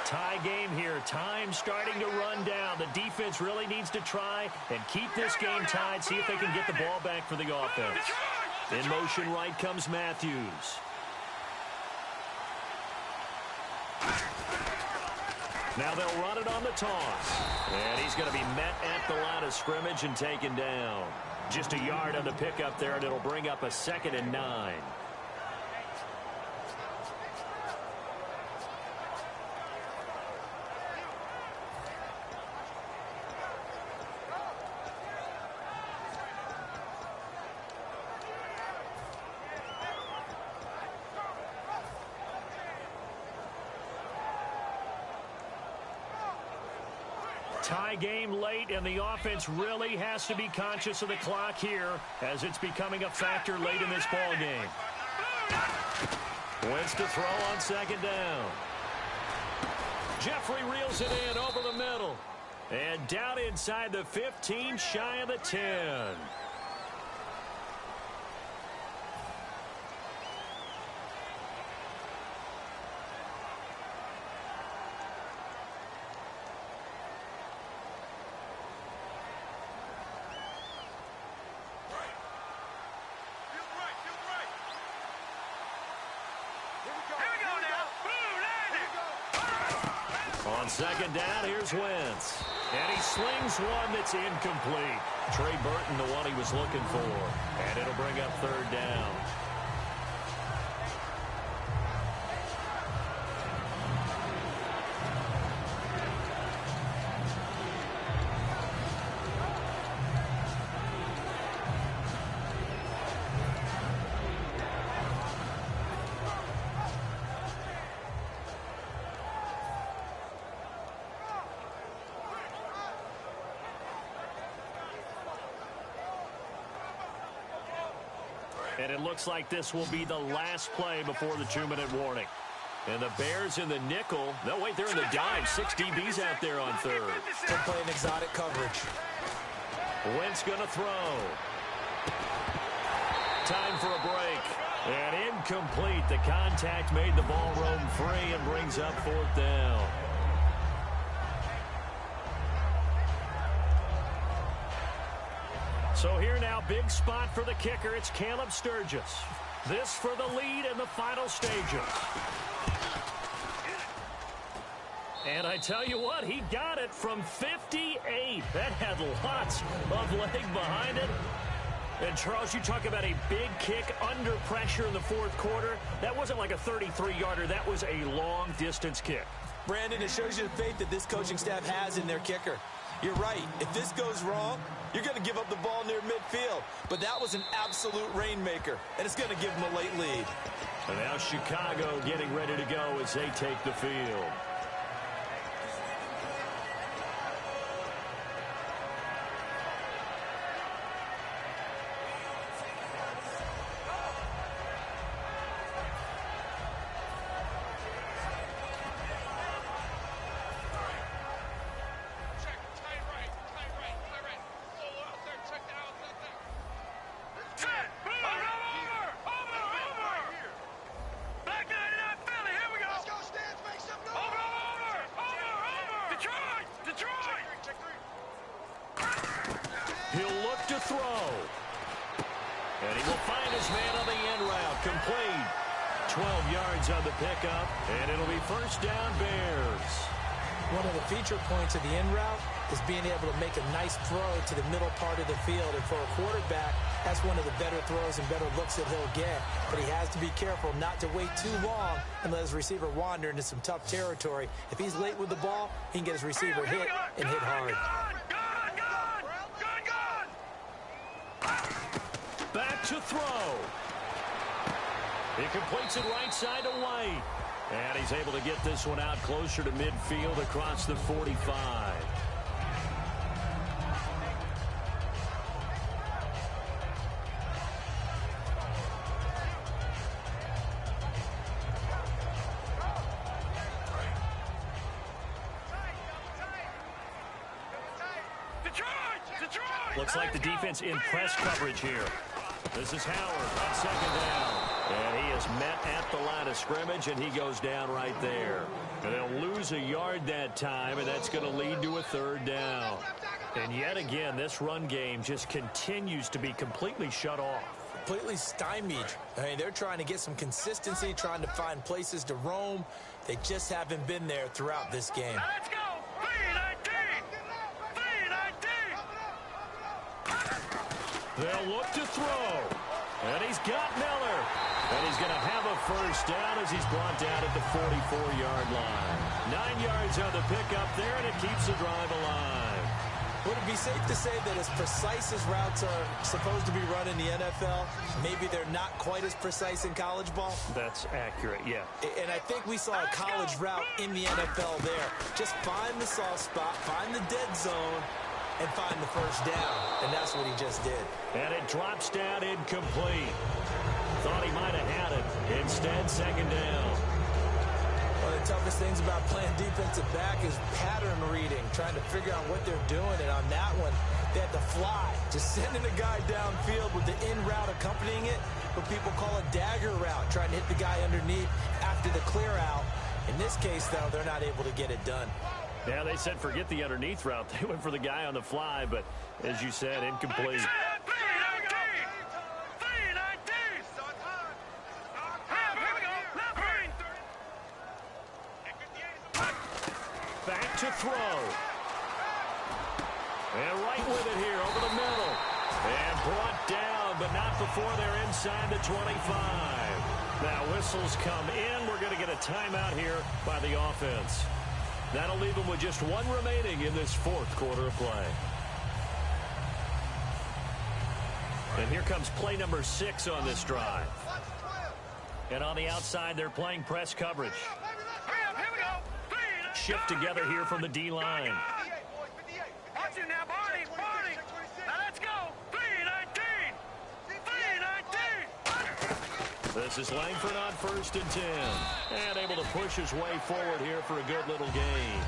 Tie game here. Time starting to run down. The defense really needs to try and keep this game tied, see if they can get the ball back for the offense. In motion right comes Matthews. Now they'll run it on the toss. And he's going to be met at the line of scrimmage and taken down. Just a yard on the pickup there, and it'll bring up a 2nd and 9. Tie game late, and the offense really has to be conscious of the clock here as it's becoming a factor late in this ball game. Wentz to throw on second down. Jeffrey reels it in over the middle. And down inside the 15, shy of the 10. On second down, here's Wentz. And he slings one that's incomplete. Trey Burton, the one he was looking for. And it'll bring up third down. And it looks like this will be the last play before the 2-minute warning. And the Bears in the nickel. No, wait, they're in the dime. 6 DBs out there on third. They're playing exotic coverage. Wentz going to throw. Time for a break. And incomplete. The contact made the ball roam free and brings up fourth down. So here now, big spot for the kicker. It's Caleb Sturgis. This for the lead in the final stages. And I tell you what, he got it from 58. That had lots of leg behind it. And Charles, you talk about a big kick under pressure in the fourth quarter. That wasn't like a 33-yarder. That was a long-distance kick. Brandon, it shows you the faith that this coaching staff has in their kicker. You're right. If this goes wrong, you're going to give up the ball near midfield. But that was an absolute rainmaker, and it's going to give them a late lead. And now Chicago getting ready to go as they take the field. And he will find his man on the end route. Complete. 12 yards on the pickup, and it'll be first down Bears. One of the feature points of the in route is being able to make a nice throw to the middle part of the field. And for a quarterback, that's one of the better throws and better looks that he'll get. But he has to be careful not to wait too long and let his receiver wander into some tough territory. If he's late with the ball, he can get his receiver hit and hit hard. Back to throw. He completes it right side to White. And he's able to get this one out closer to midfield across the 45. Looks like the defense in press coverage here. This is Howard on second down. And he is met at the line of scrimmage, and he goes down right there. And they'll lose a yard that time, and that's going to lead to a third down. And yet again, this run game just continues to be completely shut off. Completely stymied. I mean, they're trying to get some consistency, trying to find places to roam. They just haven't been there throughout this game. Let's go! They'll look to throw. And he's got Miller. And he's going to have a first down as he's brought down at the 44-yard line. 9 yards on the pickup there, and it keeps the drive alive. Would it be safe to say that as precise as routes are supposed to be run in the NFL, maybe they're not quite as precise in college ball? That's accurate, yeah. And I think we saw a college route in the NFL there. Just find the soft spot, find the dead zone, and find the first down. And that's what he just did. And it drops down incomplete. Thought he might have had it. Instead, second down. One of the toughest things about playing defensive back is pattern reading, trying to figure out what they're doing. And on that one, they had to fly, just sending a guy downfield with the in route accompanying it, what people call a dagger route, trying to hit the guy underneath after the clear out. In this case, though, they're not able to get it done. Yeah, they said forget the underneath route. They went for the guy on the fly, but as you said, incomplete. Back to throw. And right with it here over the middle. And brought down, but not before they're inside the 25. Now whistles come in. We're going to get a timeout here by the offense. That'll leave them with just one remaining in this fourth quarter of play. And here comes play number 6 on this drive. And on the outside, they're playing press coverage. Shift together here from the D-line. Watch him now, Barney. Now let's go. 3-19. This is Langford on 1st and 10. And able to push his way forward here for a good little gain.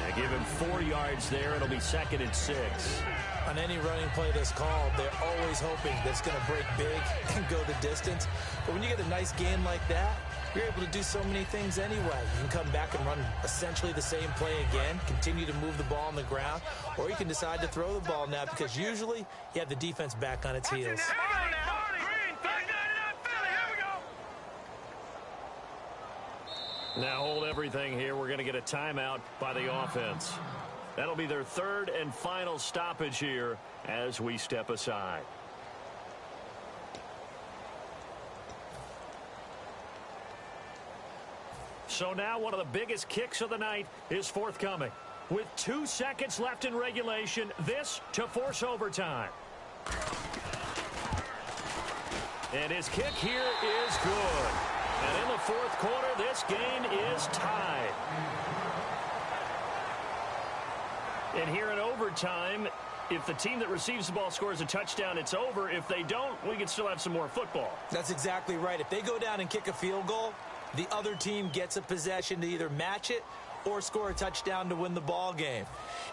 And give him 4 yards there. It'll be 2nd and 6. On any running play that's called, they're always hoping that it's going to break big and go the distance. But when you get a nice gain like that, you're able to do so many things anyway. You can come back and run essentially the same play again, continue to move the ball on the ground, or you can decide to throw the ball now because usually you have the defense back on its heels. Now hold everything here. We're going to get a timeout by the offense. That'll be their 3rd and final stoppage here as we step aside. So now one of the biggest kicks of the night is forthcoming. With 2 seconds left in regulation, this to force overtime. And his kick here is good. And in the 4th quarter, this game is tied. And here in overtime, if the team that receives the ball scores a touchdown, it's over. If they don't, we can still have some more football. That's exactly right. If they go down and kick a field goal, the other team gets a possession to either match it or score a touchdown to win the ball game.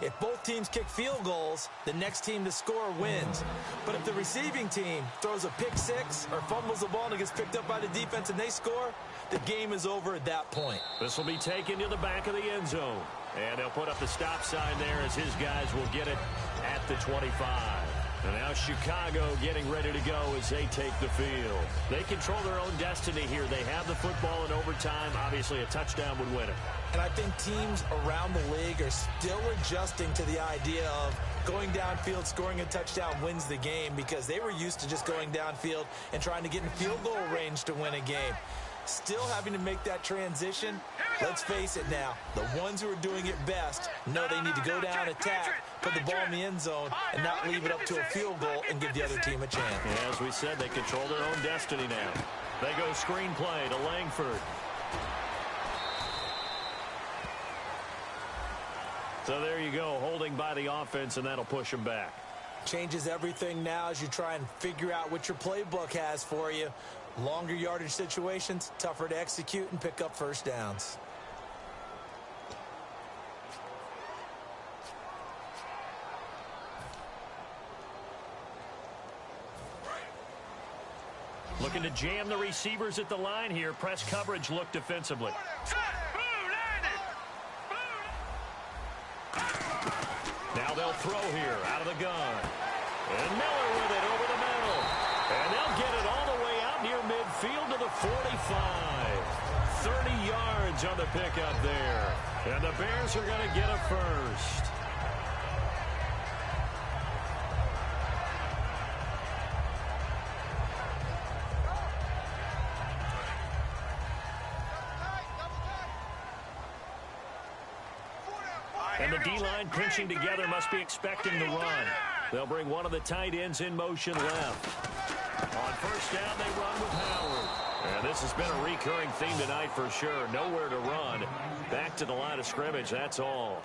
If both teams kick field goals, the next team to score wins. But if the receiving team throws a pick six or fumbles the ball and it gets picked up by the defense and they score, the game is over at that point. This will be taken to the back of the end zone. And they'll put up the stop sign there as his guys will get it at the 25. And now Now Chicago getting ready to go as they take the field. They control their own destiny here. They have the football in overtime. Obviously, a touchdown would win it. And I think teams around the league are still adjusting to the idea of going downfield, scoring a touchdown wins the game, because they were used to just going downfield and trying to get in field goal range to win a game. Still having to make that transition. Let's face it now, the ones who are doing it best know they need to go down, attack, put the ball in the end zone, and not leave it up to a field goal and give the other team a chance. Yeah, as we said, they control their own destiny now. They go screenplay to Langford. So there you go, holding by the offense, and that'll push them back. Changes everything now as you try and figure out what your playbook has for you. Longer yardage situations, tougher to execute and pick up first downs. Looking to jam the receivers at the line here. Press coverage look defensively. Now they'll throw here out of the gun. And Miller with it over the middle. And they'll get it all the way out near midfield to the 45. 30 yards on the pickup there. And the Bears are going to get a first. And the D-line pinching together must be expecting the run. They'll bring one of the tight ends in motion left. On first down, they run with Howard. And this has been a recurring theme tonight for sure. Nowhere to run. Back to the line of scrimmage, that's all.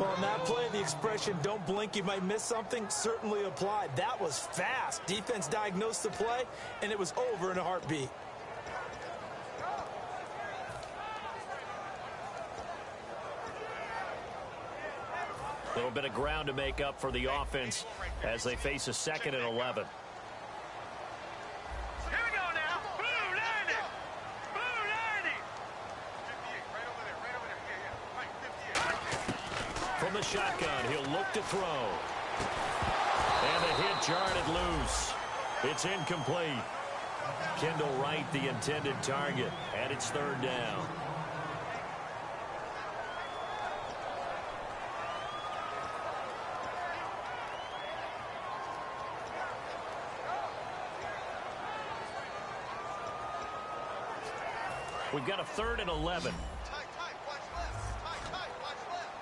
Well, on that play, the expression, don't blink, you might miss something, certainly applied. That was fast. Defense diagnosed the play, and it was over in a heartbeat. A little bit of ground to make up for the offense as they face a 2nd and 11. Here we go now. Blue 90. Blue 90. 58, right over there, right over there. Yeah, right, 58. From the shotgun, he'll look to throw. And the hit jarred it loose. It's incomplete. Kendall Wright, the intended target, and it's 3rd down. We've got a 3rd and 11. Tight, watch left. Tight, watch left.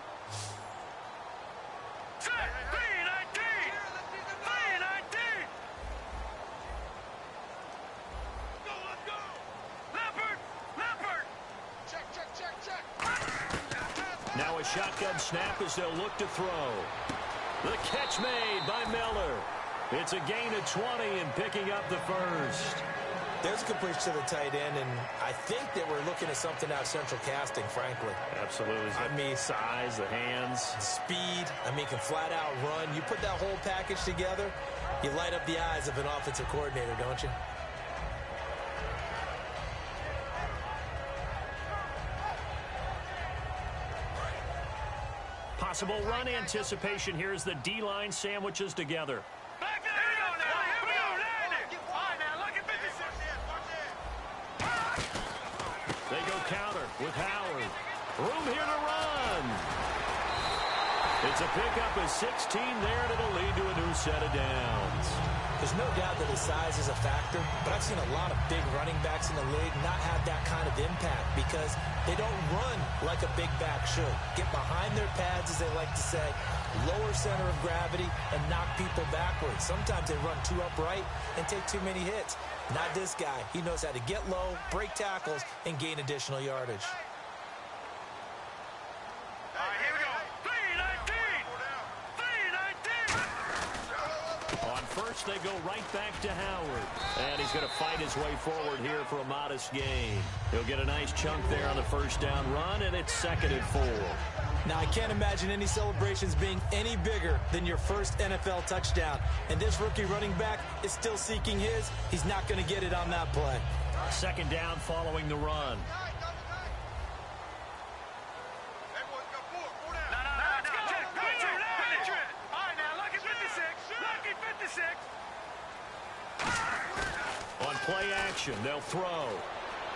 Set, 319. 319. Let's go. Leopard. Check. Now a shotgun snap as they'll look to throw. The catch made by Miller. It's a gain of 20 and picking up the first. There's a completion to the tight end, and I think that we're looking at something out of central casting, frankly. Absolutely. I mean, size, the hands. Speed, can flat out run. You put that whole package together, you light up the eyes of an offensive coordinator, don't you? Possible run anticipation here as the D-line sandwiches together. Back there. Here we go now. Here we go. All right, now look at 56. They go counter with Howard. Room here to run. It's a pickup of 16 there, and it'll lead to a new set of downs. There's no doubt that his size is a factor, but I've seen a lot of big running backs in the league not have that kind of impact because they don't run like a big back should. Get behind their pads, as they like to say, lower center of gravity, and knock people backwards. Sometimes they run too upright and take too many hits. Not this guy. He knows how to get low, break tackles, and gain additional yardage. All right, here we go. 319. On first, they go right back to Howard. And he's going to fight his way forward here for a modest gain. He'll get a nice chunk there on the first down run, and it's 2nd and 4. Now, I can't imagine any celebrations being any bigger than your first NFL touchdown. And this rookie running back is still seeking his. He's not going to get it on that play. 2nd down following the run. All right, now look at 56. Lucky 56. On play action, they'll throw.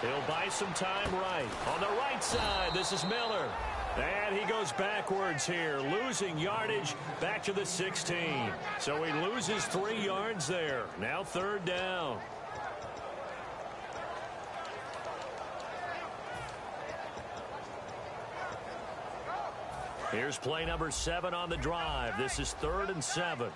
He'll buy some time right. On the right side, this is Miller. And he goes backwards here, losing yardage back to the 16. So he loses 3 yards there. Now 3rd down. Here's play number 7 on the drive. This is 3rd and 7.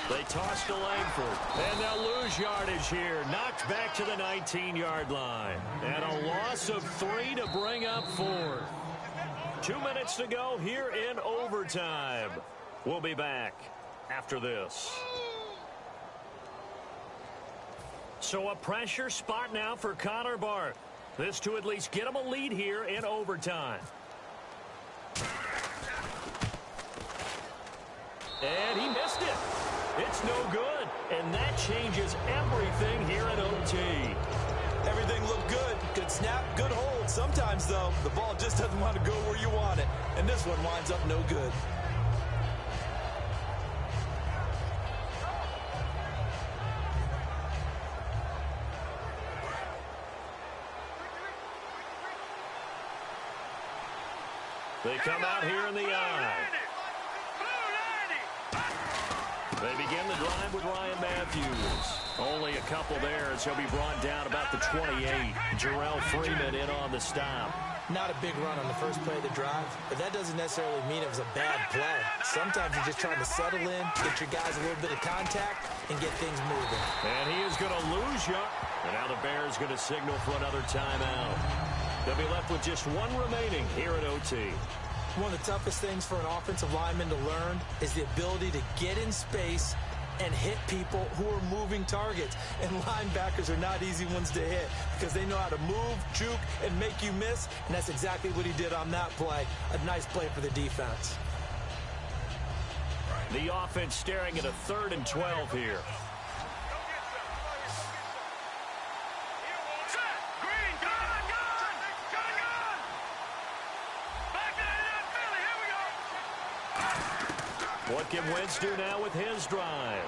They toss to Langford, and they'll lose yardage here. Knocked back to the 19-yard line. And a loss of 3 to bring up 4. 2 minutes to go here in overtime. We'll be back after this. So a pressure spot now for Connor Barth. This to at least get him a lead here in overtime. And he missed it. It's no good, and that changes everything here at OT. Everything looked good. Good snap, good hold. Sometimes, though, the ball just doesn't want to go where you want it, and this one winds up no good. They come out here in the eye. They begin the drive with Ryan Matthews. Only a couple there as he'll be brought down about the 28. Jarrell Freeman in on the stop. Not a big run on the first play of the drive, but that doesn't necessarily mean it was a bad play. Sometimes you're just trying to settle in, get your guys a little bit of contact, and get things moving. And he is going to lose you. And now the Bears going to signal for another timeout. They'll be left with just 1 remaining here at OT. One of the toughest things for an offensive lineman to learn is the ability to get in space and hit people who are moving targets. And linebackers are not easy ones to hit because they know how to move, juke, and make you miss. And that's exactly what he did on that play. A nice play for the defense. The offense staring at a 3rd and 12 here. What can Wentz do now with his drive?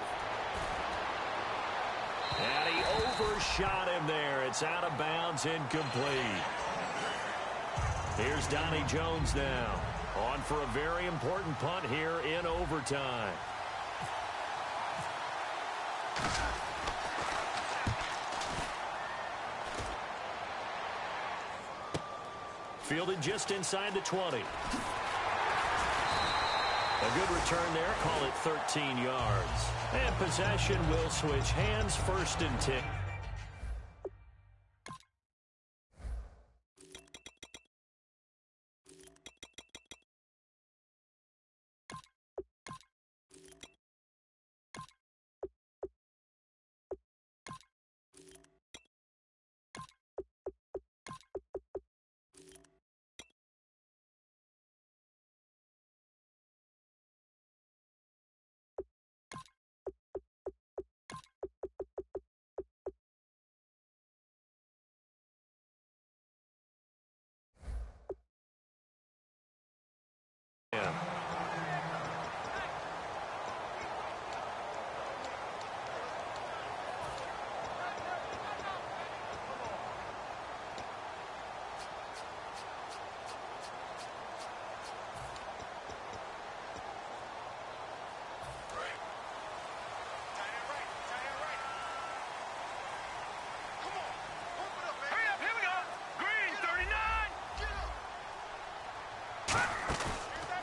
And he overshot him there. It's out of bounds, incomplete. Here's Donnie Jones now. On for a very important punt here in overtime. Fielded just inside the 20. A good return there. Call it 13 yards. And possession will switch hands, 1st and 10.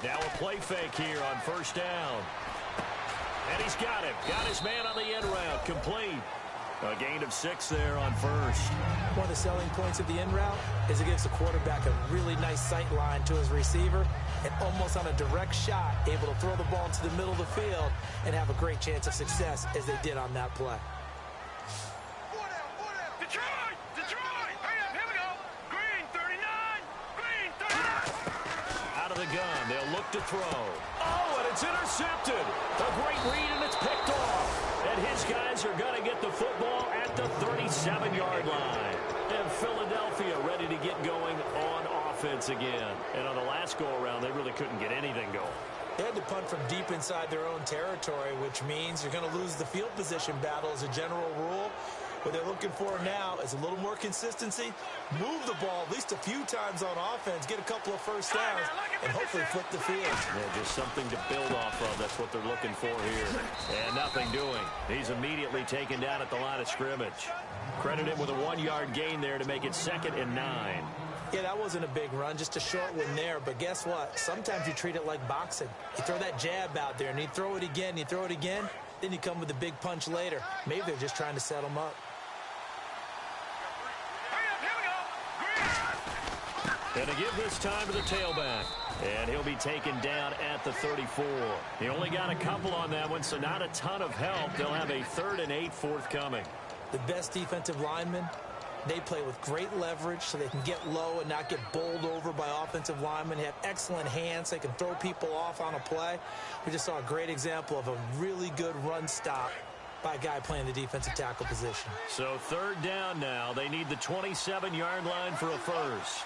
Now a play fake here on 1st down. And he's got it. Got his man on the end route. Complete. A gain of 6 there on 1st. One of the selling points of the end route is it gives the quarterback a really nice sight line to his receiver and almost on a direct shot able to throw the ball into the middle of the field and have a great chance of success as they did on that play. of the gun. They'll look to throw. Oh, and it's intercepted. A great read, and it's picked off. And his guys are going to get the football at the 37-yard line. And Philadelphia ready to get going on offense again. And on the last go-around, they really couldn't get anything going. They had to punt from deep inside their own territory, which means you're going to lose the field position battle as a general rule. What they're looking for now is a little more consistency, move the ball at least a few times on offense, get a couple of first downs, and hopefully flip the field. Yeah, just something to build off of. That's what they're looking for here. And nothing doing. He's immediately taken down at the line of scrimmage. Credit him with a 1-yard gain there to make it 2nd and 9. Yeah, that wasn't a big run, just a short one there. But guess what? Sometimes you treat it like boxing. You throw that jab out there, and you throw it again, you throw it again, then you come with a big punch later. Maybe they're just trying to set them up. And to give this time to the tailback. And he'll be taken down at the 34. He only got a couple on that one, so not a ton of help. They'll have a 3rd and 8 forthcoming. The best defensive linemen, they play with great leverage so they can get low and not get bowled over by offensive linemen. They have excellent hands. They can throw people off on a play. We just saw a great example of a really good run stop by a guy playing the defensive tackle position. So 3rd down now. They need the 27-yard line for a first.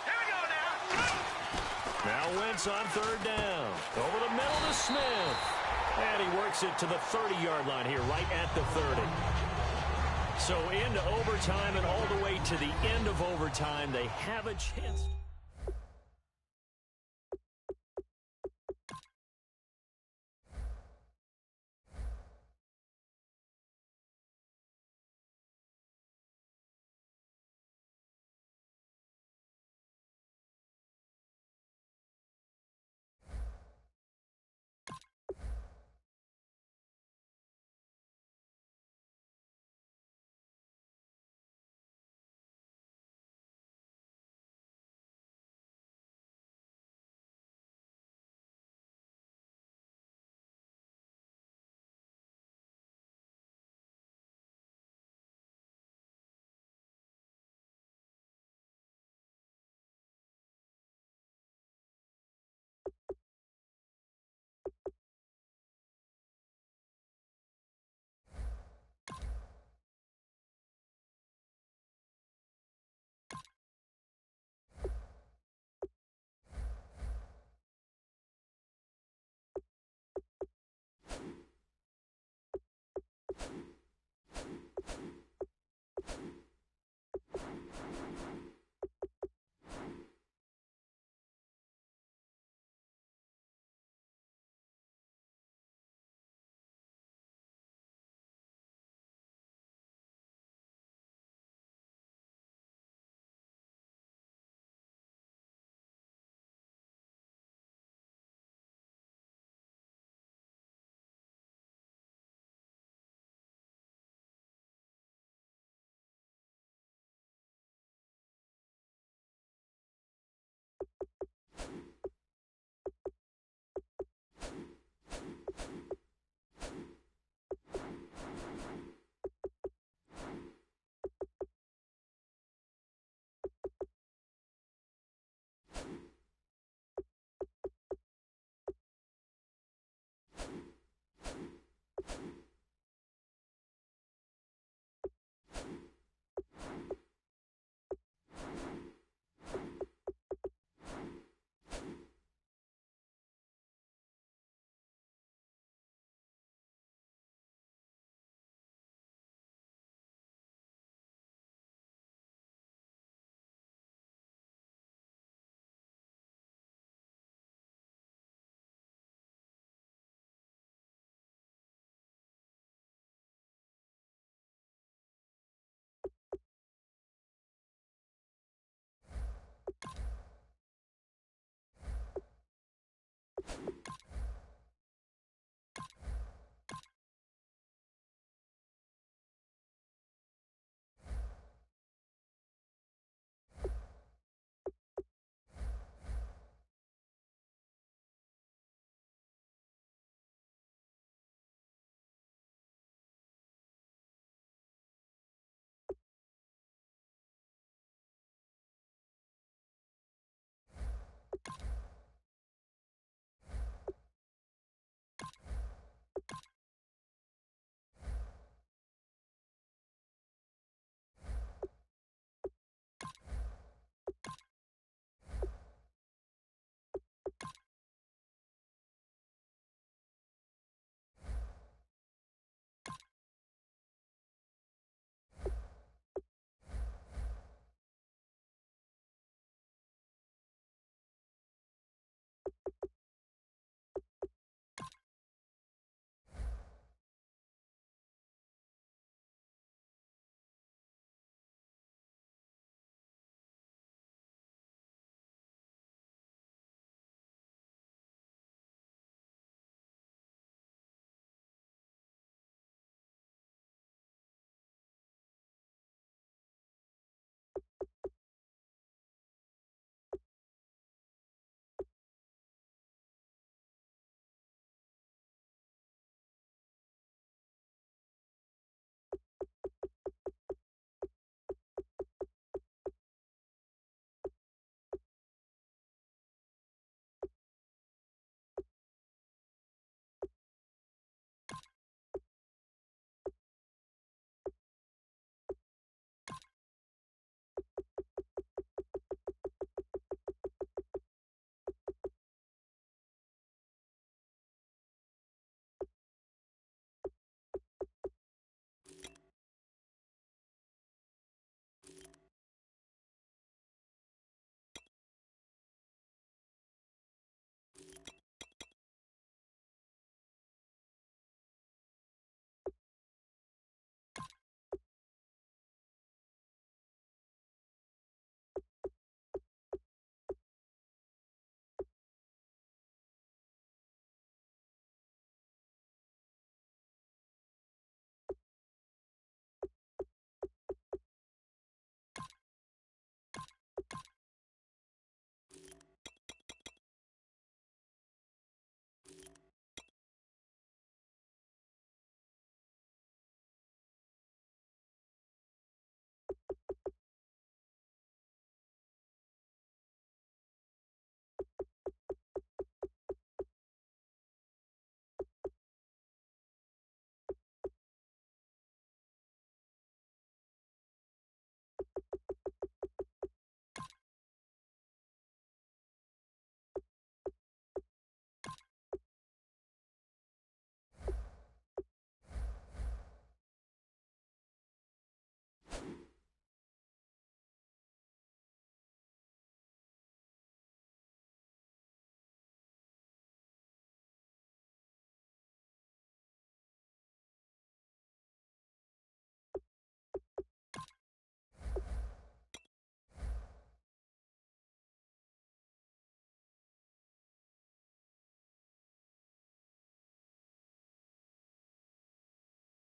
Now Wentz on 3rd down. Over the middle to Smith. And he works it to the 30-yard line here, right at the 30. So into overtime and all the way to the end of overtime, they have a chance.